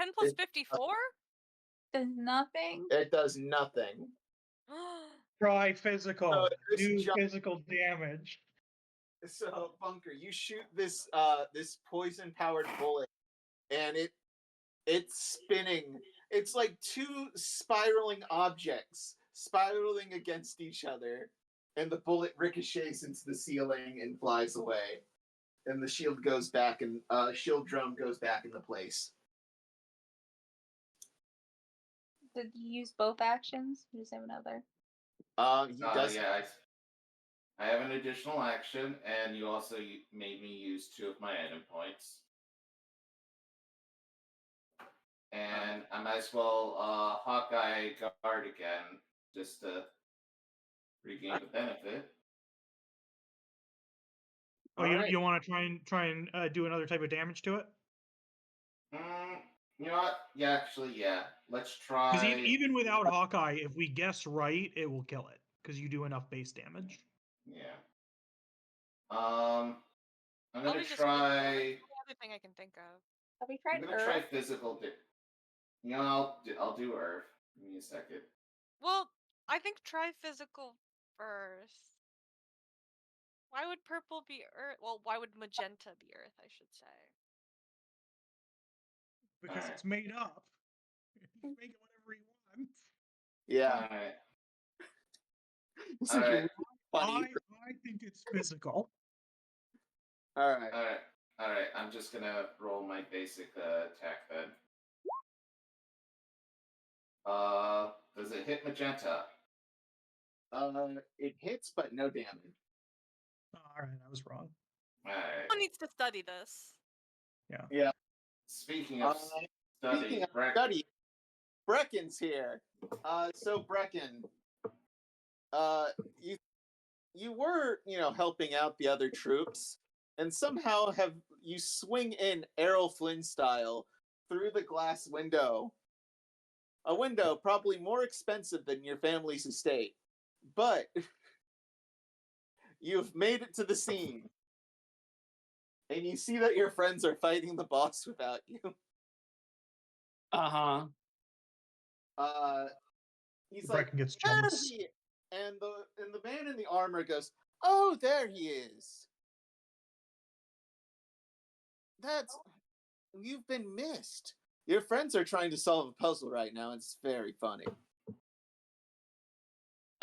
10 plus 54? Does nothing? It does nothing. Try physical. Chris Do physical damage. So, Bunker, you shoot this this poison-powered bullet, and it's spinning. It's like 2 spiraling objects spiraling against each other, and the bullet ricochets into the ceiling and flies away. And the shield goes back, and shield drum goes back into place. Did you use both actions? You just have another. He does. Yeah, I have an additional action, and you also made me use 2 of my item points. And I might as well Hawkeye guard again, just to regain the benefit. Oh, you want to try and do another type of damage to it? You know what? Yeah, actually, yeah. Let's try. Because even without Hawkeye, if we guess right, it will kill it. Because you do enough base damage. Yeah. I'm gonna try. The other thing I can think of. Have we tried I'm gonna Earth? try physical. You know, I'll do Earth. Give me a second. Well, I think try physical first. Why would purple be Earth? Well, why would magenta be Earth? I should say. Because it's made up. Make it whatever he wants. Yeah. All right. Funny. I think it's physical. All right. All right. I'm just gonna roll my basic attack then. Does it hit magenta? It hits, but no damage. All right, I was wrong. All right. Someone needs to study this. Yeah. Speaking of study, Brecken's here. So Brecken, you were, helping out the other troops, and somehow you swing in Errol Flynn style through the glass window. A window probably more expensive than your family's estate, but you've made it to the scene, and you see that your friends are fighting the boss without you. He's Brecken like, gets "Where jealous. is he?" And the man in the armor goes, "Oh, there he is. You've been missed. Your friends are trying to solve a puzzle right now. It's very funny." Give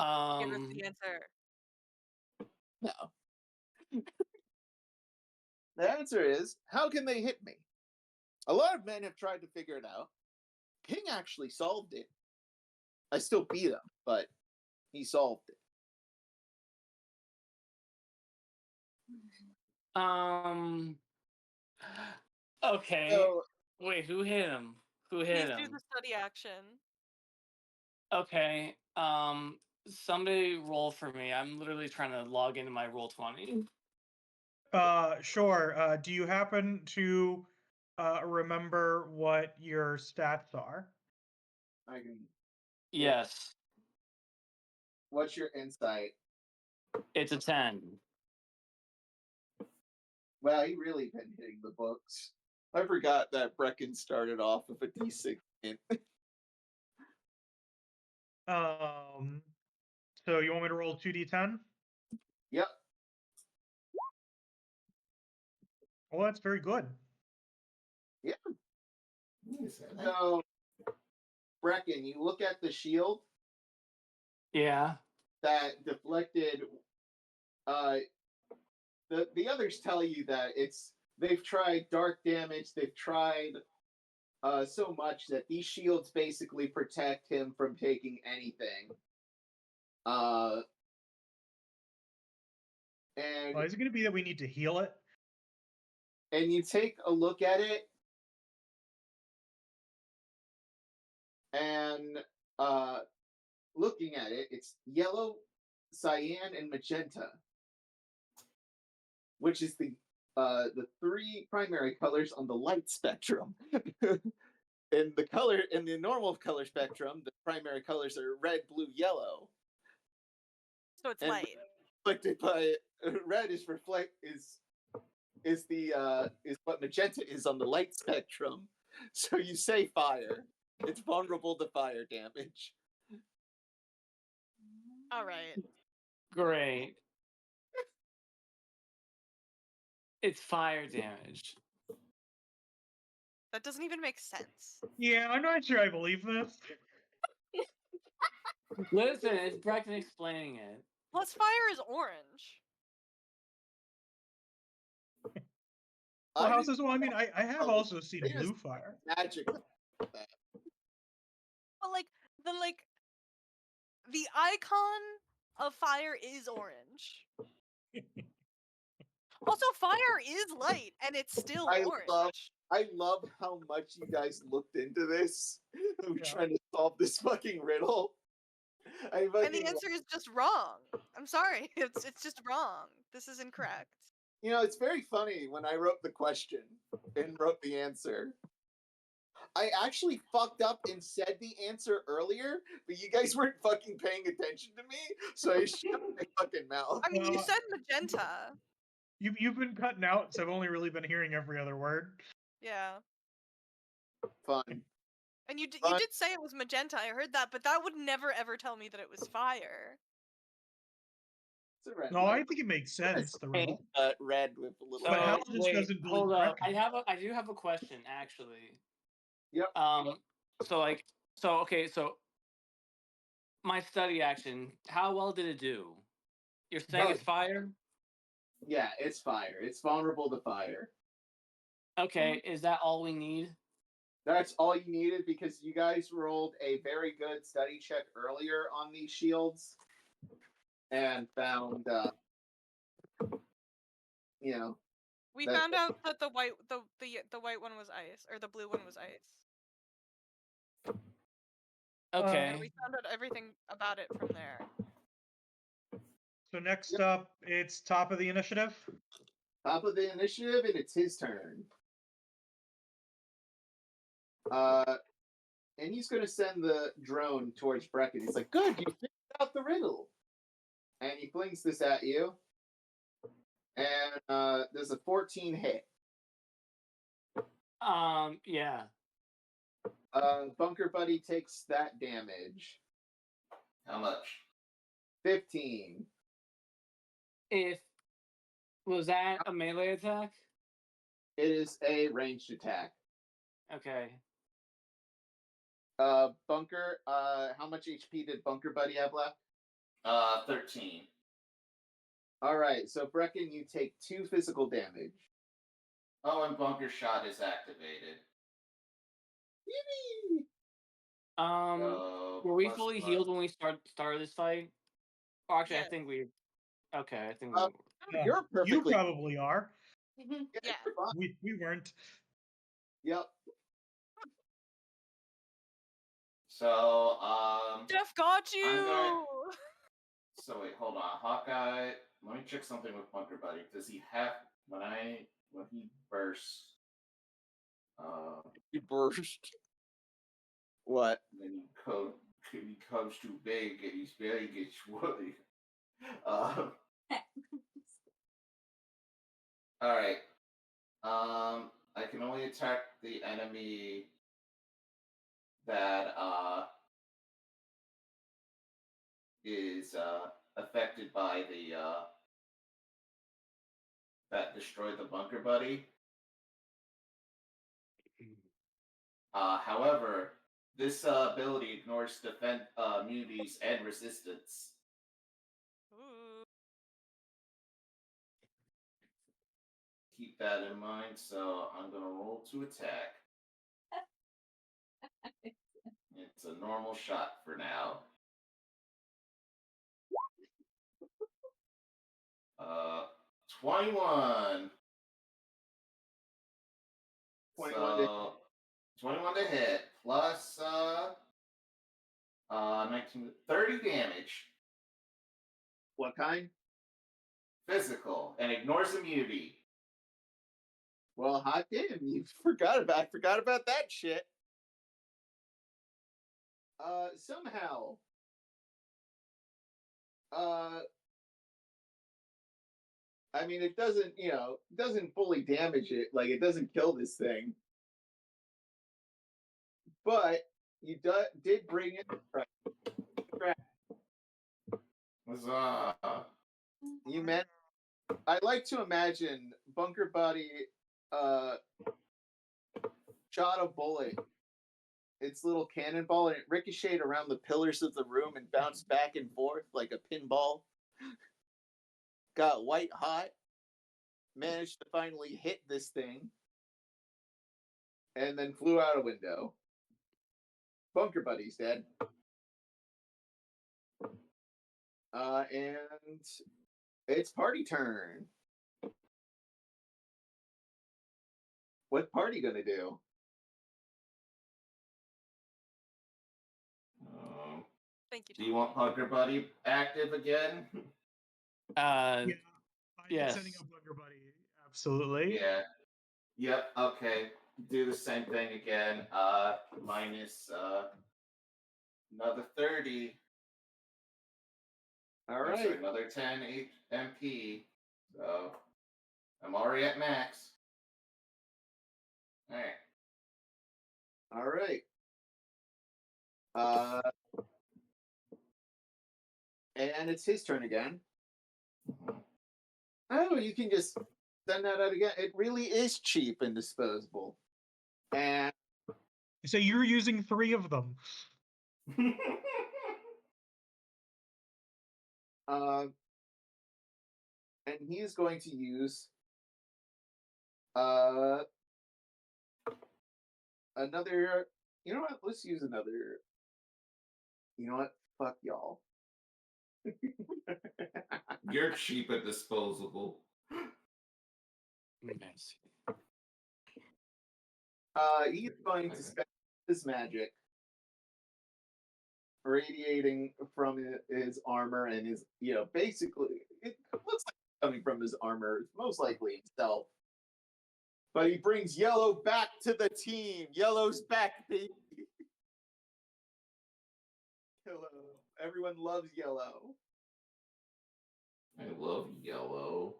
us the answer. No. The answer is, how can they hit me? A lot of men have tried to figure it out. King actually solved it. I still beat him, but he solved it. Okay. So, Wait, who hit him? Who hit Please do him? the study action. Okay. Somebody roll for me. I'm literally trying to log into my Roll20. Sure. Do you happen to remember what your stats are? I can. Yes. What's your insight? It's a 10. Wow, you really been hitting the books. I forgot that Brecken started off with a D6. So you want me to roll 2d10? Yep. Well, that's very good. Yeah. So, Brecken, you look at the shield. Yeah. That deflected. The others tell you that they've tried dark damage. They've tried so much that these shields basically protect him from taking anything. And is it going to be that we need to heal it? And you take a look at it, and looking at it, it's yellow, cyan, and magenta, which is the three primary colors on the light spectrum. In the normal color spectrum, the primary colors are red, blue, yellow. So it's light. Reflected by red is what magenta is on the light spectrum. So you say fire. It's vulnerable to fire damage. All right. Great. It's fire damage. That doesn't even make sense. Yeah, I'm not sure I believe this. Listen, it's Brecken explaining it. Plus, fire is orange. Well, I mean, I have also seen blue fire. Magic. But the icon of fire is orange. Also, fire is light, and it's still orange. I love how much you guys looked into this. I'm Yeah. trying to solve this fucking riddle. And the answer is just wrong. I'm sorry. It's just wrong. This is incorrect. You know, it's very funny when I wrote the question and wrote the answer. I actually fucked up and said the answer earlier, but you guys weren't fucking paying attention to me, so I shut my fucking mouth. I mean, you said magenta. You've been cutting out, so I've only really been hearing every other word. Yeah. Fun. And you did say it was magenta. I heard that, but that would never ever tell me that it was fire. It's a red No, light. I think it makes sense. The riddle. Red with a little. So, But Hal just wait, doesn't believe hold up. Brecken. I do have a question actually. Yep. So my study action, how well did it do? You're saying it's fire? Yeah, it's fire. It's vulnerable to fire. Okay, is that all we need? That's all you needed because you guys rolled a very good study check earlier on these shields and found, We found out that the white one was ice, or the blue one was ice. Okay. And we found out everything about it from there. So next up, it's top of the initiative. Top of the initiative, and it's his turn. And he's going to send the drone towards Brecken. He's like, good, you figured out the riddle. And he flings this at you. And there's a 14 hit. Yeah. Bunker Buddy takes that damage. How much? 15. Was that a melee attack? It is a ranged attack. Okay. Bunker, how much HP did Bunker Buddy have left? 13. Alright, so Brecken, you take 2 physical damage. Oh, and Bunker Shot is activated. Yippee! Were we fully healed when we started this fight? Or actually, Yes. I think we. Okay, I think Yeah, You're perfectly. You probably are. Yeah. You're fine. We weren't. Yep. So, Steph got you! So wait, hold on. Hawkeye, let me check something with Bunker Buddy. Does he have when he bursts? You burst. What? Then he becomes too big and he's very gets woolly. All right. I can only attack the enemy that is affected by the that destroyed the Bunker Buddy. However, this ability ignores defense immunities and resistance. Ooh. Keep that in mind. So I'm gonna roll to attack. It's a normal shot for now. 21. 21 to hit plus 19, 30 damage. What kind? Physical and ignores immunity. Well, hot damn, you I forgot about that shit. somehow. I mean, it doesn't, doesn't fully damage it. Like, it doesn't kill this thing. But you did bring it. Huzzah. You meant. I like to imagine Bunker Buddy shot a bullet, its little cannonball, and it ricocheted around the pillars of the room and bounced back and forth like a pinball. Got white hot, managed to finally hit this thing, and then flew out a window. Bunker Buddy's dead. And it's party turn. What party gonna do? Thank you. Do you want Bunker Buddy active again? Yeah, I'm Yes. setting up Bunker Buddy. Absolutely. Yeah. Yep. Okay. Do the same thing again. Minus another 30. All That's right. another 10 MP. So I'm already at max. All right. All right. And it's his turn again. Oh, you can just send that out again. It really is cheap and disposable. And So you're using 3 of them. and he's going to use another. You know what? Let's use another. You know what? Fuck y'all. You're cheap and disposable. Nice. He's going to spend his magic radiating from his armor and his, basically, it looks like coming from his armor. It's most likely himself. But he brings Yellow back to the team. Yellow's back, baby. Hello. Everyone loves Yellow. I love yellow.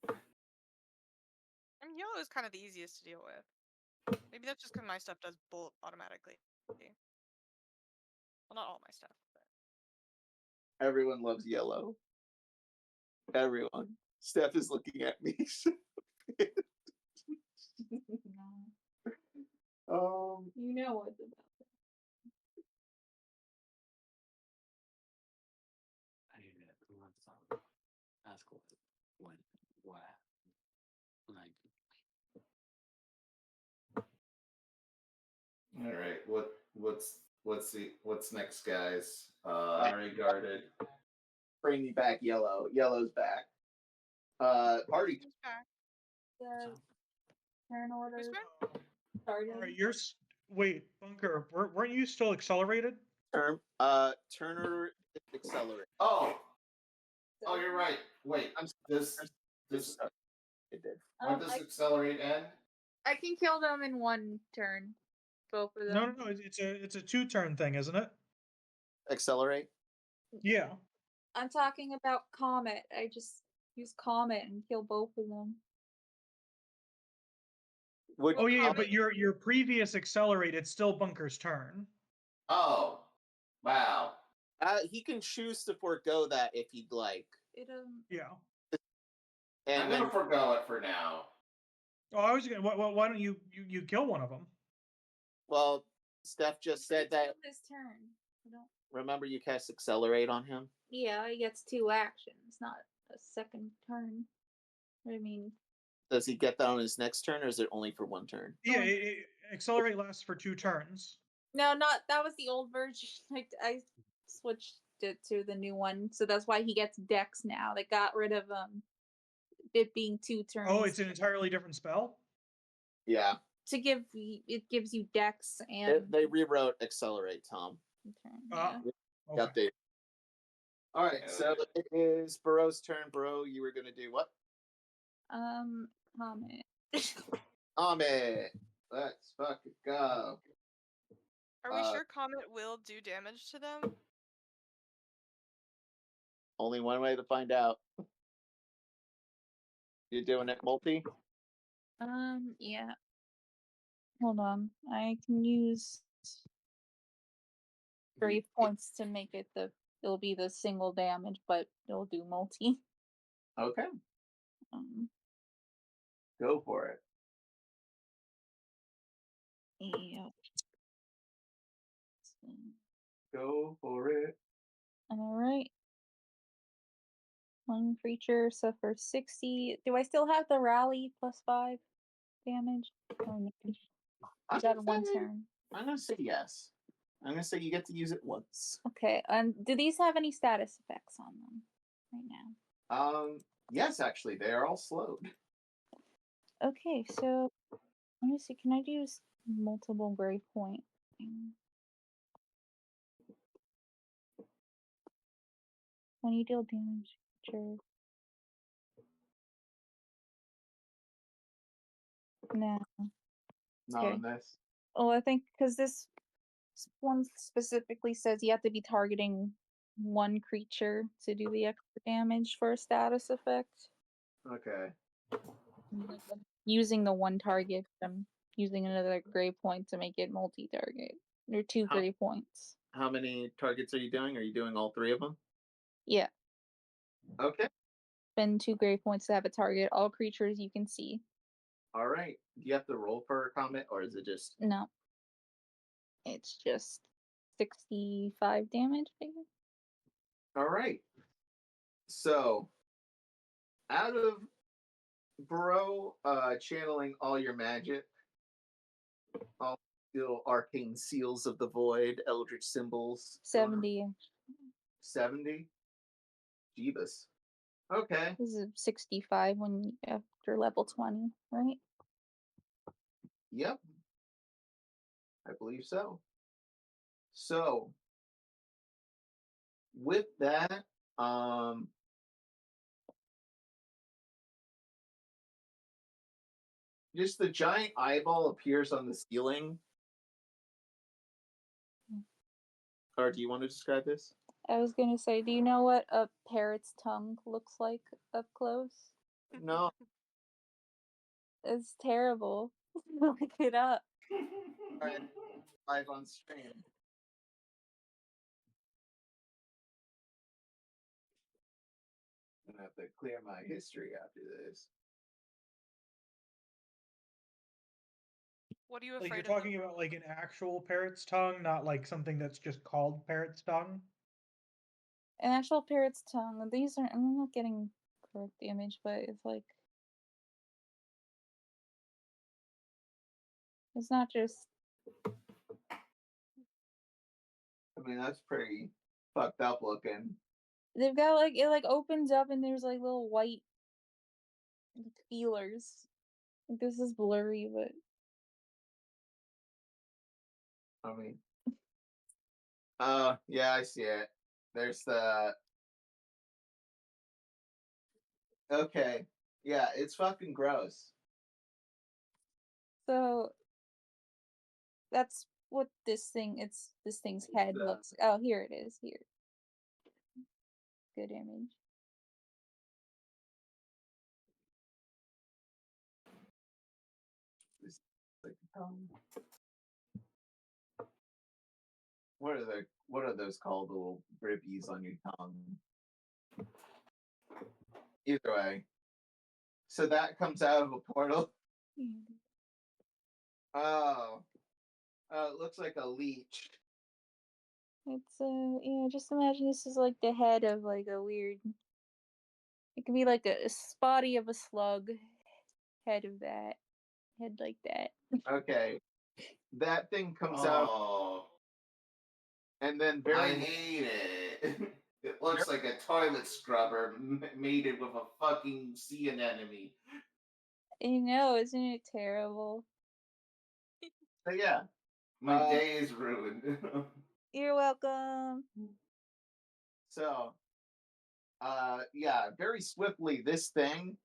I mean, yellow is kind of the easiest to deal with. Maybe that's just because my stuff does bolt automatically. Well, not all my stuff, but Everyone loves Yellow. Everyone. Steph is looking at me. You know what's about it. I need to ask what like. All right. What's next, guys? I already guarded. Bring me back Yellow. Yellow's back. Party. who's back? The turn order Who's back? started. All right, wait, Bunker, weren't you still accelerated? Turner accelerate. Oh, you're right. Wait, this It did. when does accelerate end? I can kill them in one turn. Both of them. No. It's a 2-turn thing, isn't it? Accelerate. Yeah. I'm talking about Comet. I just use Comet and kill both of them. Oh yeah, but your previous accelerate, it's still Bunker's turn. Oh, wow. He can choose to forego that if he'd like. Yeah. And I'm gonna forgo it for now. Oh, I was gonna. Why don't you kill one of them? Well, Steph just said that. His turn. Remember, you cast accelerate on him. Yeah, he gets 2 actions, not a second turn. I mean, Does he get that on his next turn, or is it only for 1 turn? Yeah, accelerate lasts for 2 turns. no, that was the old version. I switched it to the new one, so that's why he gets Dex now. They got rid of it being 2 turns. Oh, it's an entirely different spell? Yeah. It gives you Dex and They rewrote accelerate, Tom. yeah. Okay. Update. All right, so it is Bereau's turn. Bereau, you were gonna do what? Comet. Comet. Let's fucking go. Are we sure Comet will do damage to them? Only one way to find out. You're doing it multi? Yeah. Hold on. I can use 3 points to make it it'll be the single damage, but it'll do multi. Okay. Go for it. Yeah. Go for it. Alright. One creature suffers 60. Do I still have the rally +5 damage? Is that 1 turn? I'm gonna say yes. I'm gonna say you get to use it once. Okay. Do these have any status effects on them right now? Yes, actually, they are all slowed. Okay, so Let me see. Can I use multiple gray point? When you deal damage, sure. No. Not on this. Oh, I think because this one specifically says you have to be targeting one creature to do the extra damage for a status effect. Okay. Using the one target, I'm using another gray point to make it multi-target. There are 2 gray points. How many targets are you doing? Are you doing all 3 of them? Yeah. Okay. Spend 2 gray points to have a target. All creatures you can see. All right. Do you have to roll for a comment, or is it just? No. It's just 65 damage, I guess. All right. So, out of Bereau channeling all your magic, all little arcane seals of the void, eldritch symbols. 70. 70? Jeebus. Okay. This is 65 when after level 20, right? Yep. I believe so. So, with that, just the giant eyeball appears on the ceiling. Or do you want to describe this? I was gonna say, do you know what a parrot's tongue looks like up close? No. It's terrible. Look it up. All right. Live on stream. I'm gonna have to clear my history after this. What are you Like afraid you're of? talking about like an actual parrot's tongue, not like something that's just called parrot's tongue. An actual parrot's tongue. These are. I'm not getting correct image, but it's like. It's not just. I mean, that's pretty fucked up looking. They've got like it like opens up and there's like little white feelers. Like, this is blurry, but I mean, yeah, I see it. There's the. Okay, yeah, it's fucking gross. so that's what this thing's head looks. Oh, here it is. Here. Good image. What are those called? The little ribbies on your tongue. Either way. So that comes out of a portal. Oh. It looks like a leech. It's yeah, just imagine this is like the head of like a weird. It could be like a spotty of a slug head of that. Head like that. Okay. That thing comes out Oh, and then I very hate it. It looks like a toilet scrubber mated with a fucking sea anemone. I know, isn't it terrible? so yeah. My day is ruined. You're welcome. So yeah, very swiftly this thing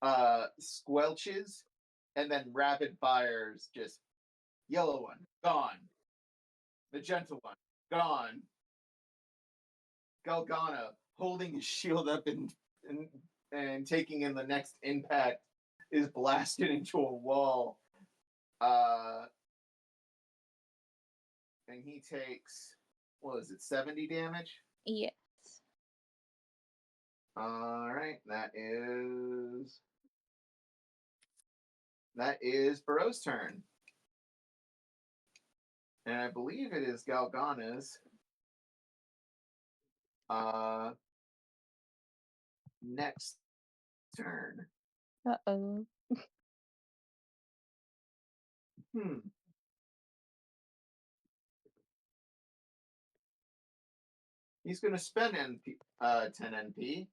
squelches and then rapid fires just yellow one gone, magenta one gone, Galgana holding his shield up and taking in the next impact is blasted into a wall, and he takes, what is it, 70 damage? Yes. All right, that is Bereau's turn. And I believe it is Galgana's next turn. Uh-oh. He's going to spend 10 NP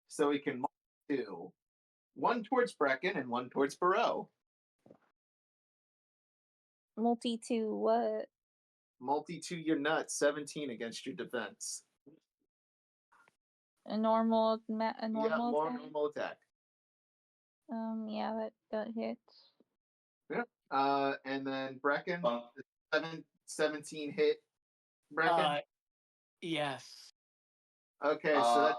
so he can mark 2 One towards Brecken and one towards Bereau. Multi to what? Multi to your nuts, 17 against your defense. A normal Yeah, attack? normal attack. Yeah, that hits. Yep. And then Brecken, Bunk. 17 hit. Brecken. Yes. Okay, so that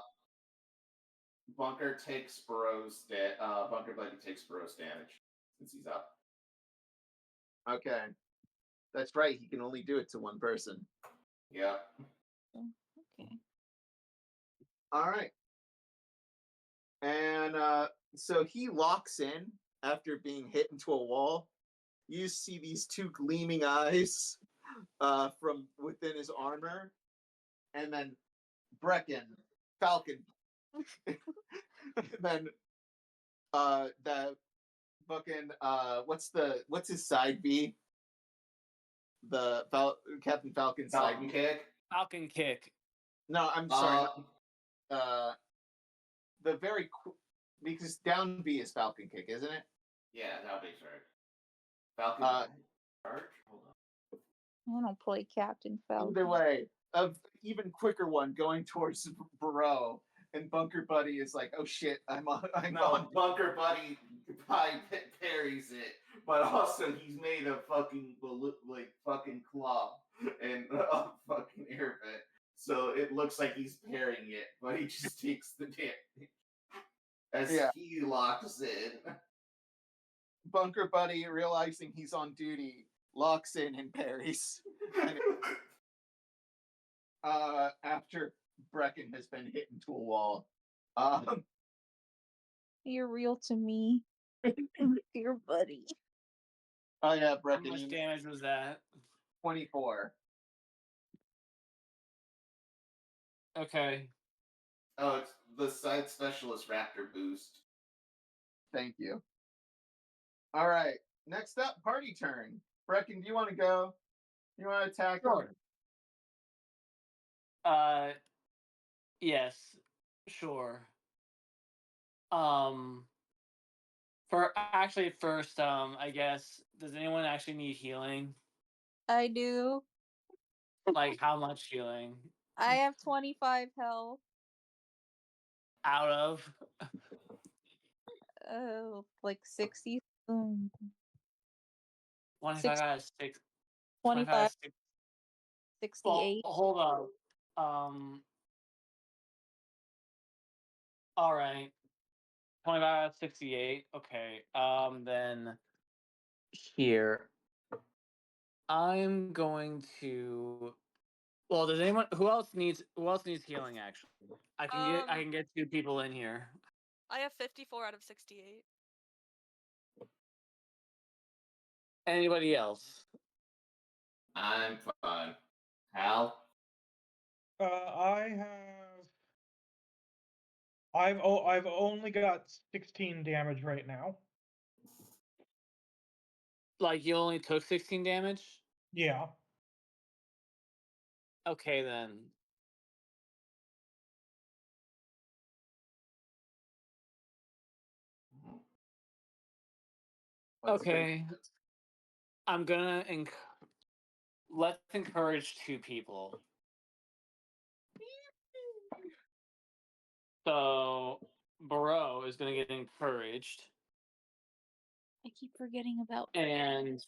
Bunker takes Bunker Buddy takes Burrow's damage since he's up. okay. That's right. He can only do it to one person. Yep. Okay. All right. And so he locks in after being hit into a wall. You see these two gleaming eyes from within his armor, and then Brecken, Falcon, and then the fucking what's his side B? The Captain Falcon's side Falcon B. kick. Falcon kick. No, I'm sorry. The very because down B is Falcon kick, isn't it? Yeah, that'll be sure. Falcon charge. Hold on. I don't play Captain Falcon. Either way, a even quicker one going towards Bereau, and Bunker Buddy is like, "Oh shit, I'm on." Bunker Buddy parries it, but also he's made of fucking fucking claw and fucking airbit, so it looks like he's parrying it, but he just takes the damage as he locks in. Bunker Buddy, realizing he's on duty, locks in and parries. After Brecken has been hit into a wall. You're real to me. Dear buddy. Oh yeah, How Brecken. much damage was that? 24. Okay. Oh, it's the side specialist Raptor boost. Thank you. All right. Next up, party turn. Brecken, do you want to go? You want to attack? Sure. Yes. Sure. First, I guess, does anyone actually need healing? I do. Like, how much healing? I have 25 health. Out of? Like 60. 25 out of 6. 25. 6. 68. Well, hold on. All right. 25 out of 68. Okay. Then here. I'm going to. Well, does anyone? Who else needs healing? Actually, I can get 2 people in here. I have 54 out of 68. Anybody else? I'm fine. Hal? I've only got 16 damage right now. Like, you only took 16 damage? Yeah. Okay, then. Okay. I'm gonna let's encourage 2 people. So Bereau is gonna get encouraged. I keep forgetting about And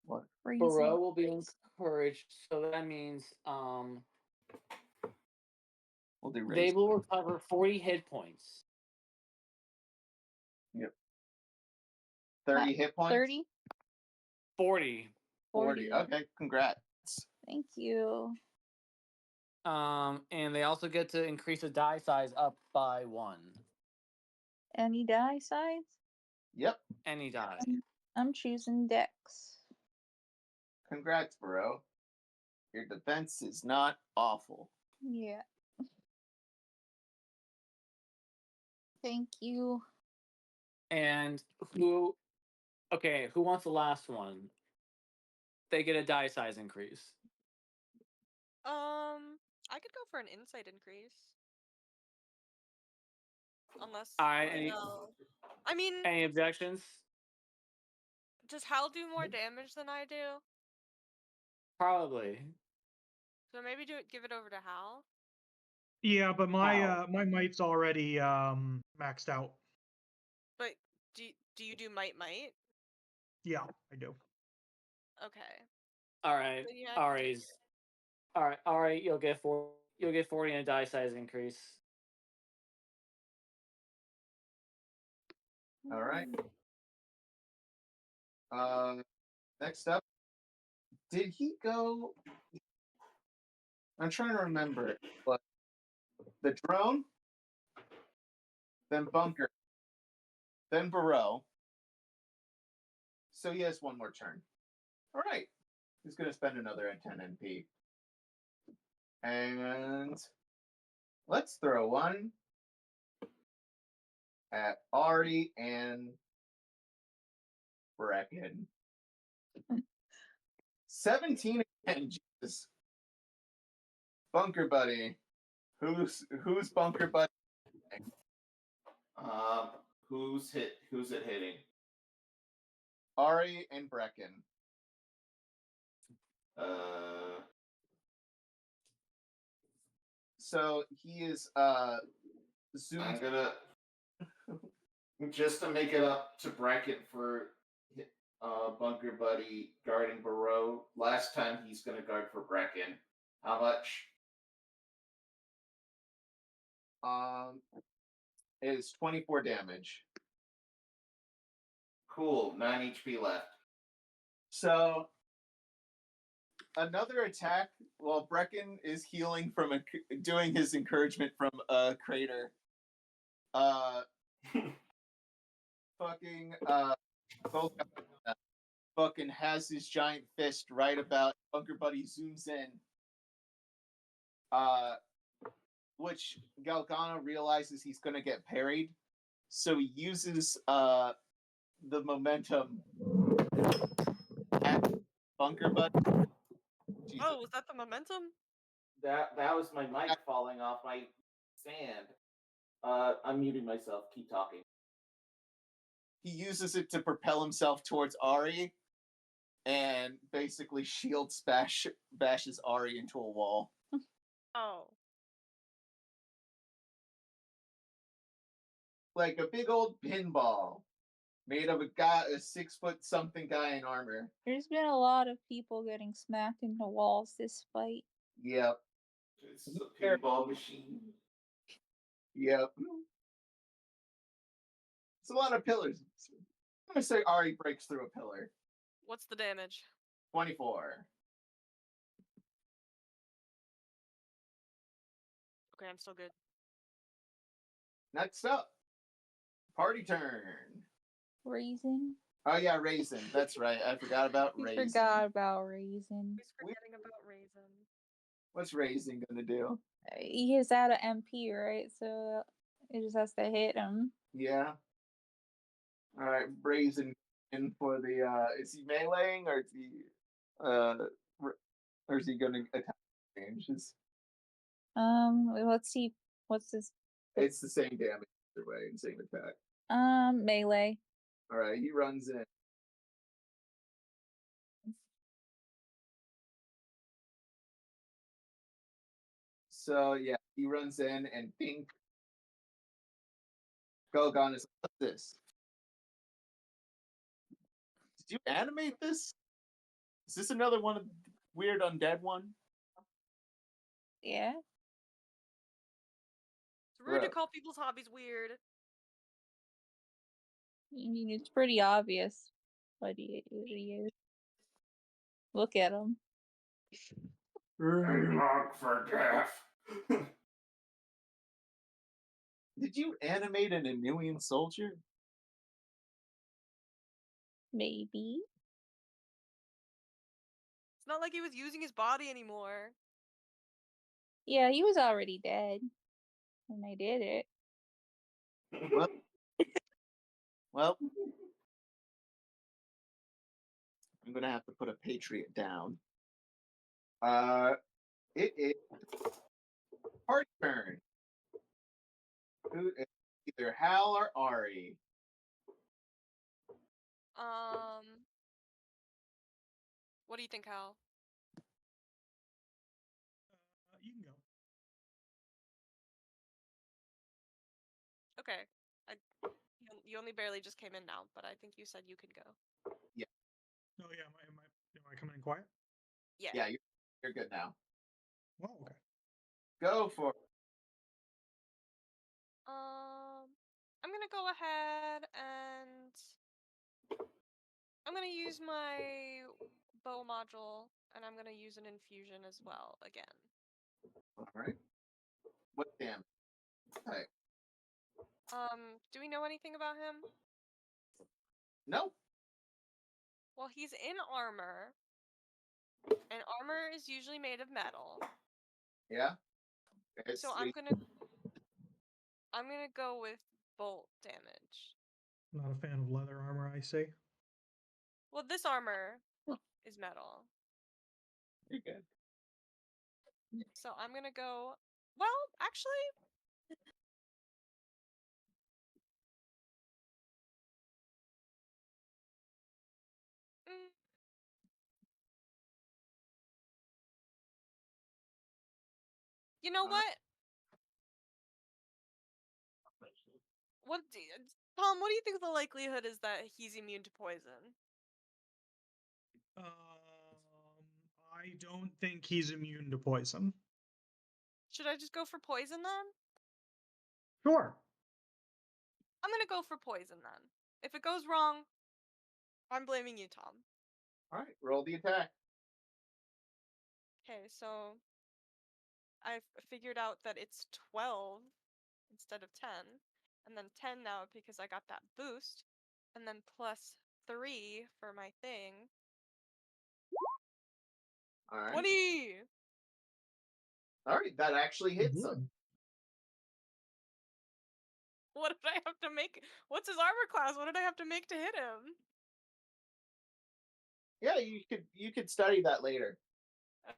What? Bereau will be encouraged, so that means We'll do they will recover 40 hit points. Yep. 30 hit points? 30? 40. 40. Okay, congrats. Thank you. And they also get to increase the die size up by 1. Any die size? Yep. Any die. I'm choosing Dex. Congrats, Bereau. Your defense is not awful. Yeah. Thank you. And who wants the last one? They get a die size increase. I could go for an insight increase. Unless. Alright, No. I mean, any objections? does Hal do more damage than I do? Probably. So maybe give it over to Hal. Yeah, but my How? my might's already maxed out. But do you do might? Yeah, I do. Okay. Alright. Then you have to Ari's. Alright, Ari, you'll get 40 and a die size increase. All right. Next up, did he go? I'm trying to remember, but the drone, then Bunker, then Bereau. So he has one more turn. All right. He's going to spend another 10 NP. And let's throw one at Ari and Brecken. 17 again, Jesus. Bunker Buddy. Who's Bunker Buddy? Who's it hitting? Ari and Brecken. So he is zoomed. I'm gonna just to make it up to Brecken for Bunker Buddy guarding Bereau. Last time he's gonna guard for Brecken. How much? Is 24 damage. Cool. 9 HP left. So another attack while Brecken is healing from doing his encouragement from a crater. Fucking has his giant fist right about Bunker Buddy zooms in. Which Galgano realizes he's gonna get parried. So he uses the momentum at Bunker Buddy. Jesus. Oh, was that the momentum? That was my mic falling off my stand. I'm muting myself. Keep talking. He uses it to propel himself towards Ari and basically bashes Ari into a wall. Oh. Like a big old pinball made of a 6 foot something guy in armor. There's been a lot of people getting smacked into walls this fight. Yep. It's a pinball machine. Yep. It's a lot of pillars. I'm gonna say Ari breaks through a pillar. What's the damage? 24. Okay, I'm still good. Next up, party turn. Raisin. Oh yeah, Raisin. That's right. I forgot about We Raisin. forgot about Raisin. Who's forgetting about Raisin? What's Raisin gonna do? He is out of MP, right? So it just has to hit him. Yeah. All right, Raisin in for the. Is he meleeing or is he gonna attack ranges? Let's see. What's this? It's the same damage either way and same attack. Melee. All right, he runs in. So yeah, he runs in and pink. Gogon is like, what's this? Did you animate this? Is this another one of the weird undead one? Yeah. It's rude to Bro. call people's hobbies weird. I mean, it's pretty obvious what he is. Look at him. Mark for death. Did you animate an Inuian soldier? Maybe. It's not like he was using his body anymore. Yeah, he was already dead when I did it. Well, I'm gonna have to put a Patriot down. It is party turn. Who is either Hal or Ari. What do you think, Hal? You can go. Okay. You only barely just came in now, but I think you said you could go. Oh yeah, am I coming in quiet? Yeah. Yeah, you're good now. Oh, okay. Go for it. I'm gonna go ahead and I'm gonna use my bow module, and I'm gonna use an infusion as well again. All right. What damage? Okay. Do we know anything about him? No. Well, he's in armor, and armor is usually made of metal. Yeah. So I'm gonna go with bolt damage. Not a fan of leather armor, I say. Well, this armor is metal. You're good. So I'm gonna go. Well, actually. You know what? Tom, what do you think the likelihood is that he's immune to poison? I don't think he's immune to poison. Should I just go for poison then? Sure. I'm gonna go for poison then. If it goes wrong, I'm blaming you, Tom. All right, roll the attack. Okay, so I've figured out that it's 12 instead of 10, and then 10 now because I got that boost, and then plus 3 for my thing. All right. 20! All right, that actually hits him. What did I have to make? What's his armor class? What did I have to make to hit him? Yeah, you could study that later.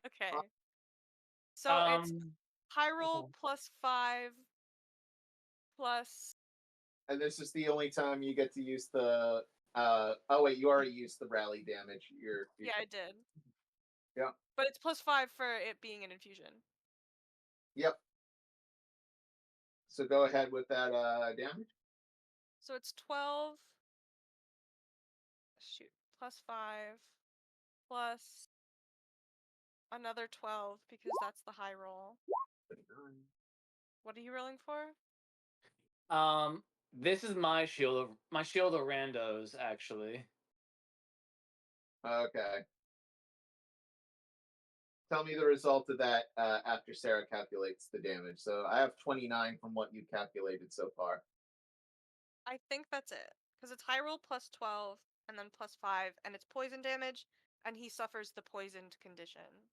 Okay. So it's high roll plus 5 plus. And this is the only time you get to use the. Oh wait, you already used the rally damage. Yeah, I did. Yeah. But it's plus 5 for it being an infusion. Yep. So go ahead with that damage. So it's 12. Shoot. Plus 5. Plus another 12 because that's the high roll. What are you rolling for? This is my shield of randos, actually. Okay. Tell me the result of that after Sarah calculates the damage. So I have 29 from what you've calculated so far. I think that's it. Because it's high roll plus 12 and then plus 5, and it's poison damage, and he suffers the poisoned condition.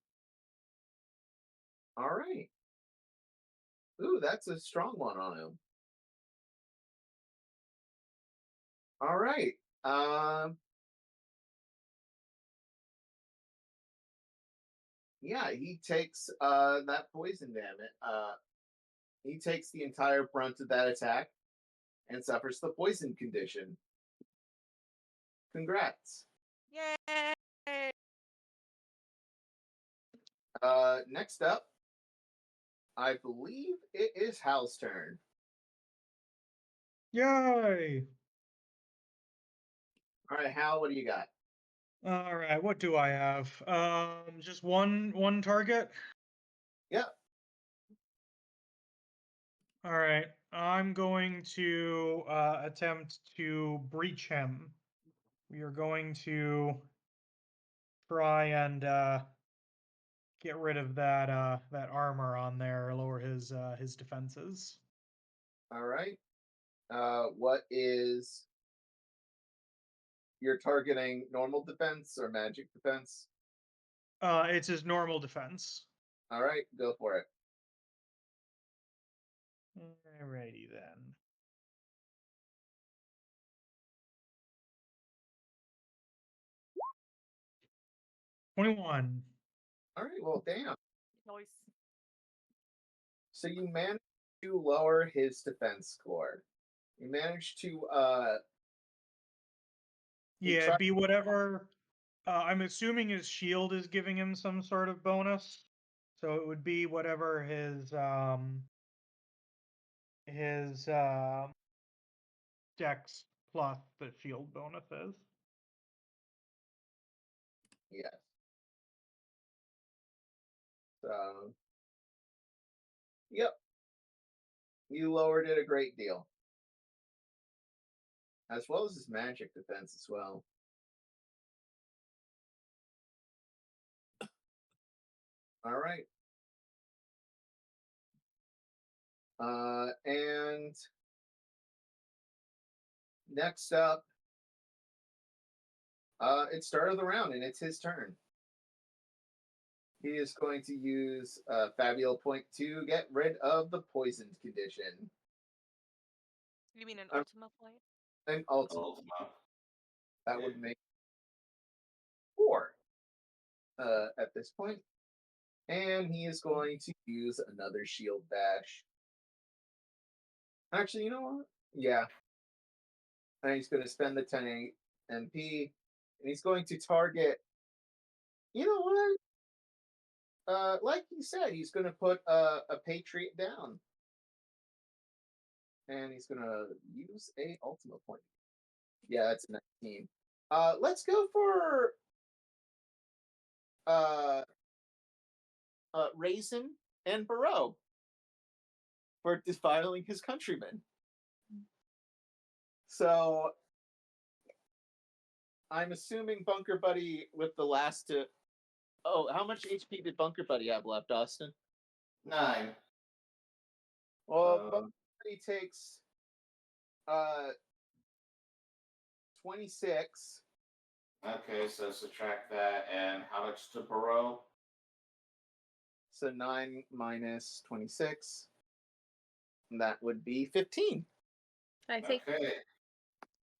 All right. Ooh, that's a strong one on him. All right. Yeah, he takes that poison damage. He takes the entire brunt of that attack and suffers the poison condition. Congrats. Yay! Next up, I believe it is Hal's turn. Yay! All right, Hal, what do you got? All right, what do I have? Just one target. Yep. All right, I'm going to attempt to breach him. We are going to try and get rid of that armor on there, lower his defenses. All right. What is you're targeting? Normal defense or magic defense? It's his normal defense. All right, go for it. Alrighty then. $21. All right, well, damn. Nice. So you managed to lower his defense score. You managed to Yeah, it'd be whatever. I'm assuming his shield is giving him some sort of bonus, so it would be whatever his Dex plus the shield bonus is. yes. So, yep. You lowered it a great deal. As well as his magic defense as well. All right. And next up, it's start of the round, and it's his turn. He is going to use Fabula Point to get rid of the poisoned condition. You mean an Ultima point? An Ultima. Ultima. That would make 4 at this point. And he is going to use another shield bash. Actually, you know what? Yeah. And he's going to spend the 10 MP. And he's going to target. You know what? Like he said, he's going to put a Patriot down. And he's going to use a Ultima point. Yeah, that's a 19. Let's go for Raisin and Bereau for defiling his countrymen. So I'm assuming Bunker Buddy with the last two. Oh, how much HP did Bunker Buddy have left, Austin? 9. Well, Bunker Buddy takes 26. Okay, so subtract that, and how much to Bereau? So 9 minus 26. And that would be 15. I take. Okay.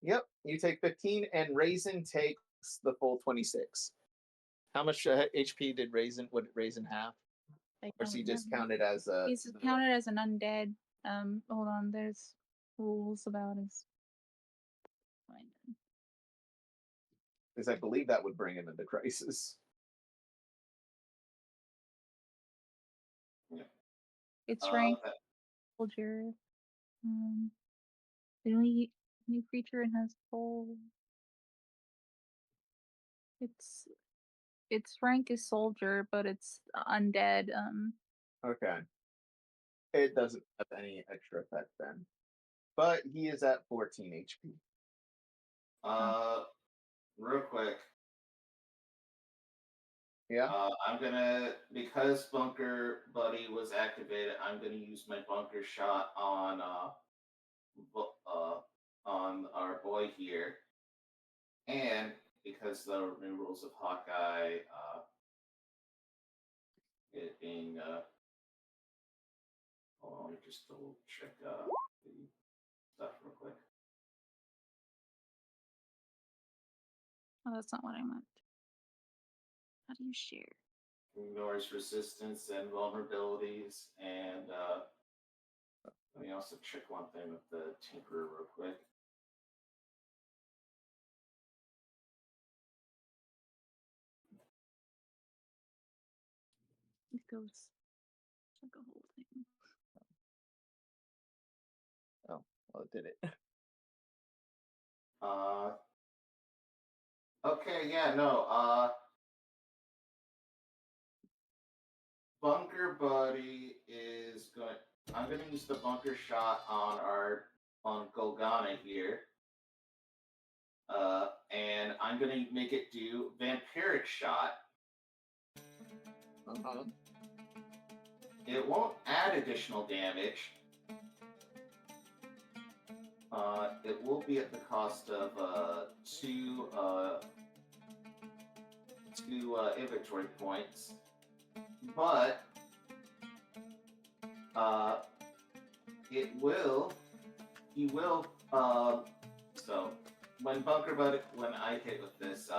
Yep, you take 15, and Raisin takes the full 26. How much HP did Raisin? Would Raisin have? Or is he just counted as a? He's counted as an undead. Hold on. There's rules about his. Because I believe that would bring him into crisis. Yeah. It's rank soldier. The only new creature and has full. Its rank is soldier, but it's undead. Okay. It doesn't have any extra effect then. But he is at 14 HP. Real quick. Yeah. I'm gonna, because Bunker Buddy was activated, I'm gonna use my bunker shot on our boy here, and because the new rules of Hawkeye, it being hold on, let me just double check the stuff real quick. Oh, that's not what I meant. How do you share? Ignores resistance and vulnerabilities, and let me also check one thing with the Tinkerer real quick. It goes like a whole thing. Oh, well, it did it. Okay, yeah, no, Bunker Buddy is going. I'm going to use the bunker shot on Golgana here, and I'm going to make it do vampiric shot. It won't add additional damage. It will be at the cost of two inventory points. But he will, so when I hit with this,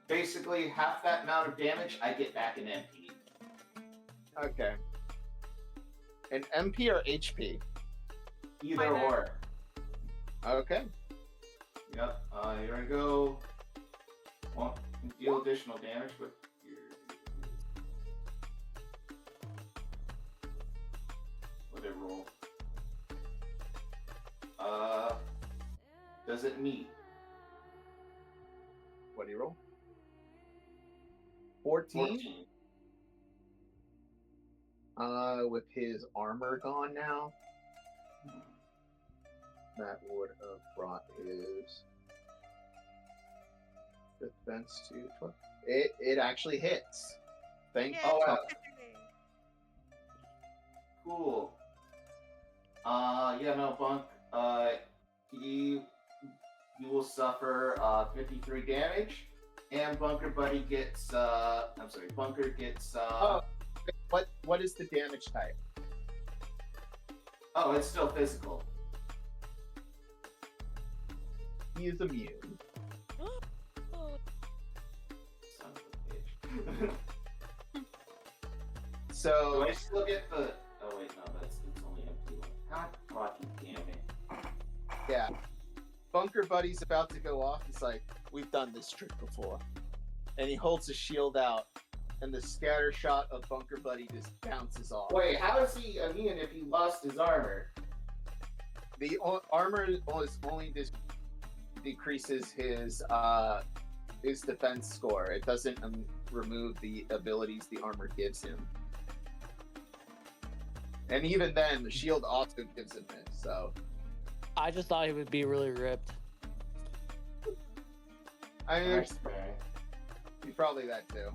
basically half that amount of damage, I get back an MP. Okay. An MP or HP? Either or. Okay. Yep. Here I go. Well, deal additional damage with your. What did it roll? Does it meet? What do you roll? 14? With his armor gone now, that would have brought his defense to 12. It actually hits. Thank Yay. you. Cool. Yeah, no, Bunk. You will suffer 53 damage, and Bunker Buddy gets. I'm sorry, Bunker gets. What is the damage type? Oh, it's still physical. He is immune. Son of a bitch. So Do I still get the? Oh wait, no, it's only empty one. God fucking damn it. yeah, Bunker Buddy's about to go off. He's like, "We've done this trick before," and he holds his shield out, and the scatter shot of Bunker Buddy just bounces off. Wait, how is he immune if he lost his armor? The armor only decreases his defense score. It doesn't remove the abilities the armor gives him. And even then, the shield also gives him this. So I just thought he would be really ripped. I mean, That's fair. he's probably that too.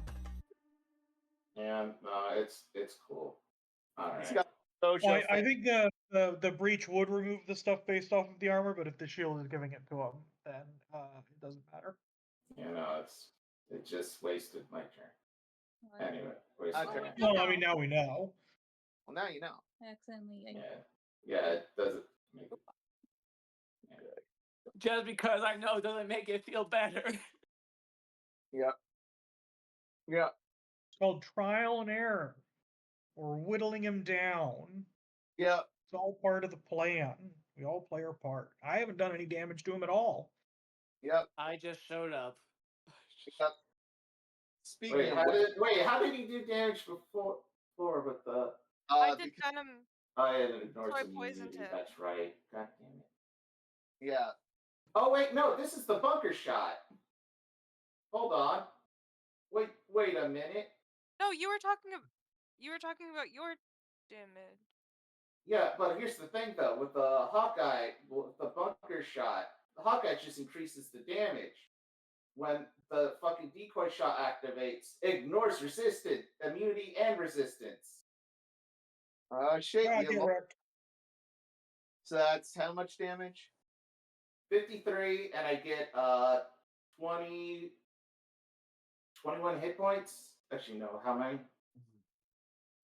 Yeah, no, it's cool. All right. He's got social. Well, I think the breach would remove the stuff based off of the armor, but if the shield is giving it to him, then it doesn't matter. You know, it just wasted my turn. Anyway, wasted Okay. my turn. Well, I mean, now we know. Well, now you know. Accidentally. Yeah, it doesn't make it. Just because I know doesn't make it feel better. Yep. It's called trial and error. We're whittling him down. Yep. It's all part of the plan. We all play our part. I haven't done any damage to him at all. Yep. I just showed up. Yep. Speaking Wait, of how did he do damage before with the? I did because- venom. I had an ignore So I some poisoned immunity. him. That's right. God damn it. yeah. Oh wait, no, this is the bunker shot. Hold on. Wait a minute. No, you were talking about your damage. Yeah, but here's the thing though, with the Hawkeye, with the bunker shot, the Hawkeye just increases the damage. When the fucking decoy shot activates, ignores resistance, immunity, and resistance. Shit. Yeah, you get lo- wrecked. So that's how much damage? 53, and I get 20, 21 hit points. Actually, no, how many?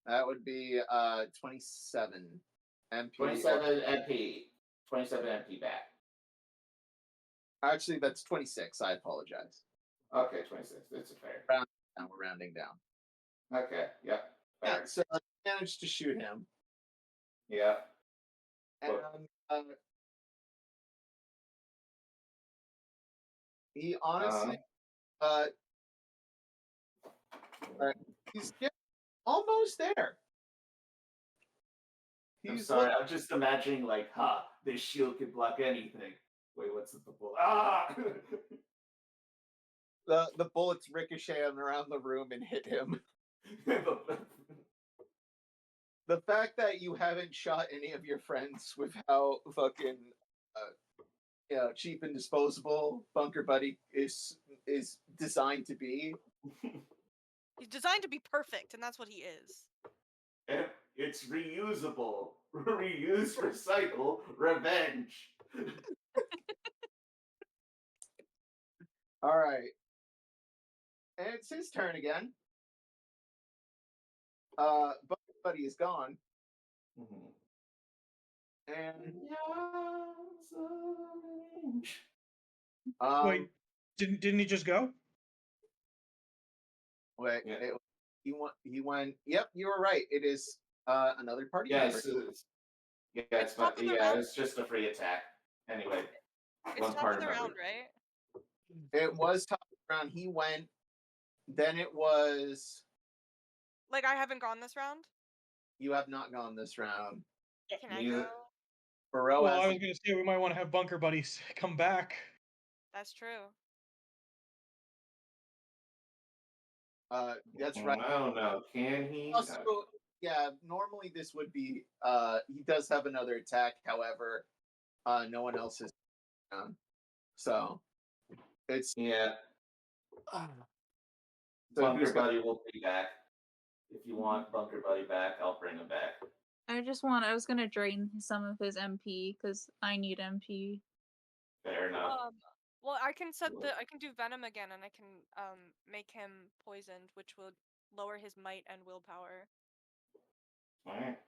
That would be 27 MP. 27 MP. 27 MP back. Actually, that's 26. I apologize. Okay, 26. That's a fair. And we're rounding down. Okay, yep. Yeah. Fair. So I managed to shoot him, Yeah. and he honestly, he's almost there. I'm He's sorry, I'm just imagining like, this shield can block anything. Wait, what's the bullet? the bullets ricocheting around the room and hit him. The fact that you haven't shot any of your friends with how fucking cheap and disposable Bunker Buddy is designed to be. He's designed to be perfect, and that's what he is. And it's reusable. Reuse, recycle, revenge. All right. And it's his turn again. Bunker Buddy is gone. And Wait, didn't he just go? wait, Yeah. he went. Yep, you were right. It is another party member. Yes, it's Top of the round. it's just a free attack. Anyway, It's one top part of the another. round, right? It was top of the round. He went. Then it was. Like I haven't gone this round. You have not gone this round. Can I Neither. go? Bereau Well, I has. was gonna say we might want to have bunker buddies come back. That's true. That's right. I don't know. Can he? Also, yeah. Normally this would be. He does have another attack. However, no one else is down. So it's Yeah. so Bunker who's got- Buddy will be back. If you want Bunker Buddy back, I'll bring him back. I was gonna drain some of his MP because I need MP. Fair enough. Well, I can do Venom again, and I can make him poisoned, which will lower his might and willpower. All right.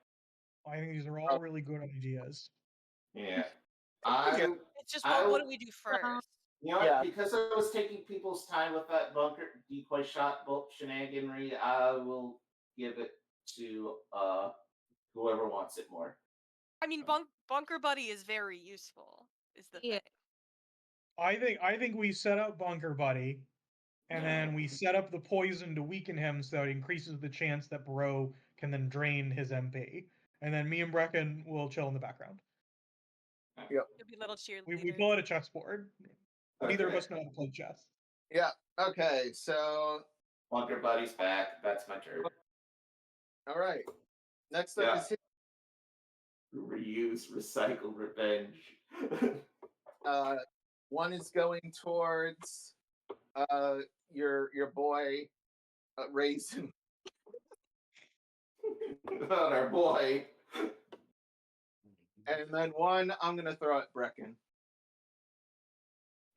I think these are all really good ideas. Yeah. It's just what do we do first? You know what? Yeah. Because I was taking people's time with that bunker decoy shot shenaniganry, I will give it to whoever wants it more. I mean, Bunker Buddy is very useful. Is the thing. I think we set up bunker buddy, and then we set up the poison to weaken him so it increases the chance that Bereau can then drain his MP. And then me and Brecken will chill in the background. Yep. You'll be little cheerleaders. We call it a chessboard. Neither of Okay. us know how to play chess. Yeah. Okay. So Bunker Buddy's back. That's my turn. all right. Next up is Reuse, recycle, revenge. one is going towards your boy Raisin. Not our boy. And then one I'm gonna throw at Brecken.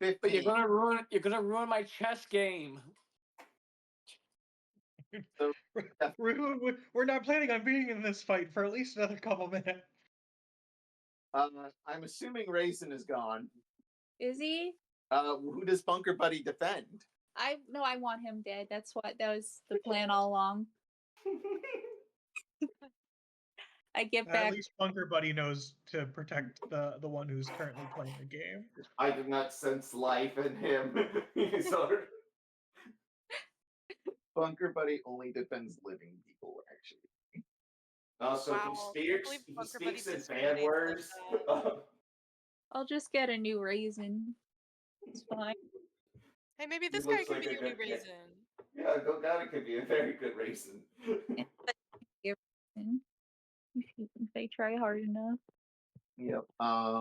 15. But you're gonna ruin my chess game. So, yeah. We're not planning on being in this fight for at least another couple minutes. I'm assuming Raisin is gone. Is he? Who does Bunker Buddy defend? I want him dead. That was the plan all along. I get At back. least bunker buddy knows to protect the one who's currently playing the game. I do not sense life in him. He's already... Bunker Buddy only defends living people, actually. Also, Wow, he I can't believe Bunker Buddy speaks in discriminates bad words. like I'll just get a new Raisin. It's fine. Hey, maybe He this guy looks could like be a your new good- Raisin. Yeah, Golgari could be a very good raisin. If they try hard enough. Yep. Oh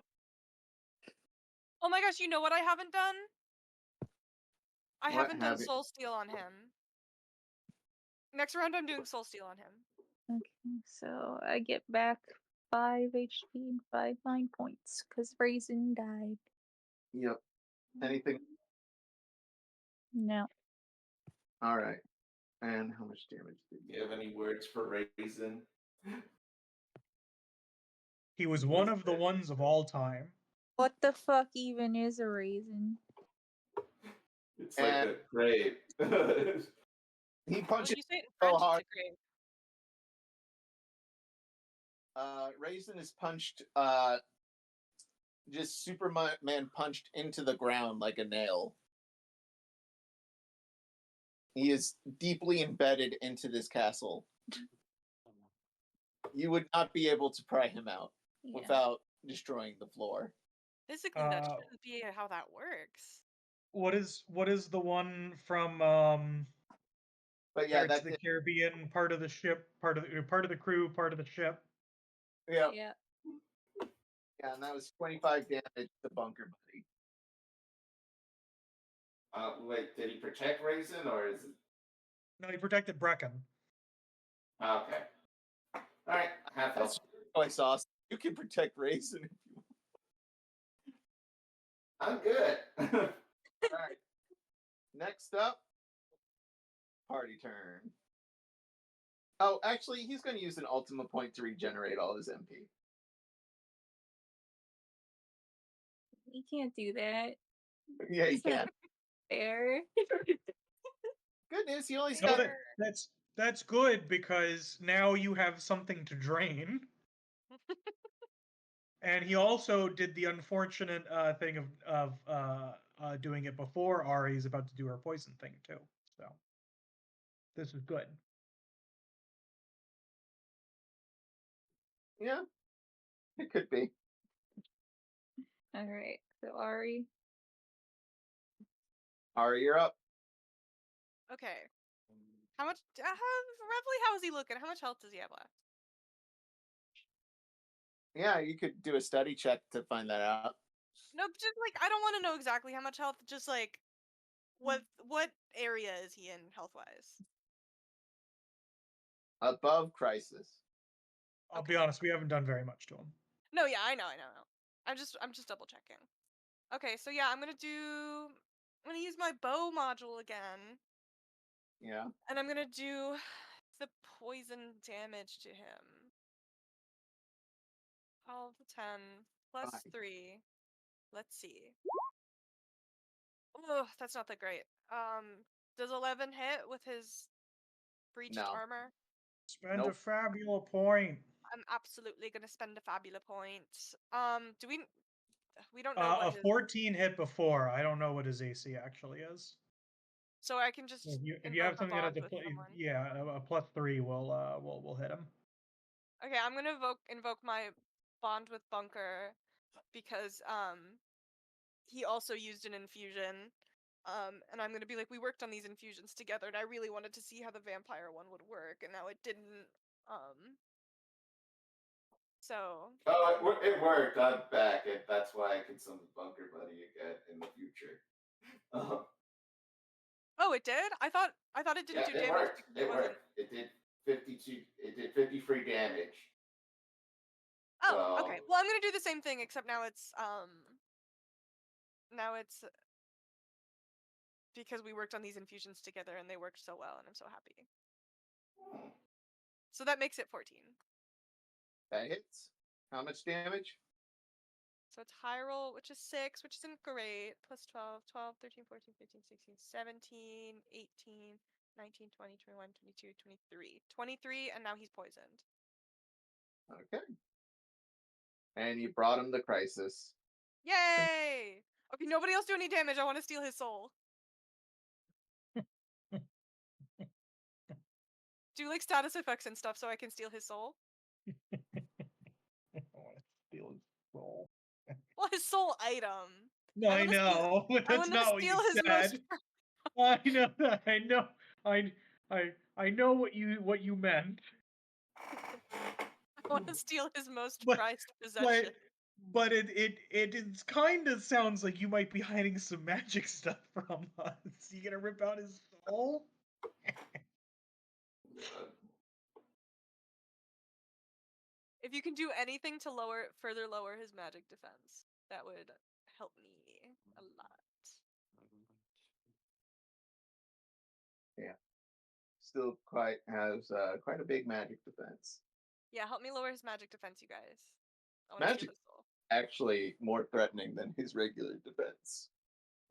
my gosh, you know what I haven't done? I What haven't done haven't- Soul Steal on him. Next round I'm doing Soul Steal on him. Okay, so I get back 5 HP and 5 mind points because Raisin died. Yep. Anything? No. All right. And how much damage did Do you have any words for raisin? He was one of the ones of all time. What the fuck even is a Raisin? It's like a grape. He When punches you say it in so French, hard. it's a grape. Raisin is punched just Superman punched into the ground like a nail. He is deeply embedded into this castle. You would not be able to pry him out Yeah. without destroying the floor. Physically, that shouldn't be how that works. What is the one from But yeah, Pirates that's of the it. Caribbean, part of the ship, part of the crew, part of the ship? Yeah, Yeah. yeah, and that was 25 damage to Bunker Buddy. Wait, did he protect raisin or is it? No, he protected Brecken. Okay. All right, half health. Oh, I saw. You can protect Raisin if you want. I'm good. All right. Next up, party turn. Oh, actually, he's going to use an Ultima point to regenerate all his MP. He can't do that. Yeah, he It's not can. fair. Good news, he only No, got. that's good because now you have something to drain. And he also did the unfortunate thing of doing it before Ari's about to do her poison thing too. So this is good. Yeah, it could be. All right. So Ari. Ari, you're up. Okay. How much? Roughly, how is he looking? How much health does he have left? Yeah, you could do a study check to find that out. No, just like I don't want to know exactly how much health. Just like what area is he in health wise? Above crisis. I'll be honest, we haven't done very much to him. No, yeah, I know. I'm just double checking. Okay, so yeah, I'm gonna use my bow module again. Yeah. And I'm gonna do the poison damage to him. 12, 10, plus 3. Let's see. Oh, that's not that great. Does 11 hit with his breached armor? Spend a Fabula point. I'm absolutely gonna spend a Fabula point. We don't know A what his... 14 hit before. I don't know what his AC actually is. So I can just if you have something that with someone. yeah, a +3 will hit him. Okay, I'm gonna invoke my bond with Bunker because he also used an infusion. And I'm gonna be like, we worked on these infusions together, and I really wanted to see how the vampire one would work, and now it didn't. So. Oh, it worked. I'm back, and that's why I can summon Bunker Buddy again in the future. Oh, it did? I thought it didn't do damage. Worked. It worked. It did 52. It did 53 damage. Oh, okay. Well, I'm gonna do the same thing, except now it's because we worked on these infusions together and they worked so well, and I'm so happy. So that makes it 14. That hits. How much damage? So it's high roll, which is 6, which isn't great. Plus 12, 12, 13, 14, 15, 16, 17, 18, 19, 20, 21, 22, 23. 23, and now he's poisoned. Okay. And you brought him the crisis. Yay! Okay, nobody else do any damage. I want to steal his soul. Do like status effects and stuff so I can steal his soul? I want to steal his soul. Well, his soul item. No, I know. That's not what you said. I know that. I know what you meant. I want to steal his most prized possession. But it kind of sounds like you might be hiding some magic stuff from us. You gonna rip out his soul? If you can do anything to further lower his magic defense, that would help me a lot. Yeah. Still has quite a big magic defense. Yeah, help me lower his magic defense, you guys. Magic actually more threatening than his regular defense.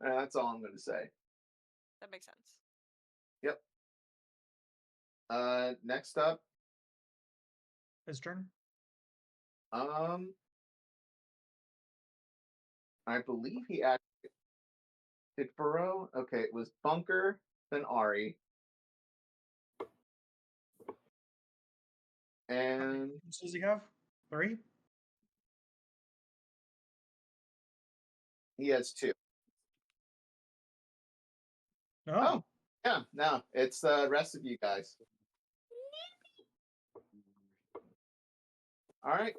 That's all I'm going to say. That makes sense. Yep. Next up. His turn. I believe he actually did Bereau. Okay, it was Bunker, then Ari. And what does he have? 3? He has 2. Oh, yeah, no, it's the rest of you guys. All right.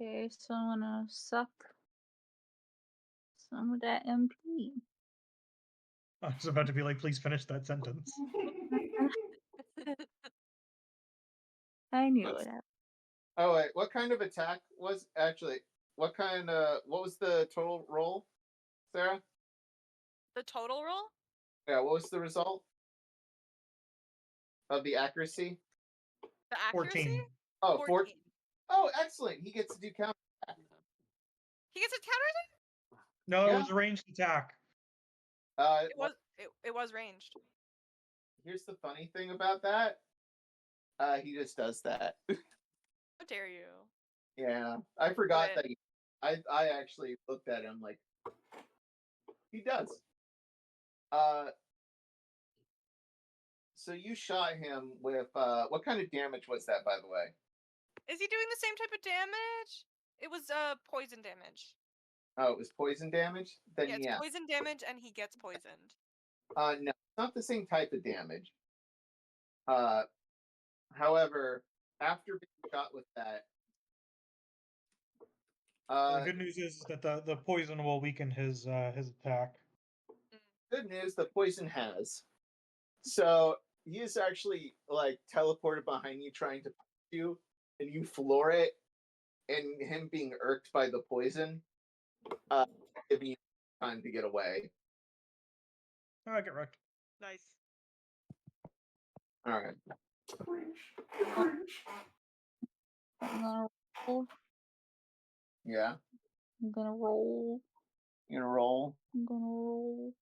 Okay, so I'm gonna suck some of that MP. I was about to be like, please finish that sentence. I knew it. Oh wait, what kind of attack was actually? What was the total roll, Sarah? The total roll? Yeah, what was the result of the accuracy? The accuracy? 14. Oh, 14. Oh, excellent. He gets to do counter attack. He gets a counter attack? No, it was a ranged attack. It was ranged. Here's the funny thing about that. He just does that. How dare you? Yeah, I forgot that. I actually looked at him like he does. So you shot him with what kind of damage was that, by the way? Is he doing the same type of damage? It was poison damage. Oh, it was poison damage? Then Yeah, it's poison damage and he gets poisoned. No, it's not the same type of damage. However, after being shot with that, the good news is that the poison will weaken his attack. Good news, the poison has. So he is actually like teleported behind you, trying to punch you, and you floor it, and him being irked by the poison, giving you time to get away. Oh, I get wrecked. Nice. All right. I'm gonna roll. Yeah. I'm gonna roll. You gonna roll? I'm gonna roll.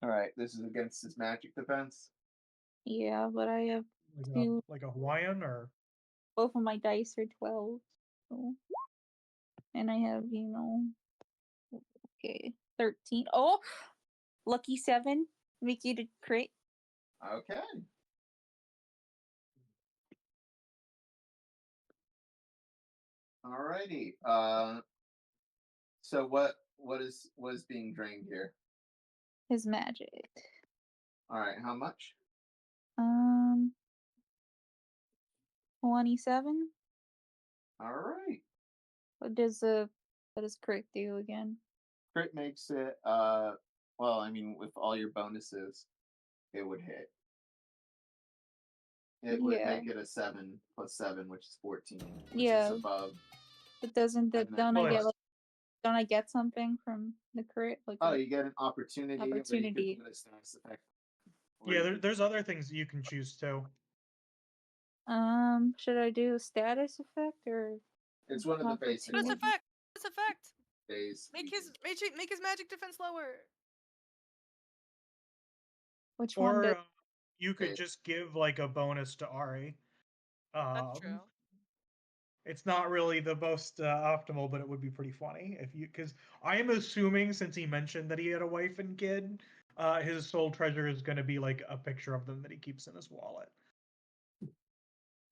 All right. This is against his magic defense. Yeah, but I have Like a Hawaiian or both of my dice are 12. So. And I have, okay, 13. Oh, lucky 7. Make you to crit. Okay. Alrighty. So what is being drained here? His magic. All right. How much? 27. All right. What does crit do again? Crit makes it. Well, I mean, with all your bonuses, it would hit. It would make it a 7 plus 7, which is 14. Which is above. But don't I get something from the crit? Like you get an opportunity. Opportunity. Where you could put a status effect. yeah, there's other things that you can choose too. Should I do a status effect or? It's one of the basic. Status effect. Status effect. Days. Make his magic defense lower. Which one? Or you could just give like a bonus to Ari. That's true. It's not really the most optimal, but it would be pretty funny if you, because I am assuming since he mentioned that he had a wife and kid, his sole treasure is going to be like a picture of them that he keeps in his wallet.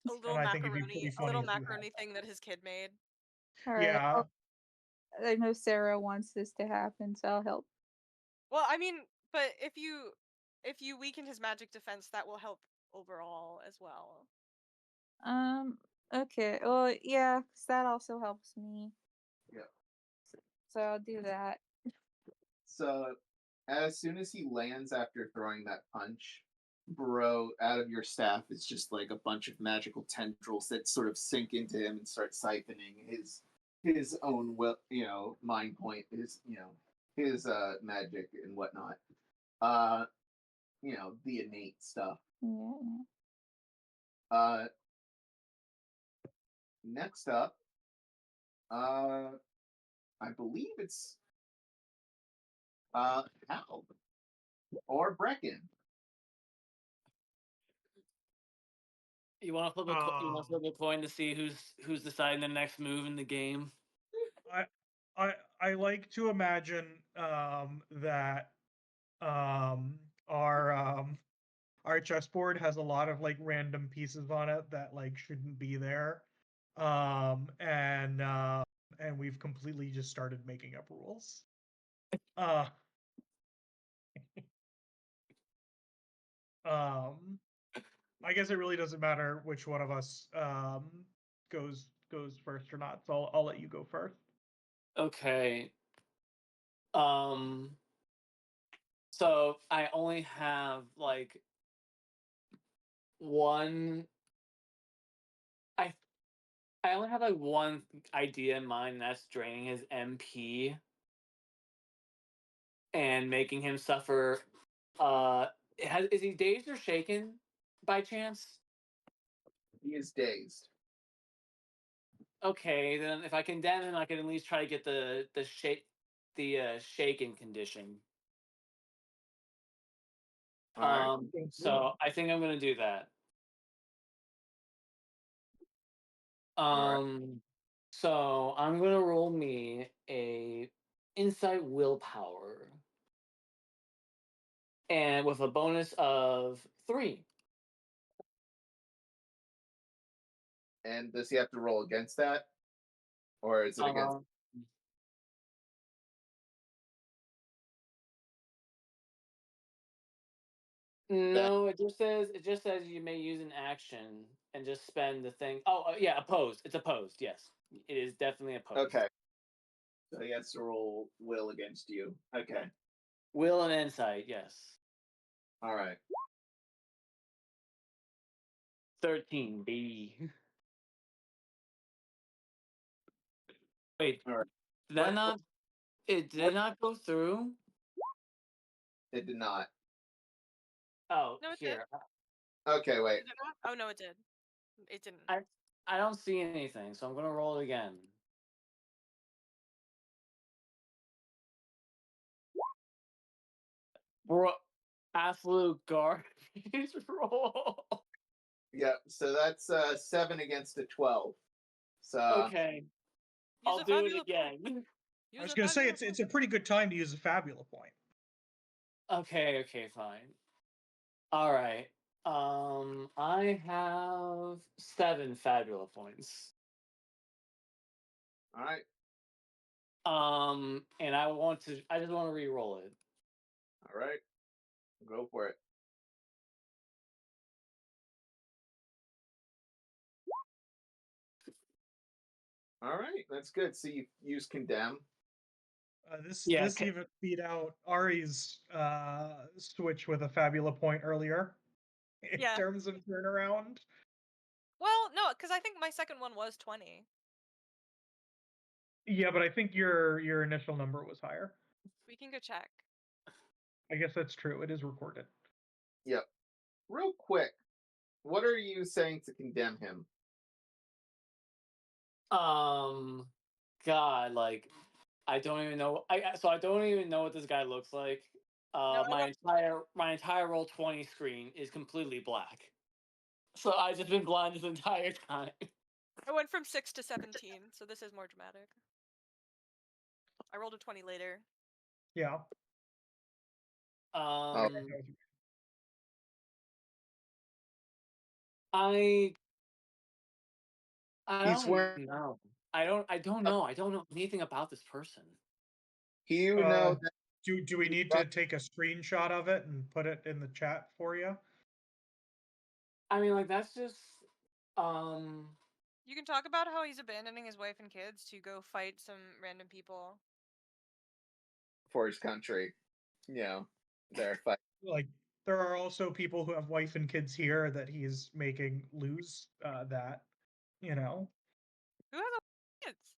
A little macaroni that. thing that his kid made. All right. Yeah. I know Sarah wants this to happen, so I'll help. Well, I mean, but if you weaken his magic defense, that will help overall as well. Okay. Well, yeah, because that also helps me. Yeah. So I'll do that. So, as soon as he lands after throwing that punch, Bereau, out of your staff is just like a bunch of magical tendrils that sort of sink into him and start siphoning his own mind point, his magic and whatnot. The innate stuff. Yeah. Next up, I believe it's Hal or Brecken. You want to flip a coin to see who's deciding the next move in the game? I like to imagine that our chessboard has a lot of like random pieces on it that like shouldn't be there, and we've completely just started making up rules. I guess it really doesn't matter which one of us goes first or not. So I'll let you go first. Okay. So I only have like one. I only have like one idea in mind, and that's draining his MP and making him suffer. Is he dazed or shaken by chance? He is dazed. Okay, then if I condemn him, I can at least try to get the shaken condition. So I think I'm gonna do that. So I'm gonna roll me a insight willpower, and with a bonus of 3. And does he have to roll against that, or is it against? No, it just says you may use an action and just spend the thing. Oh, yeah, opposed. It's opposed. Yes, it is definitely opposed. Okay. So he has to roll will against you. Okay. Will and insight. Yes. All right. 13, B. Wait, All right. did that not? It did not go through. It did not. Oh, No, it here. Okay, wait. Did it not? Oh no, it did. It didn't. I don't see anything, so I'm gonna roll it again. Bro, absolute garbage roll. Yeah. So that's 7 against a 12. So Okay, I'll do it again. I was gonna say it's a pretty good time to use a Fabula point. Okay, fine. All right. I have 7 Fabula points. all right. And I just want to re-roll it. All right. Go for it. All right, that's good. So you use condemn. This even beat out Ari's switch with a Fabula point earlier in terms of turnaround. Well, no, because I think my second one was 20. Yeah, but I think your initial number was higher. We can go check. I guess that's true. It is recorded. Yep. Real quick, what are you saying to condemn him? God, like I don't even know. I don't even know what this guy looks like. My entire roll 20 screen is completely black. So I've just been blind this entire time. I went from 6 to 17, so this is more dramatic. I rolled a 20 later. Yeah. I don't know. I don't know. I don't know anything about this person. You know that do we need to take a screenshot of it and put it in the chat for you? I mean, like that's just You can talk about how he's abandoning his wife and kids to go fight some random people for his country. You know, they're fighting. Like there are also people who have wife and kids here that he's making lose that, you know. Who has kids?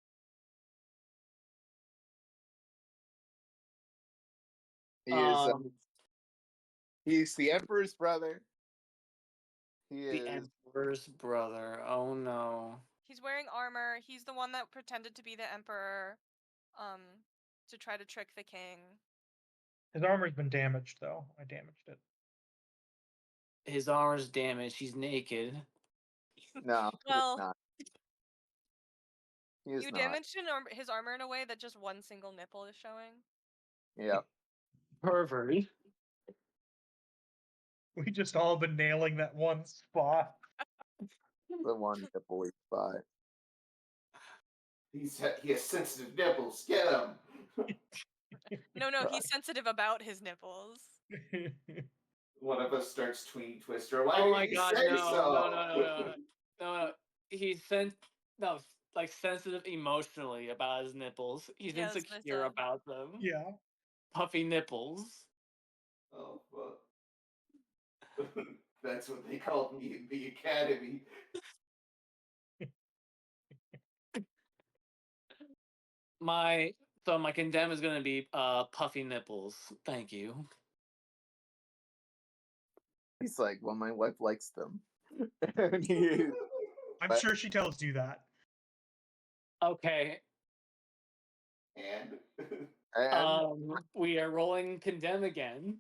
He's the Emperor's brother. He is the Emperor's brother. Oh no. He's wearing armor. He's the one that pretended to be the Emperor, to try to trick the king. His armor's been damaged though. I damaged it. His armor's damaged. He's naked. No. Well, not. You damaged his armor in a way that just one single nipple is showing. Yeah. Pervert. We just all been nailing that one spot. The one nipple spot. He has sensitive nipples. Get him. No, he's sensitive about his nipples. One of us starts tween Twister. Why Oh my did you god, say no, so? no. He's like sensitive emotionally about his nipples. He's insecure about them. Yeah. Puffy nipples. Oh fuck. That's what they called me in the academy. My condemn is gonna be puffy nipples. Thank you. He's like, well, my wife likes them. I'm sure she tells you that. Okay. And we are rolling condemn again.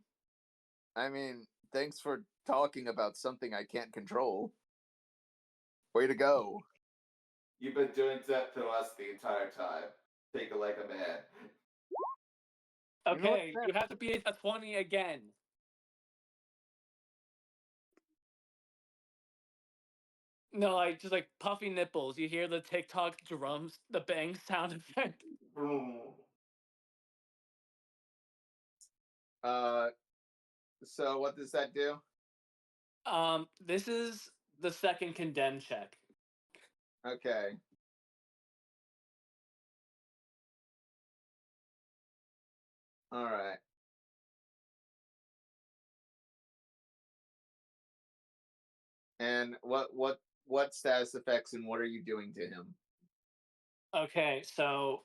I mean, thanks for talking about something I can't control. Way to go. You've been doing that to us the entire time. Take it like a man. You know what, Okay, man? you have to be a 20 again. No, like just like puffy nipples. You hear the TikTok drums, the bang sound effect. So what does that do? This is the second condemn check. Okay. All right. And what status effects and what are you doing to him? Okay, so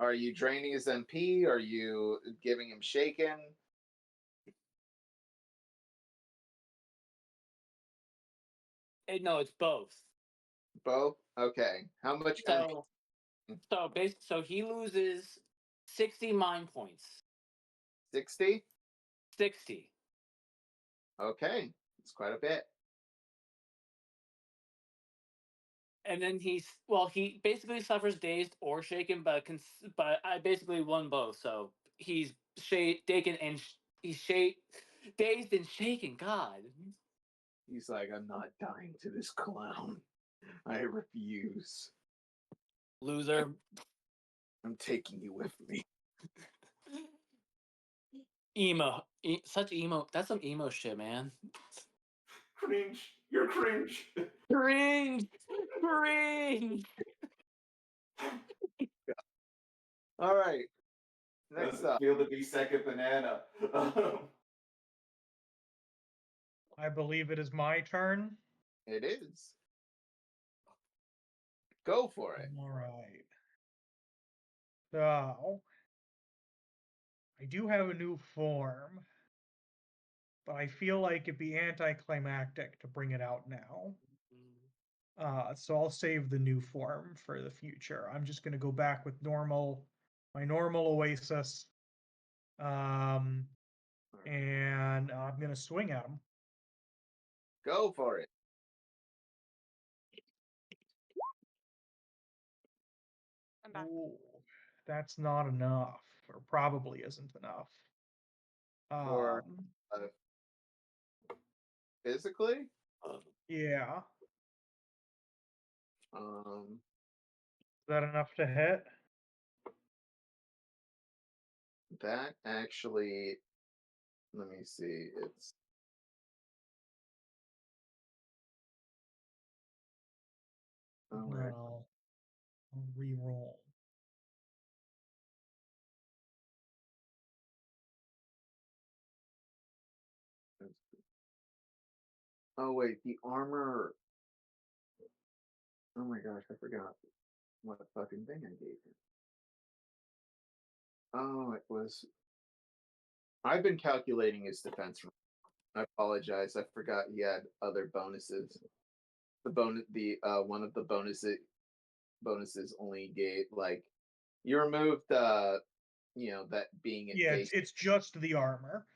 Are you draining his MP? Are you giving him shaken? no, it's both. Both? Okay. How much MP? So he loses 60 mind points. 60? 60. Okay. It's quite a bit. And then he basically suffers dazed or shaken, but I basically won both. So he's dazed and shaken. God. He's like, I'm not dying to this clown. I refuse. Loser. I'm taking you with me. Emo. Such emo. That's some emo shit, man. Cringe. You're cringe. Cringe. Cringe. All right. Next Doesn't up. feel to be second banana. I believe it is my turn. It is. Go for it. All right. So, I do have a new form, but I feel like it'd be anticlimactic to bring it out now. So I'll save the new form for the future. I'm just going to go back with my normal Oasis. And I'm going to swing at him. Go for it. I'm back. Ooh, that's not enough, or probably isn't enough. For physically? Yeah. Um, Is that enough to hit? that actually, let me see. It's No. I'll re-roll. oh wait, the armor. Oh my gosh, I forgot what fucking thing I gave him. Oh, it was. I've been calculating his defense. I apologize. I forgot he had other bonuses. One of the bonuses only gave like you removed that being it's just the armor.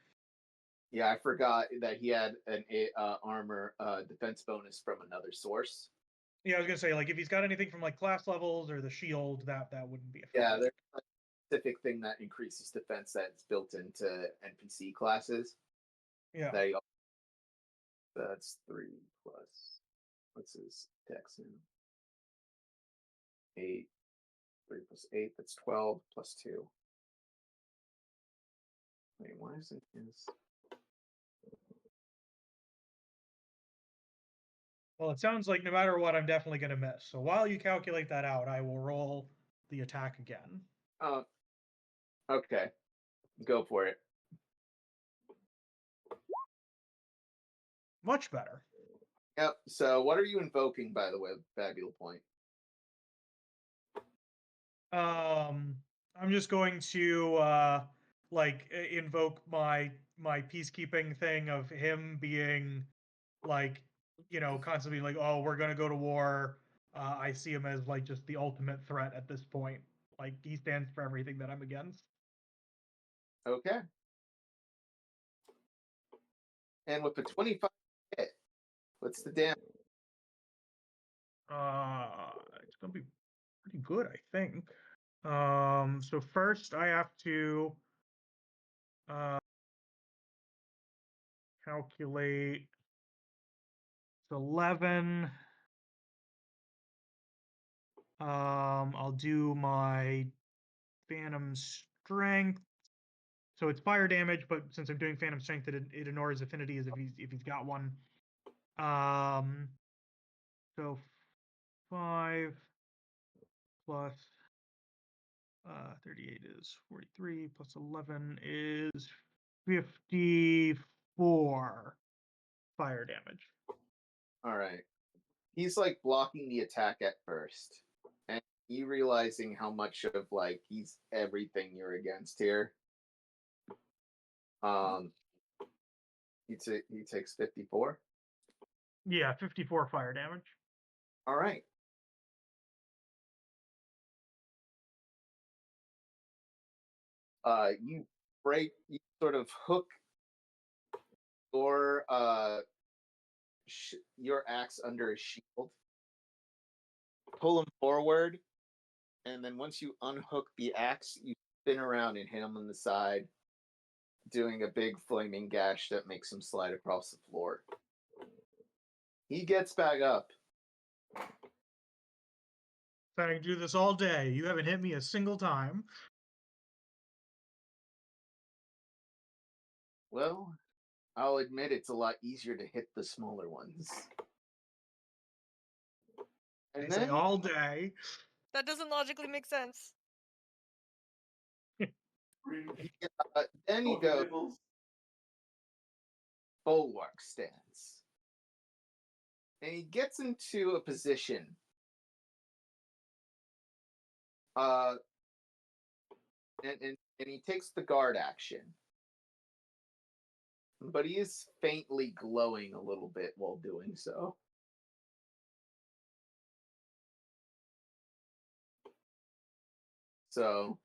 Yeah, I forgot that he had an armor defense bonus from another source. Yeah, I was gonna say, like, if he's got anything from like class levels or the shield, that wouldn't be affected. Yeah, there's a specific thing that increases defense that's built into NPC classes. Yeah. That's 3 plus. What's his dex in? 8. 3 plus 8. That's 12 plus 2. Wait, why isn't his? Well, it sounds like no matter what, I'm definitely gonna miss. So while you calculate that out, I will roll the attack again. Okay. Go for it. Much better. Yep. So what are you invoking, by the way, Fabula Point? I'm just going to invoke my peacekeeping thing of him being like, constantly like, oh, we're gonna go to war. I see him as like just the ultimate threat at this point. Like he stands for everything that I'm against. Okay. And with the 25 hit, what's the damage? It's gonna be pretty good, I think. So first I have to calculate. It's 11. I'll do my Phantom Strength. So it's fire damage, but since I'm doing Phantom Strength, it ignores affinities if he's got one. So 5 plus 38 is 43 plus 11 is 54 fire damage. All right. He's like blocking the attack at first, and you realizing how much of like he's everything you're against here. He takes 54. Yeah, 54 fire damage. All right. You sort of hook your axe under his shield, pull him forward, and then once you unhook the axe, you spin around and hit him on the side, doing a big flaming gash that makes him slide across the floor. He gets back up. I can do this all day. You haven't hit me a single time. Well, I'll admit it's a lot easier to hit the smaller ones. And I say then all day. That doesn't logically make sense. then he goes bulwark stance. And he gets into a position. And he takes the guard action. But he is faintly glowing a little bit while doing so. So,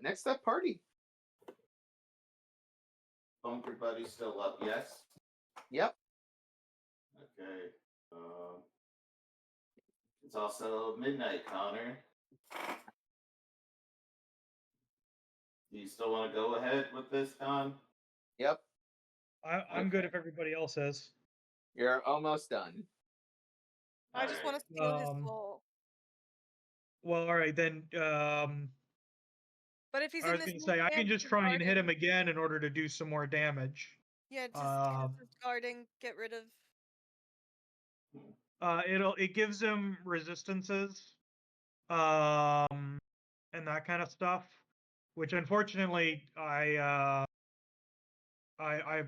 next up, party. Bunker Buddy's still up, yes? Yep. Okay. It's also midnight, Connor. Do you still want to go ahead with this, Con? Yep. I'm good if everybody else is. You're almost done. I just want to steal his soul. Well, all right then. But if he's I in was this going to say I can just try and hit him again in order to do some more damage. Yeah, just cast his guarding, get rid of. It gives him resistances, and that kind of stuff, which unfortunately I've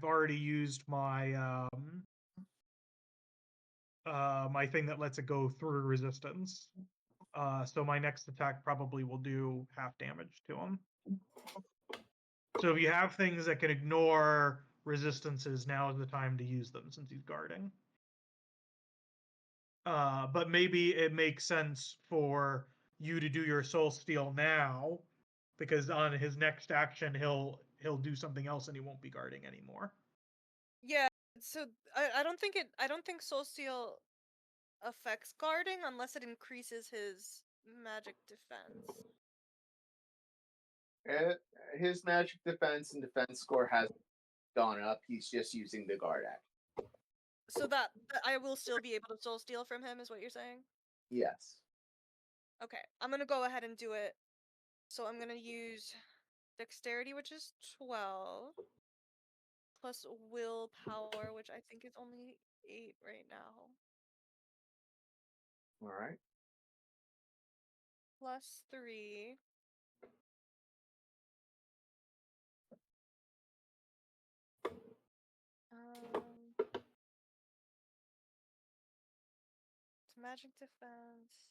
already used my my thing that lets it go through resistance. So my next attack probably will do half damage to him. So if you have things that can ignore resistances, now is the time to use them since he's guarding. But maybe it makes sense for you to do your soul steal now, because on his next action he'll do something else and he won't be guarding anymore. Yeah, so I don't think soul steal affects guarding unless it increases his magic defense. His magic defense and defense score has gone up. He's just using the guard action. So that I will still be able to soul steal from him, is what you're saying? Yes. Okay, I'm gonna go ahead and do it. So I'm gonna use dexterity, which is 12, plus willpower, which I think is only 8 right now. All right. Plus 3. It's magic defense.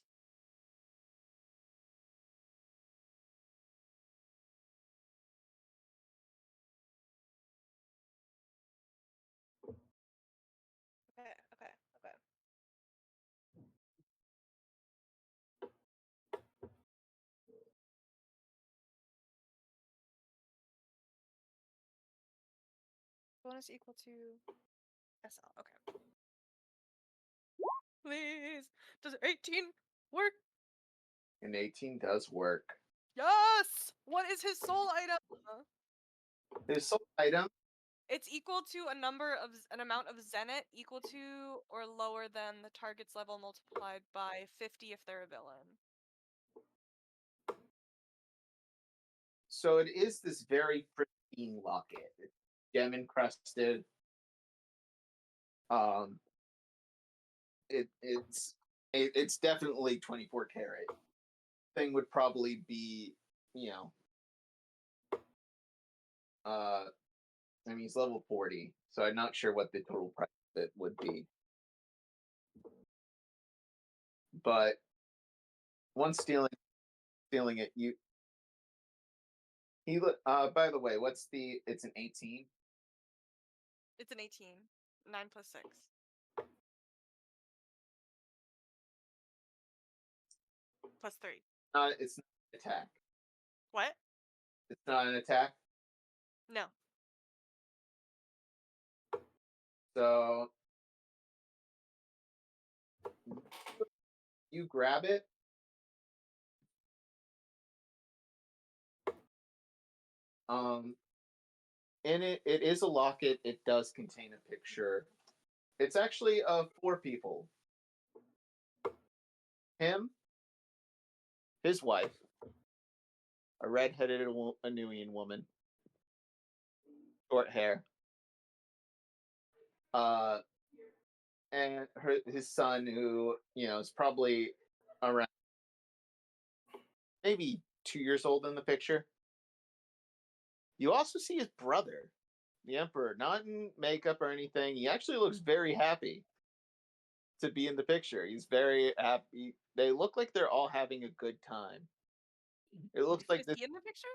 Okay. Bonus equal to SL. Okay. Please. Does 18 work? An 18 does work. Yes. What is his soul item? His soul item. It's equal to an amount of zenith equal to or lower than the target's level multiplied by 50 if they're a villain. So it is this very pristine locket. It's gem encrusted. It's definitely 24 karat. Thing would probably be, I mean, he's level 40, so I'm not sure what the total price of it would be. But once stealing it, by the way, it's an 18? It's an 18. 9 plus 6. Plus 3. It's not an attack. What? It's not an attack? No. So you grab it. In it is a locket. It does contain a picture. It's actually of 4 people. Him, his wife, a red-headed Anuian woman, short hair, and his son, who is probably around maybe 2 years old in the picture. You also see his brother, the Emperor, not in makeup or anything. He actually looks very happy to be in the picture. He's very happy. They look like they're all having a good time. It looks like Is he in the picture?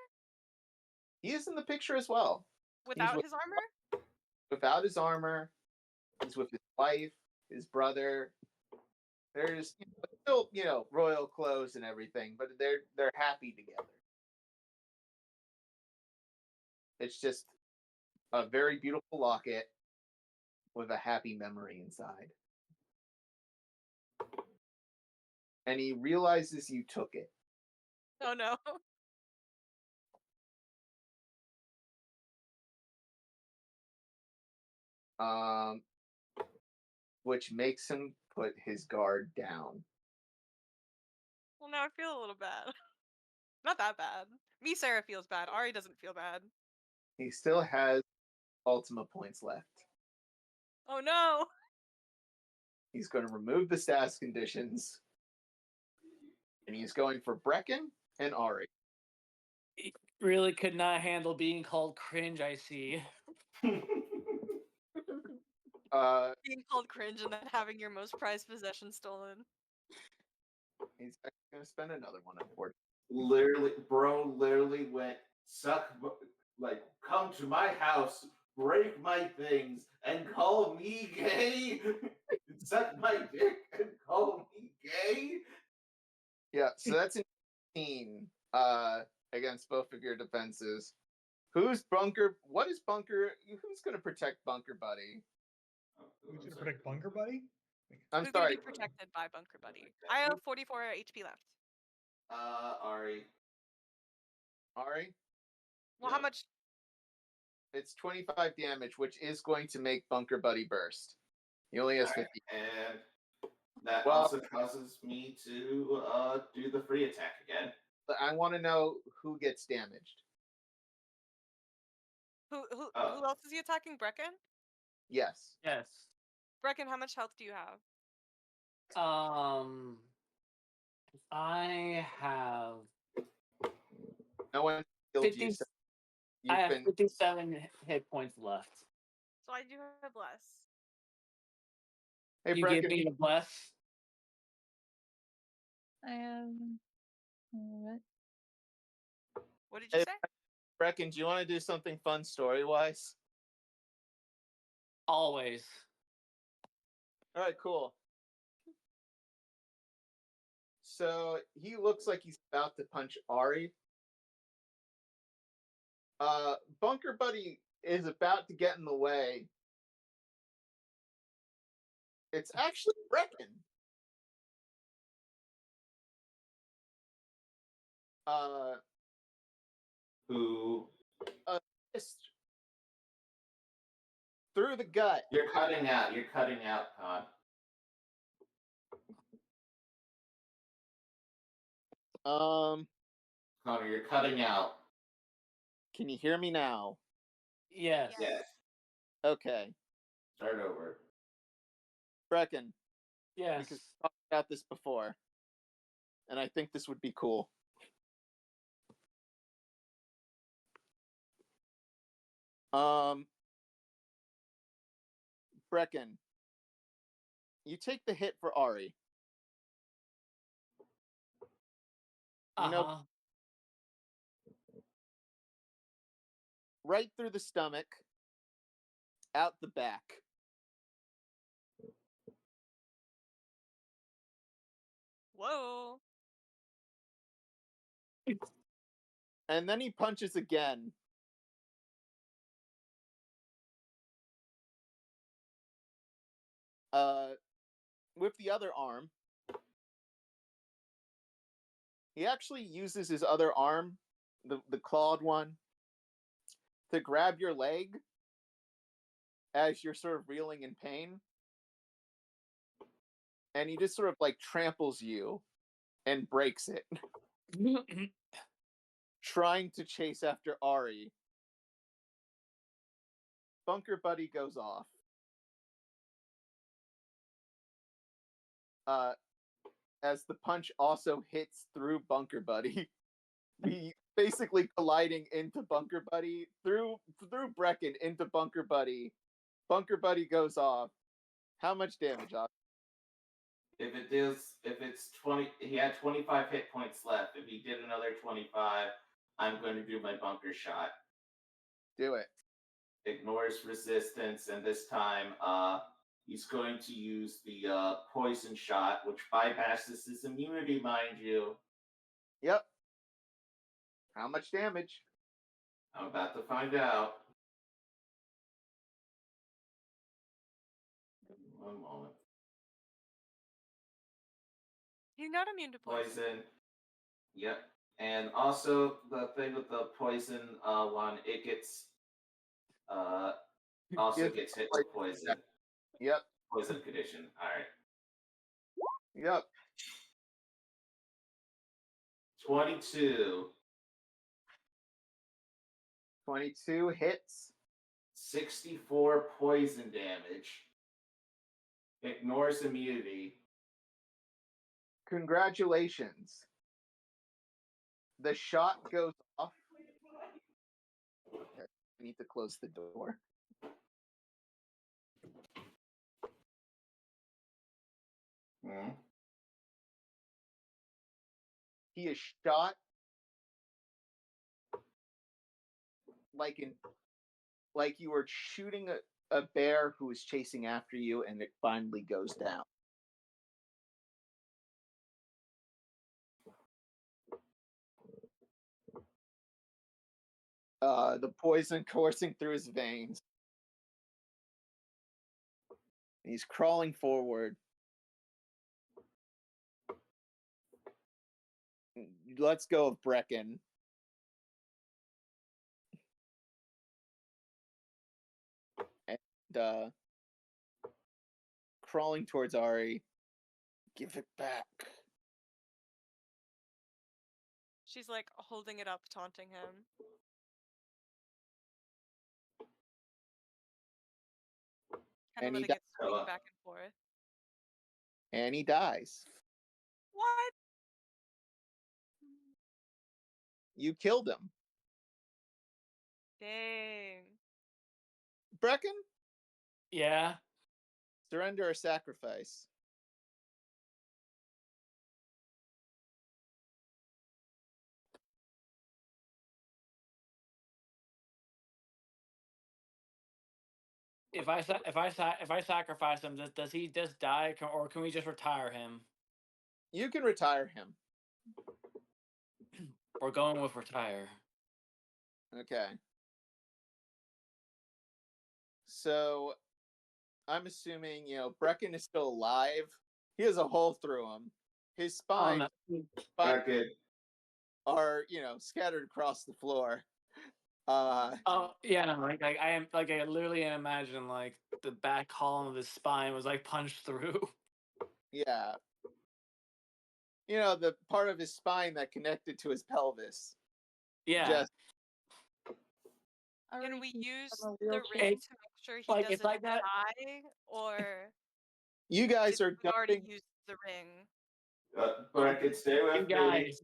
He is in the picture as well. Without his armor? Without his armor. He's with his wife, his brother. There's still, royal clothes and everything, but they're happy together. It's just a very beautiful locket with a happy memory inside. And he realizes you took it. Oh no. Which makes him put his guard down. Well, now I feel a little bad. Not that bad. Me, Sarah feels bad. Ari doesn't feel bad. He still has Ultima points left. Oh no! He's going to remove the status conditions. And he's going for Brecken and Ari. He really could not handle being called cringe, I see. Being called cringe and then having your most prized possession stolen. He's actually going to spend another one, unfortunately. Literally went, come to my house, break my things, and call me gay? Suck my dick and call me gay? Yeah, so that's an 18 against both of your defenses. Who's Bunker? What is Bunker? Who's going to protect Bunker Buddy? Who's going to protect Bunker Buddy? I'm Who's sorry. Gonna be protected by Bunker Buddy? I have 44 HP left. Ari. Ari? Well, how much? It's 25 damage, which is going to make Bunker Buddy burst. He only has 50. And that also causes me to do the free attack again. But I want to know who gets damaged. Who else is he attacking? Brecken? Yes. Yes. Brecken, how much health do you have? I have No one killed 50, you. So I have 57 hit points left. So I do have less. Hey, You Brecken, give me a bless. I have. What? What did you say? Brecken, do you want to do something fun story-wise? Always. All right, cool. So he looks like he's about to punch Ari. Bunker Buddy is about to get in the way, It's actually Brecken. Who? Just through the gut. You're cutting out. You're cutting out, Con. Connar, you're cutting out. Can you hear me now? Yes. Yes. Okay. Start over. Brecken. Yes. Because we talked about this before. And I think this would be cool. Brecken. You take the hit for Ari. You know, right through the stomach, out the back. Whoa. And then he punches again. With the other arm. He actually uses his other arm, the clawed one, to grab your leg as you're sort of reeling in pain. And he just sort of like tramples you and breaks it. Trying to chase after Ari. Bunker Buddy goes off. As the punch also hits through Bunker Buddy. He basically colliding into Bunker Buddy, through Brecken into Bunker Buddy. Bunker Buddy goes off. How much damage, Oscar? If it's 20, he had 25 hit points left. If he did another 25, I'm going to do my bunker shot. Do it. Ignores resistance, and this time, he's going to use the poison shot, which bypasses his immunity, mind you. Yep. How much damage? I'm about to find out. One moment. He's not immune to poison. Yep. And also, the thing with the poison one, it gets gets hit with poison. Yep. Poison condition. Alright. Yep. 22. 22 hits. 64 poison damage. Ignores immunity. Congratulations. The shot goes off. Okay, I need to close the door. Hmm. He is shot like you were shooting a bear who is chasing after you, and it finally goes down. The poison coursing through his veins. He's crawling forward. Let's go of Brecken. And crawling towards Ari. Give it back. She's like holding it up, taunting him. Kind of letting it swing back and forth. And he dies. What? You killed him. Dang. Brecken? Yeah. Surrender or sacrifice? If I sacrifice him, does he just die, or can we just retire him? You can retire him. We're going with retire. Okay. So, I'm assuming, Brecken is still alive. He has a hole through him. His spine Brecken. are, scattered across the floor. Oh yeah, no, I literally imagine like the back column of his spine was like punched through. Yeah. The part of his spine that connected to his pelvis. Yeah. Just Can we use from a the wheelchair. ring to make sure he Like, doesn't it's like that. die, or you guys did are we already jumping. use the ring? Brecken, stay You with me. guys,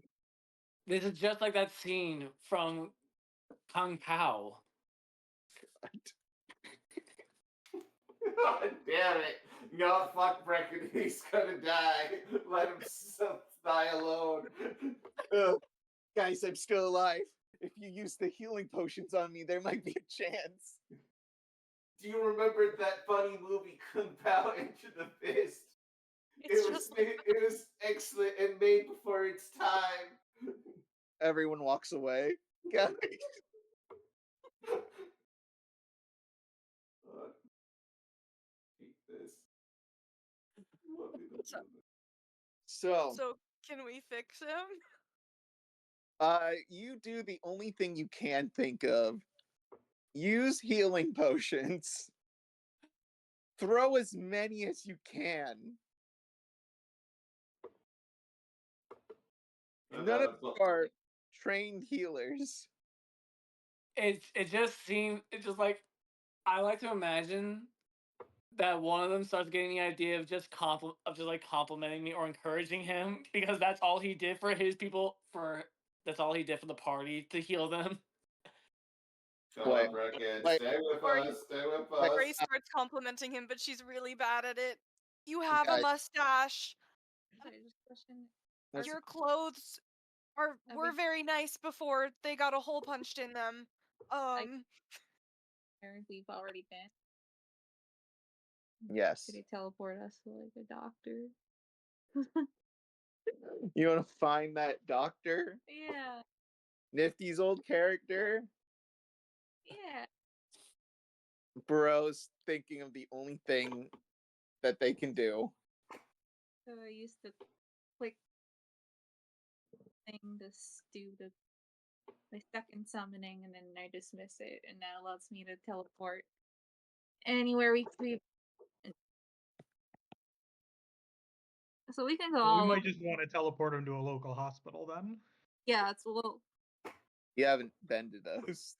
this is just like that scene from Kung Pao. God damn it. No, fuck Brecken. He's gonna die. Let him die alone. Guys, I'm still alive. If you use the healing potions on me, there might be a chance. Do you remember that funny movie Kung Pao Into the Fist? It's just it was excellent and made before its time. Everyone walks away. Guys. Hate this. So, can we fix him? you do the only thing you can think of. Use healing potions. Throw as many as you can. None of you are trained healers. It's just like, I like to imagine that one of them starts getting the idea of just complimenting me or encouraging him, because that's all he did for his people. That's all he did for the party, to heal them. Come on, Brecken. Stay with us. Stay with us. Grace starts complimenting him, but she's really bad at it. You have a Guys. mustache. Sorry, just a question. Your clothes were very nice before they got a hole punched in them. We've already been. Yes. Could he teleport us to like a doctor? You want to find that doctor? Yeah. Nifty's old character? Yeah. Burrow's thinking of the only thing that they can do. So I used to click thing to do my second summoning, and then I dismiss it, and that allows me to teleport anywhere we can. So we can go all We over. might just want to teleport him to a local hospital then. Yeah, it's a little. You haven't been to those.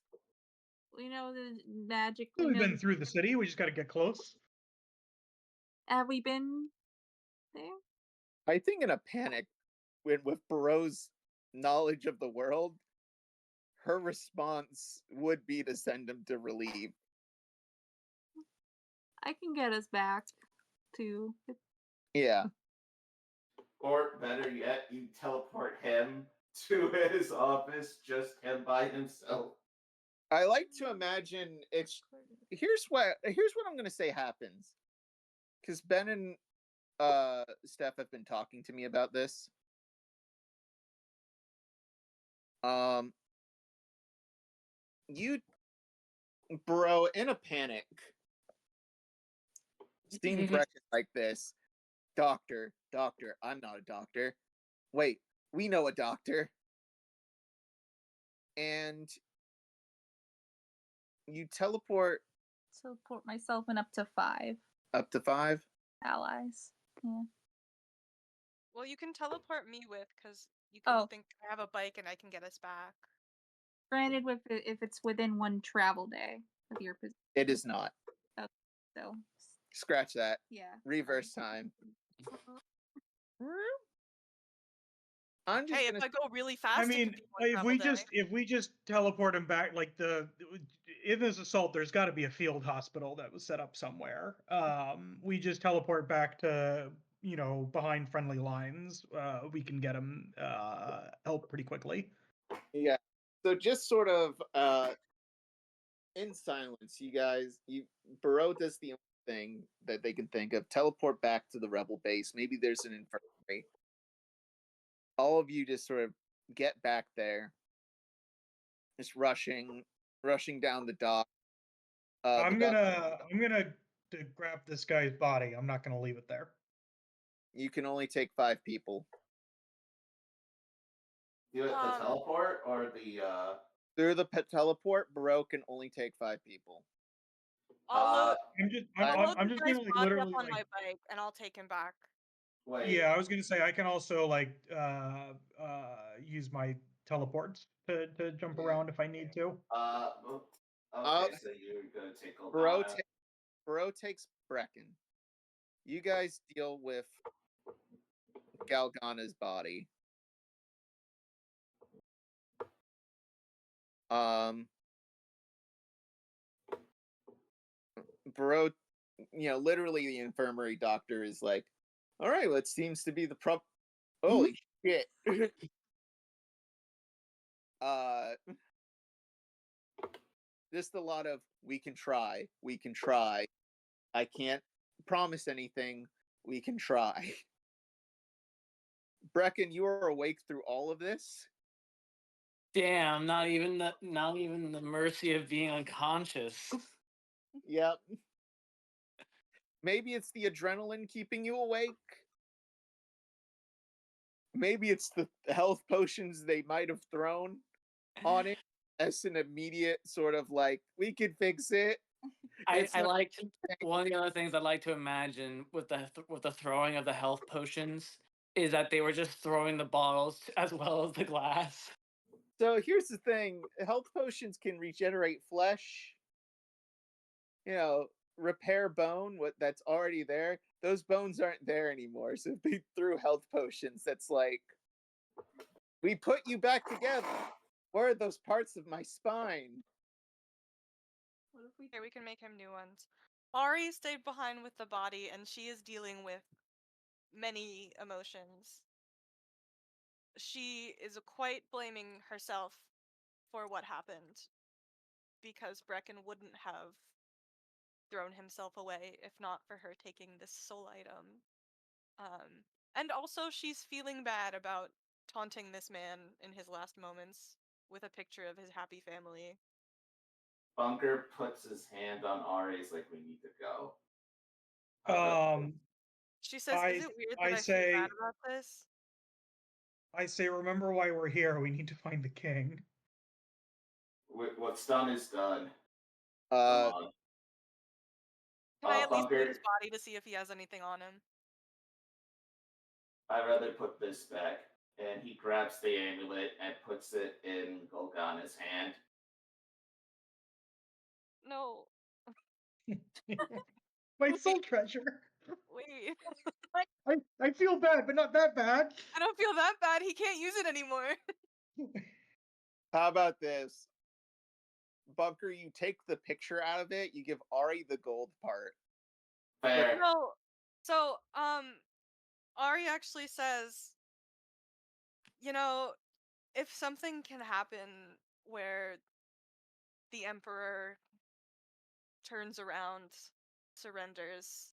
We know the magic. We've been through the city. We just got to get close. Have we been there? I think in a panic, with Burrow's knowledge of the world, her response would be to send him to relieve. I can get us back to. Yeah. Or better yet, you teleport him to his office, just him by himself. I like to imagine it's. Here's what I'm gonna say happens. Because Ben and Steph have been talking to me about this. You, bro, in a panic, seeing Brecken like this. Doctor, I'm not a doctor. Wait, we know a doctor. And you teleport myself and up to 5. Up to 5 allies. Yeah. Well, you can teleport me because you can think I have a bike and I can get us back. Granted, if it's within 1 travel day of your position. It is not. Oh, so. Scratch that. Yeah. Reverse time. I'm just if I go really fast, I mean, if we just teleport him back, like in this assault, there's got to be a field hospital that was set up somewhere. We just teleport back to behind friendly lines. We can get him help pretty quickly. Yeah. So just sort of in silence, you guys. Bereau does the only thing that they can think of: teleport back to the rebel base. Maybe there's an infirmary. All of you just sort of get back there, just rushing down the dock. I'm gonna to grab this guy's body. I'm not going to leave it there. You can only take 5 people. Do it the teleport or the Through the teleport, Bereau can only take 5 people. I'll load, I'm the just guy's gonna like body literally up on like, my bike, and I'll take him back. wait. yeah, I was gonna say I can also like use my teleports to jump around if I need to. Okay, so you're gonna take Goldana. Bereau takes Brecken. You guys deal with Galgana's body. Bereau, literally the infirmary doctor is like, all right, what seems to be the holy shit. Just a lot of, we can try. I can't promise anything. We can try. Brecken, you are awake through all of this? Damn, not even the mercy of being unconscious. Yep. Maybe it's the adrenaline keeping you awake. Maybe it's the health potions they might have thrown on it as an immediate sort of like, we could fix it. I like one of the other things I like to imagine with the throwing of the health potions is that they were just throwing the bottles as well as the glass. So here's the thing: health potions can regenerate flesh. Repair bone. That's already there. Those bones aren't there anymore. So if they threw health potions, that's like, we put you back together. Where are those parts of my spine? What if we can make him new ones. Ari stayed behind with the body, and she is dealing with many emotions. She is quite blaming herself for what happened, because Brecken wouldn't have thrown himself away if not for her taking this soul item. And also she's feeling bad about taunting this man in his last moments with a picture of his happy family. Bunker puts his hand on Ari's like, we need to go. She says, is it weird that I feel bad about this? I say, remember why we're here. We need to find the king. What's done is done. Can I at least loot his body to see if he has anything on him? I'd rather put this back. And he grabs the amulet and puts it in Golgana's hand. No. My soul treasure. Wait. I feel bad, but not that bad. I don't feel that bad. He can't use it anymore. How about this? Bunker, you take the picture out of it, you give Ari the gold part. Fair. No. So, Ari actually says, if something can happen where the Emperor turns around, surrenders,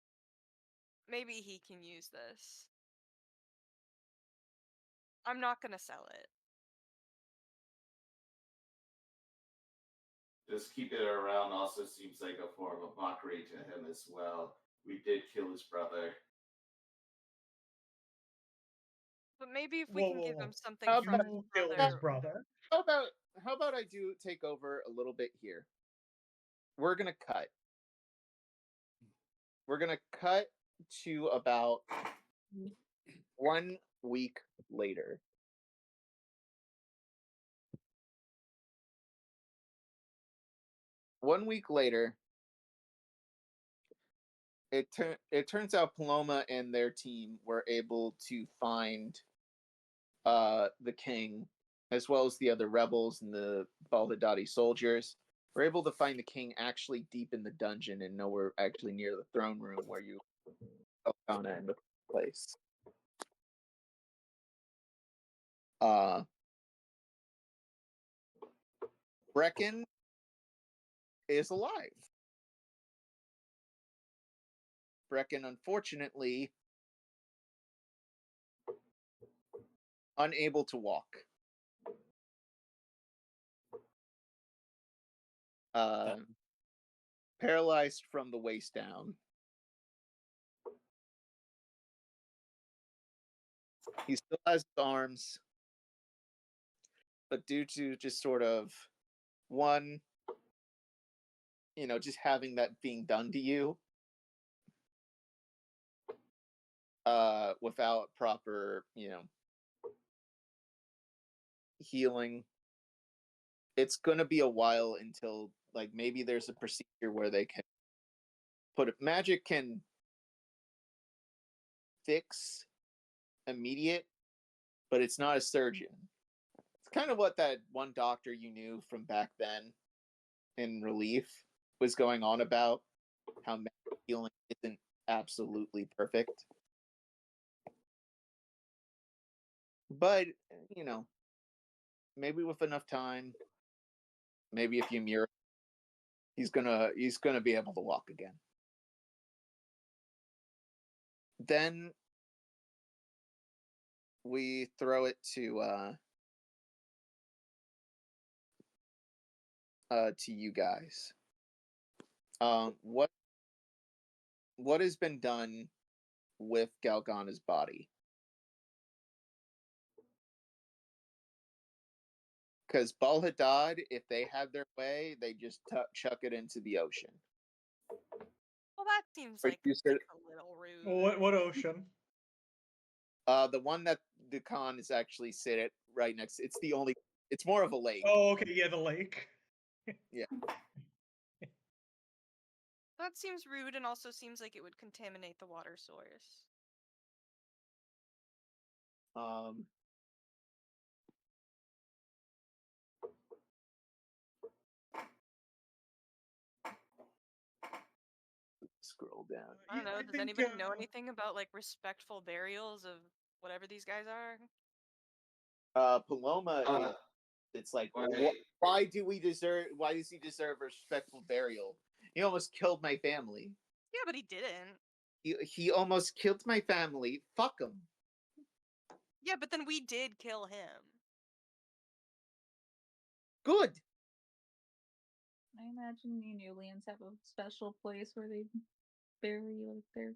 maybe he can use this. I'm not gonna sell it. Just keep it around also seems like a form of mockery to him as well. We did kill his brother. But maybe if we can give him something How from his brother. How about I do take over a little bit here? We're gonna cut. We're gonna cut to about 1 week later. One week later, it turns out Paloma and their team were able to find the king, as well as the other rebels and the Baldadati soldiers. We're able to find the king actually deep in the dungeon and nowhere actually near the throne room where you found in the place. Brecken is alive. Brecken, unfortunately, unable to walk. paralyzed from the waist down. He still has his arms, but due to just sort of one, just having that being done to you, without proper, healing, it's gonna be a while until like maybe there's a procedure where they can put it. Magic can fix immediate, but it's not a surgeon. It's kind of what that one doctor you knew from back then in Relief was going on about, how magic healing isn't absolutely perfect. But, maybe with enough time, maybe if you mirror, he's gonna be able to walk again. Then we throw it to you guys. What has been done with Galgana's body? Because Bal Hadad, if they had their way, they just chuck it into the ocean. Well, that seems like a little rude. What ocean? The one that the con is actually sit right next. It's more of a lake. Oh, okay, yeah, the lake. Yeah. That seems rude, and also seems like it would contaminate the water source. Scroll down. I don't know. Does anybody know anything about like respectful burials of whatever these guys are? Paloma, it's like, why does he deserve respectful burial? He almost killed my family. Yeah, but he didn't. He almost killed my family. Fuck him. Yeah, but then we did kill him. Good. I imagine the Nulians have a special place where they bury like their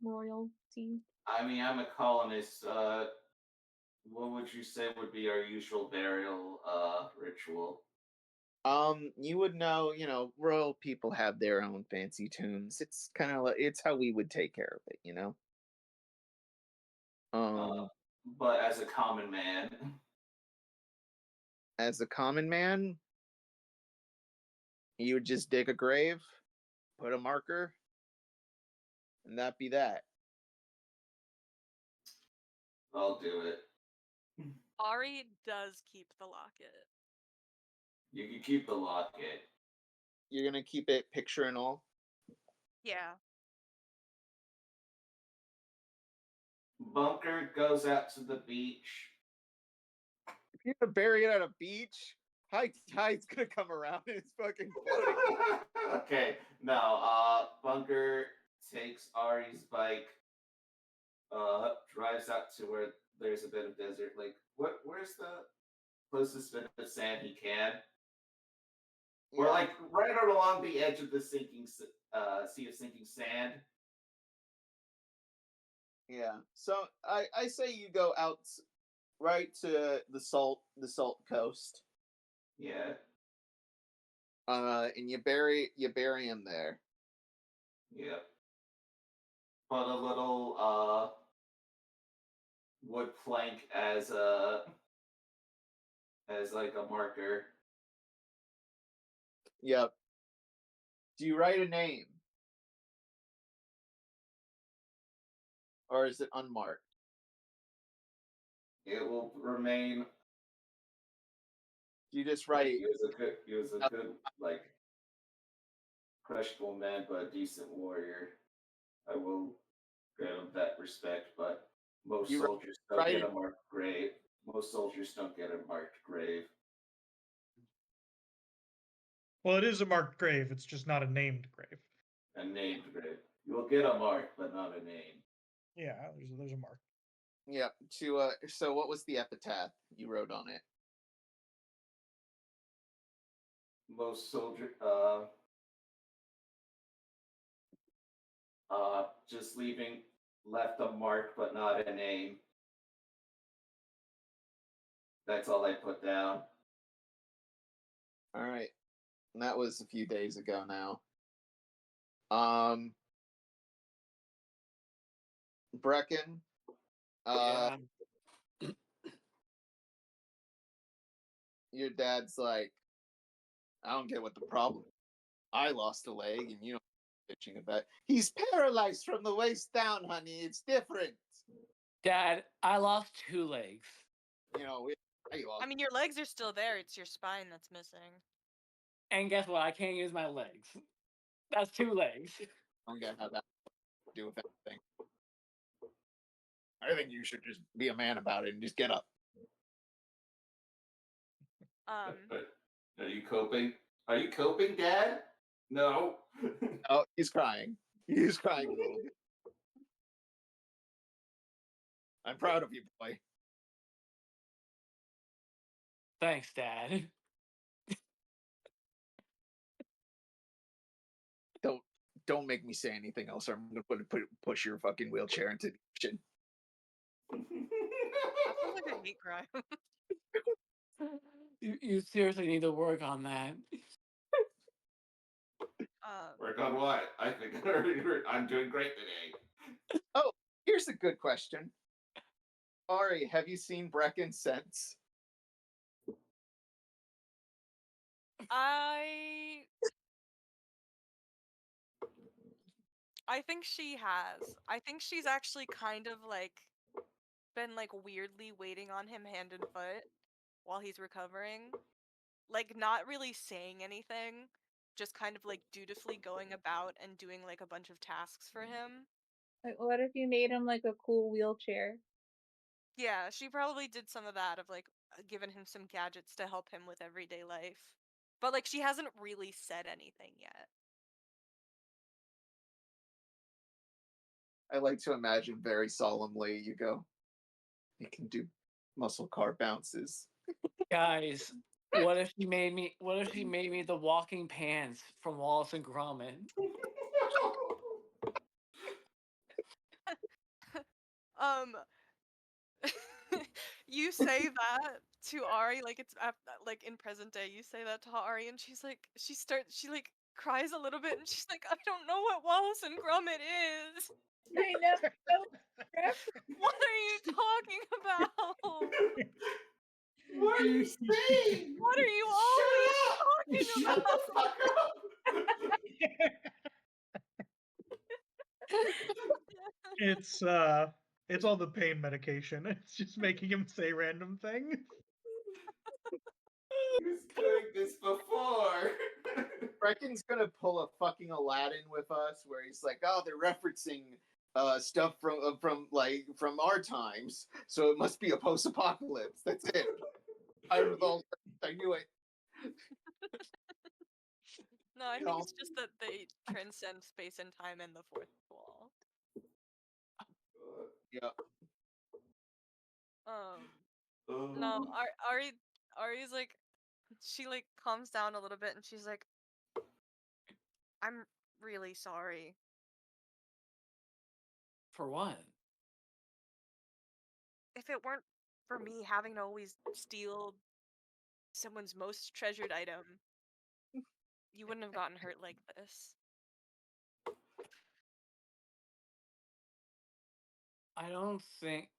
royalty. I mean, I'm a colonist. What would you say would be our usual burial ritual? You would know, royal people have their own fancy tunes. It's kind of like, it's how we would take care of it, But as a common man. As a common man, you would just dig a grave, put a marker, and that be that. I'll do it. Ari does keep the locket. You can keep the locket. You're gonna keep it picture and all? Yeah. Bunker goes out to the beach. If you're gonna bury it at a beach, high tide's gonna come around and it's fucking floating. Okay, no, Bunker takes Ari's bike, drives out to where there's a bit of desert. Like, where's the closest bit of sand he can? Yeah. We're like right along the edge of the sinking sea of sinking sand. Yeah. So I say you go out right to the salt coast. Yeah. And you bury him there. Yep. Put a little wood plank as like a marker. Yep. Do you write a name? Or is it unmarked? It will remain. You just write. He was a good, like, questionable man, but a decent warrior. I will grant him that respect, but most soldiers don't get a marked grave. Most soldiers don't get a marked grave. Well, it is a marked grave. It's just not a named grave. A named grave. You will get a mark, but not a name. Yeah, there's a mark. Yeah. So what was the epitaph you wrote on it? Most soldiers. Just left a mark but not a name. That's all I put down. All right. And that was a few days ago now. Brecken, Yeah. your dad's like, I don't get what the problem is. I lost a leg and you know bitching about it. He's paralyzed from the waist down, honey. It's different. Dad, I lost 2 legs. You know, I mean, your legs are still there. It's your spine that's missing. And guess what? I can't use my legs. That's 2 legs. I don't get how that to do with anything. I think you should just be a man about it and just get up. Are you coping? Are you coping, Dad? No. Oh, he's crying. He's crying a little bit. I'm proud of you, boy. Thanks, Dad. Don't make me say anything else, or I'm gonna push your fucking wheelchair into the ocean. That sounds like a hate crime. You seriously need to work on that. Work on what? I think I'm doing great today. Oh, here's a good question. Ari, have you seen Brecken since? I think she has. I think she's actually kind of like been like weirdly waiting on him hand and foot while he's recovering. Like not really saying anything, just kind of like dutifully going about and doing like a bunch of tasks for him. Like, what if you made him like a cool wheelchair? Yeah, she probably did some of that of like giving him some gadgets to help him with everyday life. But like she hasn't really said anything yet. I like to imagine very solemnly you go, he can do muscle car bounces. Guys, what if she made me the walking pants from Wallace and Gromit? You say that to Ari like it's like in present day. You say that to Ari, and she's like, she like cries a little bit, and she's like, I don't know what Wallace and Gromit is. I never know. What are you talking about? What are you saying? What are you always talking Shut about? the fuck up! It's all the pain medication. It's just making him say random things. He was doing this before. Brecken's gonna pull a fucking Aladdin with us, where he's like, "Oh, they're referencing stuff from our times, so it must be a post-apocalypse." That's it. I knew it. No, I think it's just that they transcend space and time and the fourth wall. Yeah. No, Ari's like, she like calms down a little bit and she's like, I'm really sorry. For what? If it weren't for me having to always steal someone's most treasured item, you wouldn't have gotten hurt like this. I don't think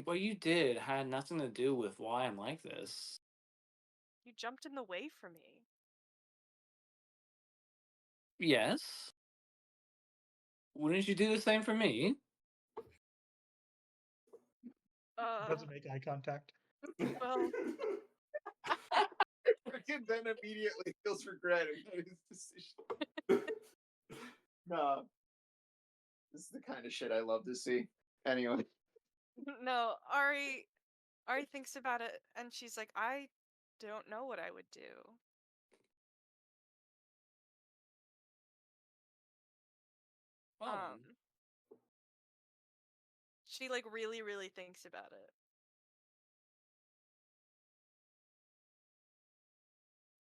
what you did had nothing to do with why I'm like this. You jumped in the way for me. Yes. Wouldn't you do the same for me? Doesn't make eye contact. Well, Brecken then immediately feels regret about his decision. No. This is the kind of shit I love to see. Anyway. no, Ari thinks about it and she's like, I don't know what I would do. She like really, really thinks about it.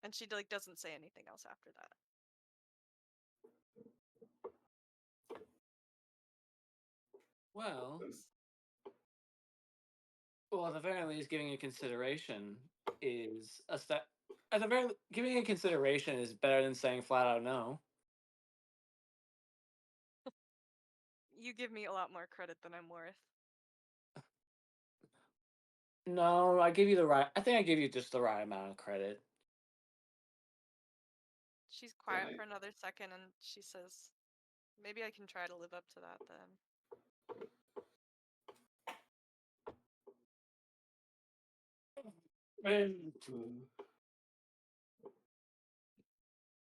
And she like doesn't say anything else after that. Well, at the very least, giving it consideration is a step. At the very, giving it consideration is better than saying flat out no. You give me a lot more credit than I'm worth. No, I give you the right. I think I give you just the right amount of credit. She's quiet for another second, and she says, "Maybe I can try to live up to that then."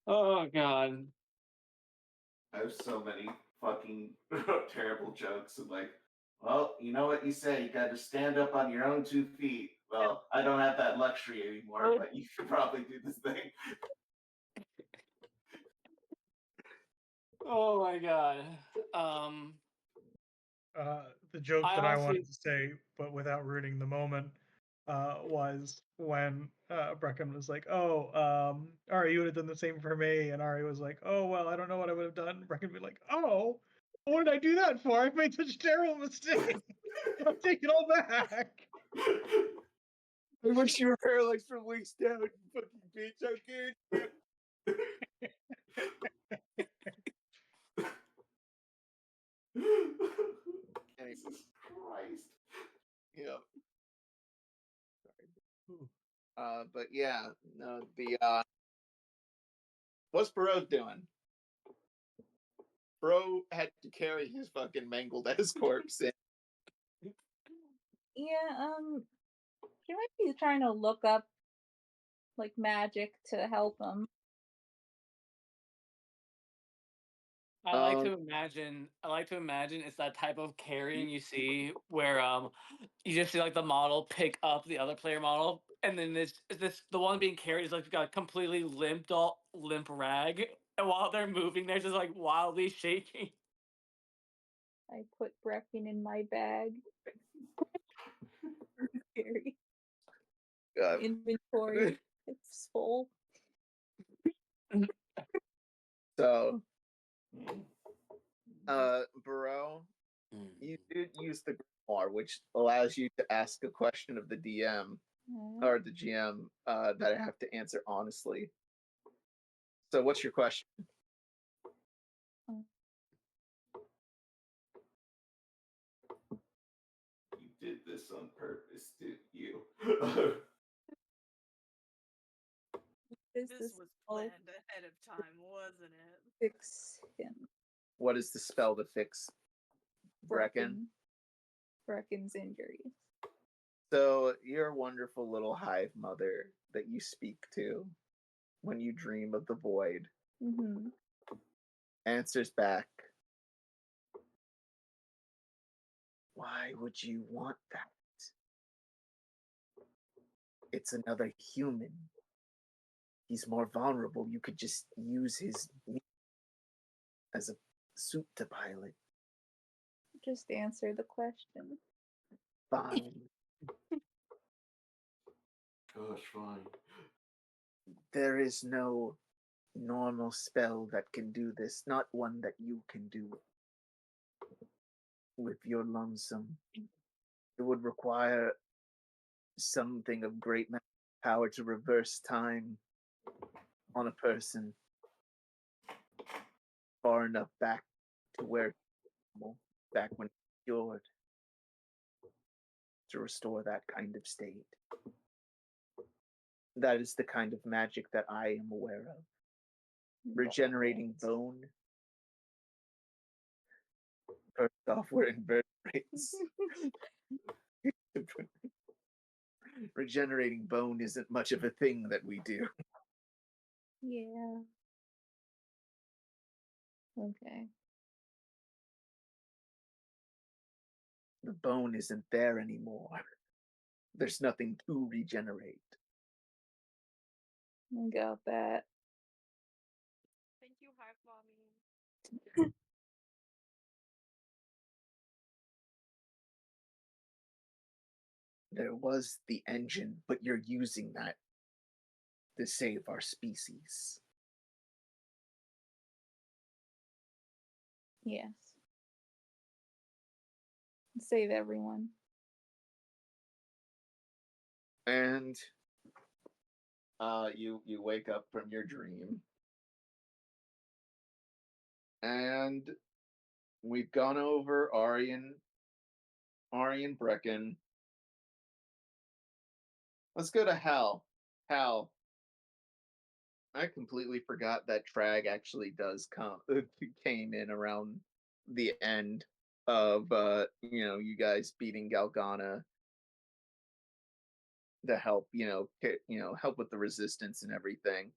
Oh God. I have so many fucking terrible jokes and like, well, you know what you say, you gotta stand up on your own 2 feet. Well, I don't have that luxury anymore, but you could probably do this thing. Oh my God. The joke I that I honestly- wanted to say, but without ruining the moment, was when Brecken was like, "Oh, Ari, you would have done the same for me," and Ari was like, "Oh, well, I don't know what I would have done." Brecken would be like, "Oh, what did I do that for? I've made such a terrible mistake. I'll take it all back." I wish you were paralyzed from waist down, you fucking bitch. How good. Jesus Christ. Yeah. Ooh. But yeah, no, what's Bro doing? Bro had to carry his fucking mangled ass corpse in. Yeah, she might be trying to look up like magic to help him. I like to imagine. I like to imagine it's that type of carrying you see where you just see like the model pick up the other player model, and then this the one being carried is like got a completely limp rag, and while they're moving, they're just like wildly shaking. I put Brecken in my bag. Scary. Inventory. It's full. So, Bro, you did use the grimoire, which allows you to ask a question of the DM or the GM that I have to answer honestly. So, what's your question? You did this on purpose, didn't you? This was planned ahead of time, wasn't it? Fix him. What is the spell to fix Brecken? Brecken's injuries. So, your wonderful little hive mother that you speak to when you dream of the void answers back, "Why would you want that? It's another human. He's more vulnerable. You could just use his as a suit to pilot." Just answer the question. Fine. Gosh, fine. There is no normal spell that can do this, not one that you can do with your lonesome. It would require something of great power to reverse time on a person far enough back to where back when it's cured to restore that kind of state. That is the kind of magic that I am aware of. Regenerating bone. First off, we're invertebrates. Regenerating bone isn't much of a thing that we do. Yeah. Okay. The bone isn't there anymore. There's nothing to regenerate. I got that. Thank you, Hive Mommy. There was the engine, but you're using that to save our species. Yes. Save everyone. And you wake up from your dream. And we've gone over Ari and Brecken. Let's go to Hal. Hal, I completely forgot that Trag actually came in around the end of you guys beating Galgana to help help with the resistance and everything.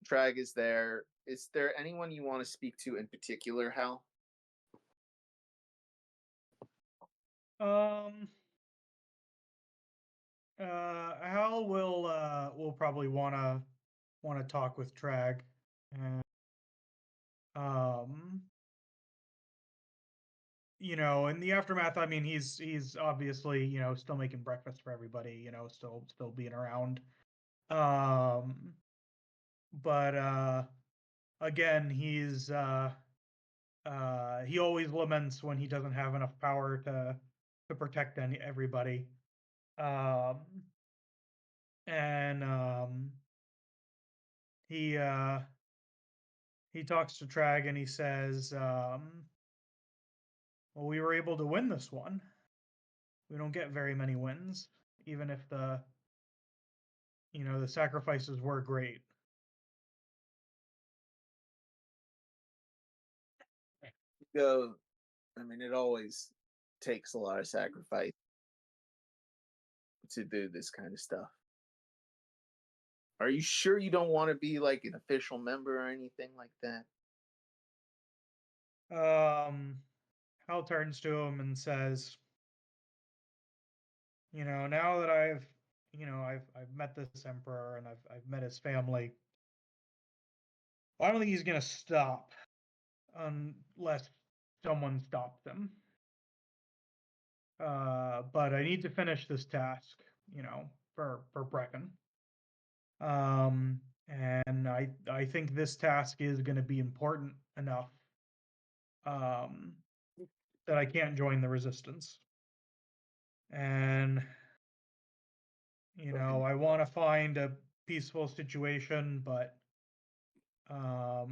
Trag is there. Is there anyone you want to speak to in particular, Hal? Hal will probably wanna talk with Trag, and in the aftermath, I mean, he's obviously still making breakfast for everybody, still being around, but again, he always laments when he doesn't have enough power to protect everybody. And he talks to Trag and he says, well, we were able to win this one. We don't get very many wins, even if the sacrifices were great. Go. I mean, it always takes a lot of sacrifice to do this kind of stuff. Are you sure you don't want to be like an official member or anything like that? Hal turns to him and says, now that I've met this emperor and I've met his family, I don't think he's gonna stop unless someone stops him. But I need to finish this task, for Brecken. And I think this task is going to be important enough that I can't join the resistance. And I want to find a peaceful situation, but I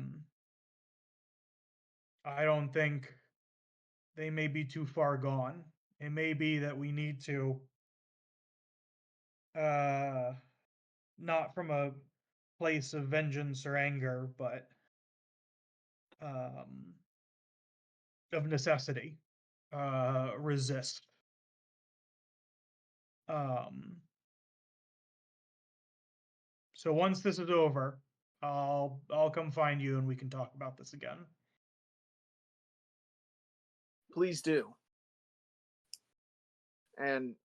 don't think they may be too far gone. It may be that we need to not from a place of vengeance or anger, but of necessity, resist. So once this is over, I'll come find you and we can talk about this again. Please do. And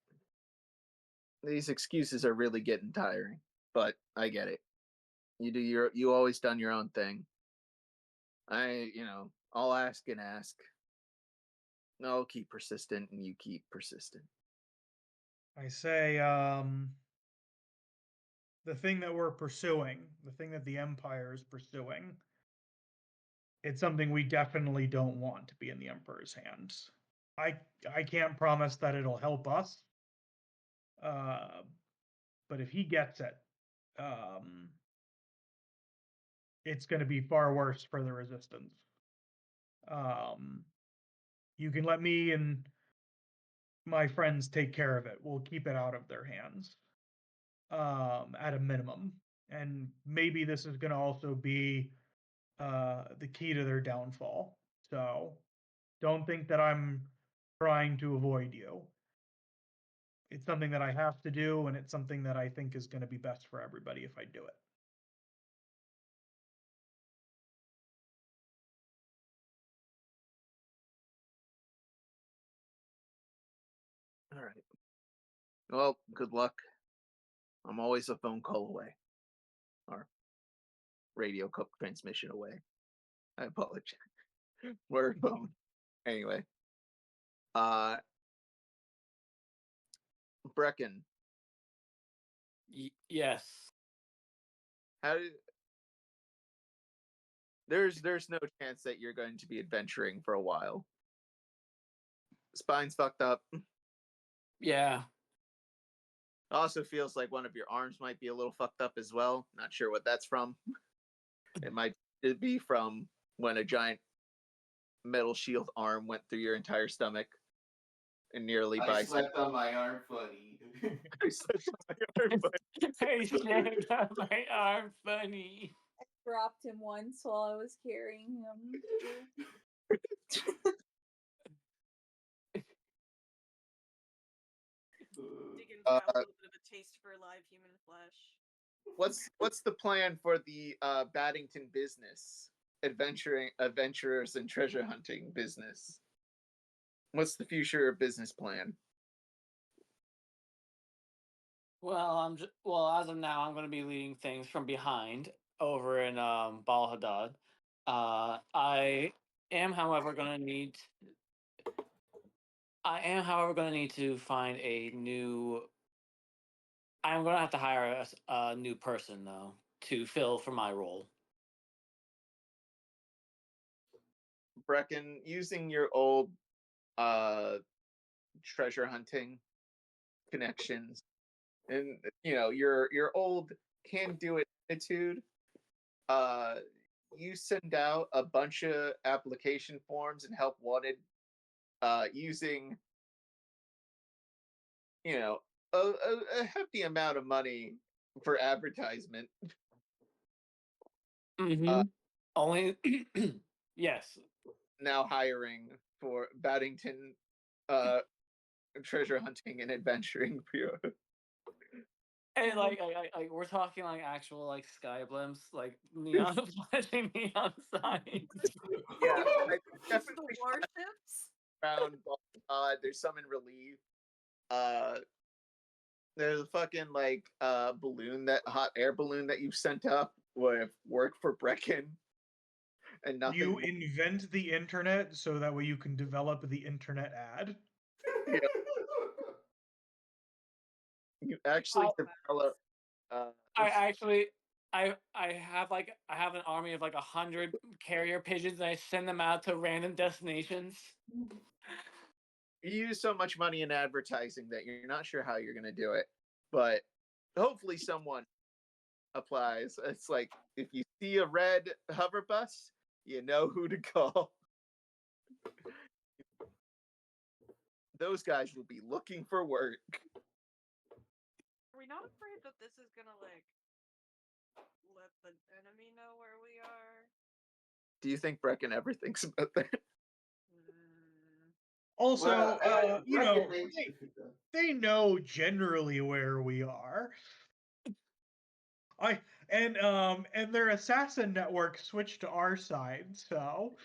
these excuses are really getting tiring, but I get it. You always done your own thing. I'll ask and ask. I'll keep persistent and you keep persistent. I say, the thing that we're pursuing, the thing that the Empire is pursuing, it's something we definitely don't want to be in the Emperor's hands. I can't promise that it'll help us, but if he gets it, it's going to be far worse for the Resistance. You can let me and my friends take care of it. We'll keep it out of their hands, at a minimum. And maybe this is going to also be the key to their downfall. So don't think that I'm trying to avoid you. It's something that I have to do, and it's something that I think is going to be best for everybody if I do it. All right. Well, good luck. I'm always a phone call away. Or radio transmission away. I apologize. Word phone. Anyway. Brecken. Yes. How did There's no chance that you're going to be adventuring for a while. Spine's fucked up. Yeah. Also feels like one of your arms might be a little fucked up as well. Not sure what that's from. It might be from when a giant metal shield arm went through your entire stomach and nearly I slept on my arm funny. I slept on my arm funny. I slept on my arm funny. I dropped him once while I was carrying him. Diggins got a little bit of a taste for live human flesh. What's the plan for the Baddington business? Adventurers and treasure hunting business. What's the future business plan? Well, as of now, I'm going to be leading things from behind over in Bal Hadad. I am, however, going to need to find a new. I'm going to have to hire a new person though to fill for my role. Brecken, using your old treasure hunting connections and your old can do it attitude, you send out a bunch of application forms and help wanted using a hefty amount of money for advertisement. Only yes. Now hiring for Baddington treasure hunting and adventuring bureau. And like we're talking like actual like sky blimps, like neon flashing neon signs. Yeah, I The definitely warships. around. There's some in relief. There's a fucking like balloon, that hot air balloon that you sent up with work for Brecken. And nothing. You invent the internet so that way you can develop the internet ad. Yeah. You actually develop. I have an army of like 100 carrier pigeons, and I send them out to random destinations. You use so much money in advertising that you're not sure how you're going to do it, but hopefully someone applies. It's like if you see a red hover bus, you know who to call. Those guys will be looking for work. Are we not afraid that this is gonna like let the enemy know where we are? Do you think Brecken ever thinks about that? Also, they know generally where we are. And their assassin network switched to our side, so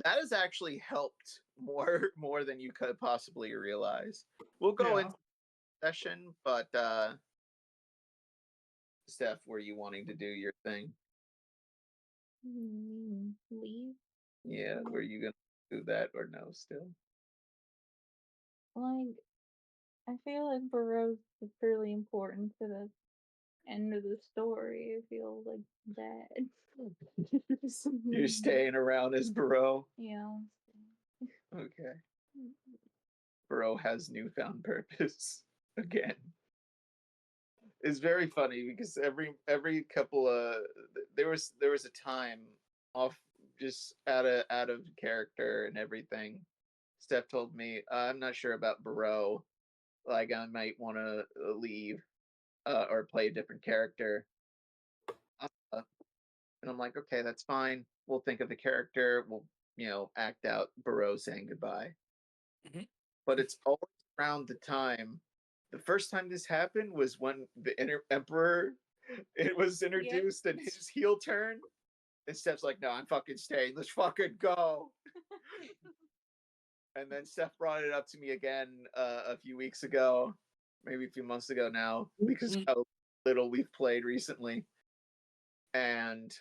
that has actually helped more than you could possibly realize. We'll go into session, but Steph, were you wanting to do your thing? Leave? Yeah, were you gonna do that or no still? Like, I feel like Burroughs is fairly important to the end of the story. I feel like that. You're staying around as Bereau? Yeah. Okay. Bereau has newfound purpose again. It's very funny because every couple of there was a time off just out of character and everything. Steph told me I'm not sure about Bereau. Like I might want to leave or play a different character. And I'm like, okay, that's fine. We'll think of the character. We'll act out Bereau saying goodbye. Mm-hmm. But it's always around the time. The first time this happened was when the Emperor it was introduced and his heel turn. And Steph's like, no, I'm fucking staying. Let's fucking go. And then Steph brought it up to me again a few weeks ago, maybe a few months ago now, because how little we've played recently. And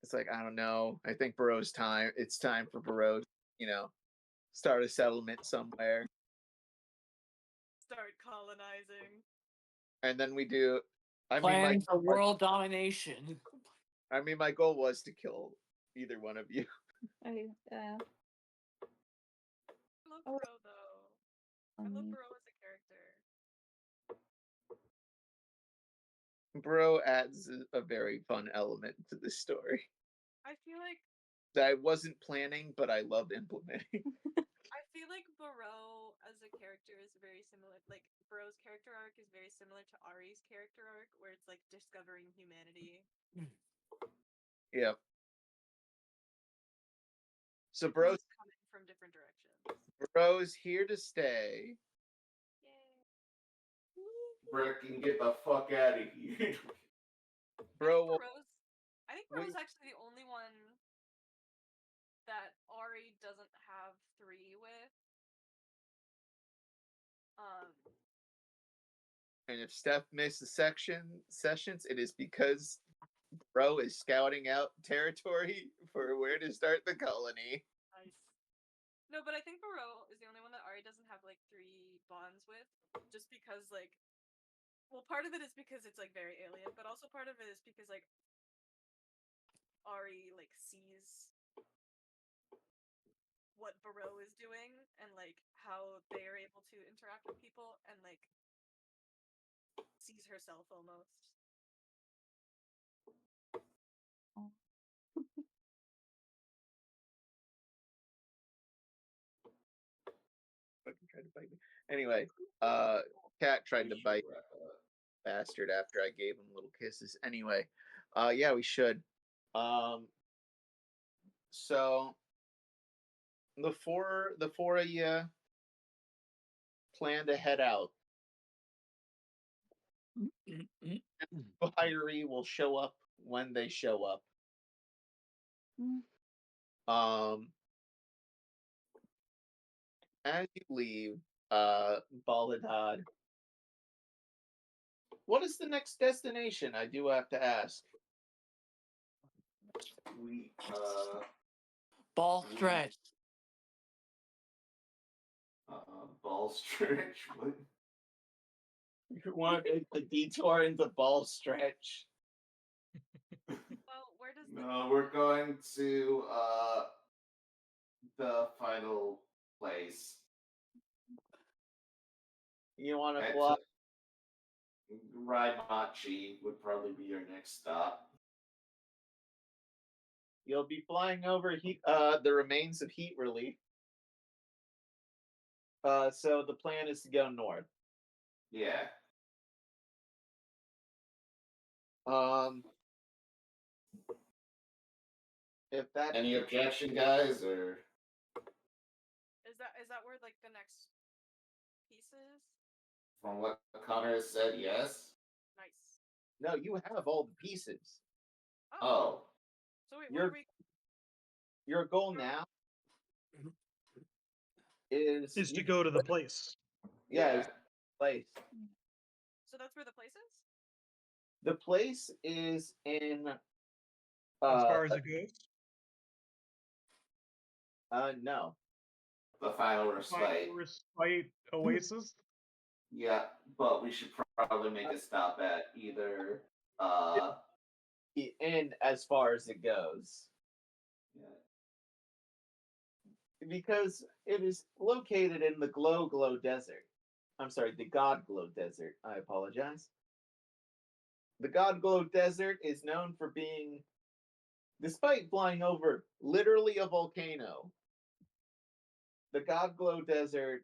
it's like, I don't know. I think Bereau's time. It's time for Bereau to, start a settlement somewhere. Start colonizing. And then we do Plan for world domination. I mean, my goal was to kill either one of you. I love Bro though. I love Bro as a character. Bro adds a very fun element to this story I feel like that I wasn't planning, but I loved implementing. I feel like Bro as a character is very similar. Like Bro's character arc is very similar to Ari's character arc, where it's like discovering humanity. Yeah. So Bro's coming from different directions. Bro's here to stay. Yay. Brecken, get the fuck out of here. Bro, I think Bro's actually the only one that Ari doesn't have 3 with. And if Steph misses sessions, it is because Bro is scouting out territory for where to start the colony. Nice. No, but I think Bereau is the only one that Ari doesn't have like 3 bonds with, just because like, well, part of it is because it's like very alien, but also part of it is because like Ari like sees what Bereau is doing and like how they are able to interact with people and like sees herself almost. Fucking tried to bite me. Anyway, Cat tried to bite bastard after I gave him little kisses. Anyway, yeah, we should. So the four of you plan to head out. Fiery will show up when they show up. As you leave, Baladad, what is the next destination? I do have to ask. Ball stretch. Ball stretch. What? You want to make the detour into Ball Stretch? Well, where does No, we're going to the final place. You want to fly? Raimachi would probably be your next stop. You'll be flying over the remains of heat relief. So the plan is to go north. Yeah. If that Any objection, guys, or is that where like the next piece is? from what Connar has said, yes. Nice. No, you have all the pieces. Oh. So wait, what are we? Your goal now is to go to the place. Yeah, place. So that's where the place is? The place is in As far as it goes? No. The final respite. Respite oasis? Yeah, but we should probably make a stop at either in as far as it goes. Yeah. Because it is located in the Glow Desert. I'm sorry, the God Glow Desert. I apologize. The God Glow Desert is known for being, despite flying over literally a volcano, the God Glow Desert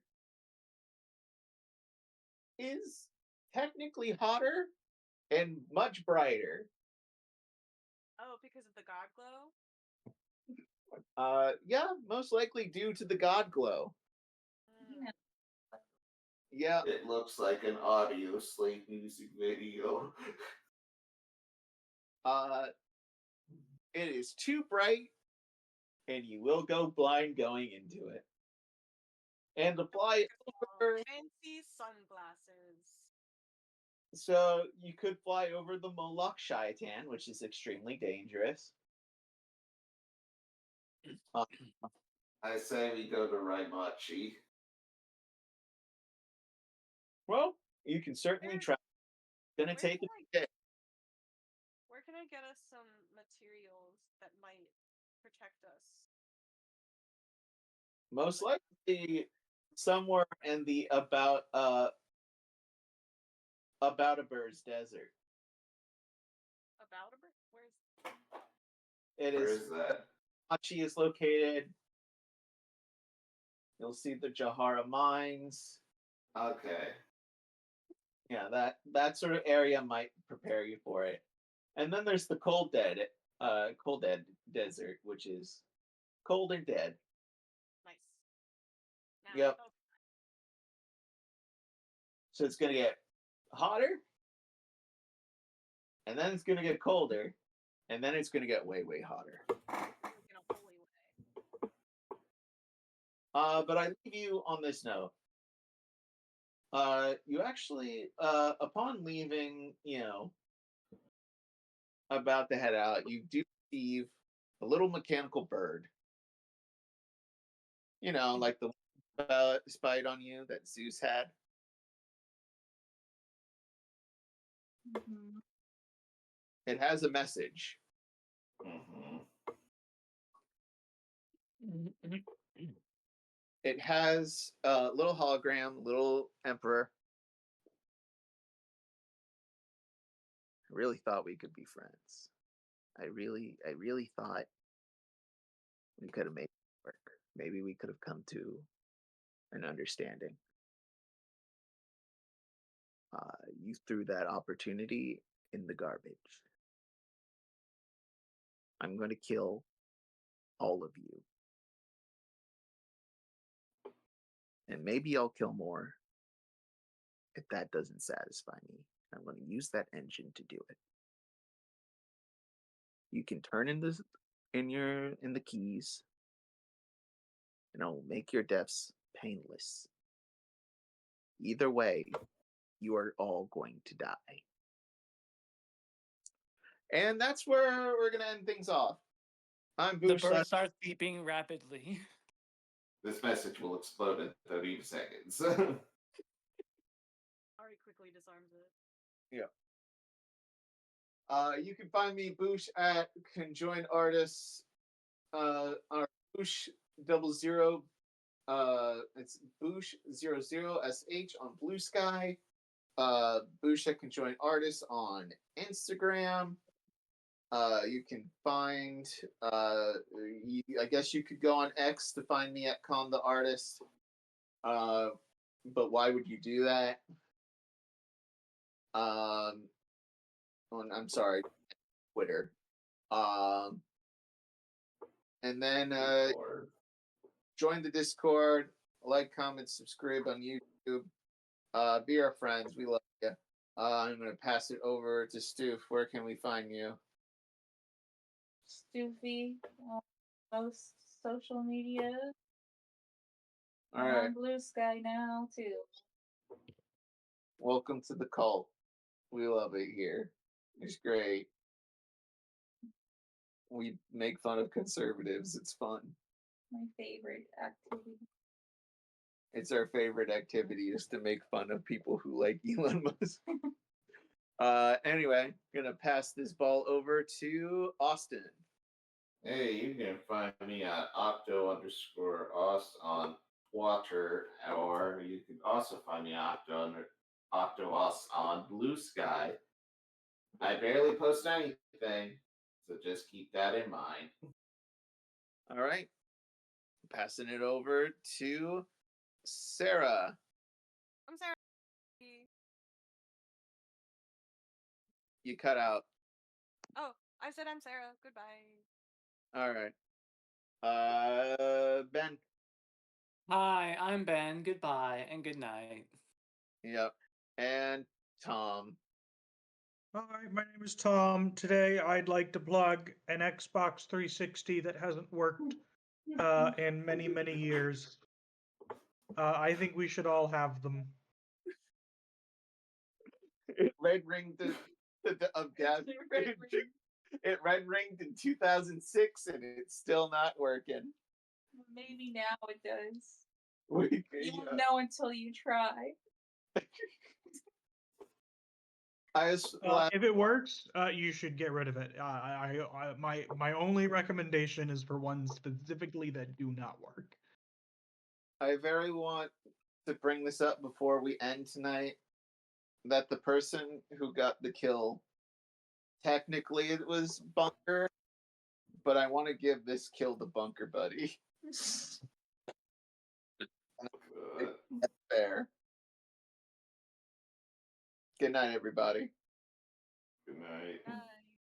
is technically hotter and much brighter. Oh, because of the God glow? Yeah, most likely due to the God Glow. Yeah. It looks like an audio slave music video. It is too bright, and you will go blind going into it. And to fly over, fancy sunglasses. So you could fly over the Moloch Shaitan, which is extremely dangerous. I say we go to Raimachi. Well, you can certainly try. Gonna take a hit. Where can I get us some materials that might protect us? Most likely somewhere in the about a bird's desert. About a bit? Where's It Where is is that? Hachi is located. You'll see the Jahara mines. Okay. Yeah, that sort of area might prepare you for it. And then there's the cold dead desert, which is cold and dead. nice? Now, Yep. oh, So it's gonna get hotter, and then it's gonna get colder, and then it's gonna get way, way hotter. in a holy way. But I leave you on this note. You actually, upon leaving, about to head out, you do receive a little mechanical bird. Like the spied on you that Zeus had. Mhm. It has a message. Mm-hmm. It has a little hologram, little emperor. I really thought we could be friends. I really thought we could have made it work. Maybe we could have come to an understanding. You threw that opportunity in the garbage. I'm going to kill all of you. And maybe I'll kill more if that doesn't satisfy me. I'm going to use that engine to do it. You can turn in the keys, and I'll make your deaths painless. Either way, you are all going to die. And that's where we're going to end things off. I'm The Boosh. bird starts beeping rapidly. This message will explode in 30 seconds. Ari quickly disarms it. Yeah. You can find me Boosh at Conjoined Artists. On Boosh 00. It's Boosh 00SH on Blue Sky. Boosh at Conjoined Artists on Instagram. You can find. I guess you could go on X to find me at Con the Artist. But why would you do that? I'm sorry, Twitter. And then join the Discord, like, comment, subscribe on YouTube. Be our friends. We love you. I'm gonna pass it over to Stoof. Where can we find you? Stoofy on most social media. All I'm right. on Blue Sky now too. Welcome to the cult. We love it here. It's great. We make fun of conservatives. It's fun. My favorite activity. It's our favorite activity is to make fun of people who like Elon Musk. Anyway, gonna pass this ball over to Austin. Hey, you can find me at octo_us on Twitter, or you can also find me at octo_us on Blue Sky. I barely post anything, so just keep that in mind. All right. Passing it over to Sarah. I'm Sara. You cut out. Oh, I said I'm Sarah. Goodbye. All right. Ben. Hi, I'm Ben. Goodbye and good night. Yep. And Tom. Hi, my name is Tom. Today I'd like to plug an Xbox 360 that hasn't worked in many, many years. I think we should all have them. It red ringed of death. It red ringed in 2006 and it's still not working. Maybe now it does. We, You won't know until you try. If it works, you should get rid of it. My only recommendation is for ones specifically that do not work. I very want to bring this up before we end tonight. That the person who got the kill, technically it was Bunker, but I want to give this kill to Bunker Buddy. That's fair. Good night, everybody. Good night.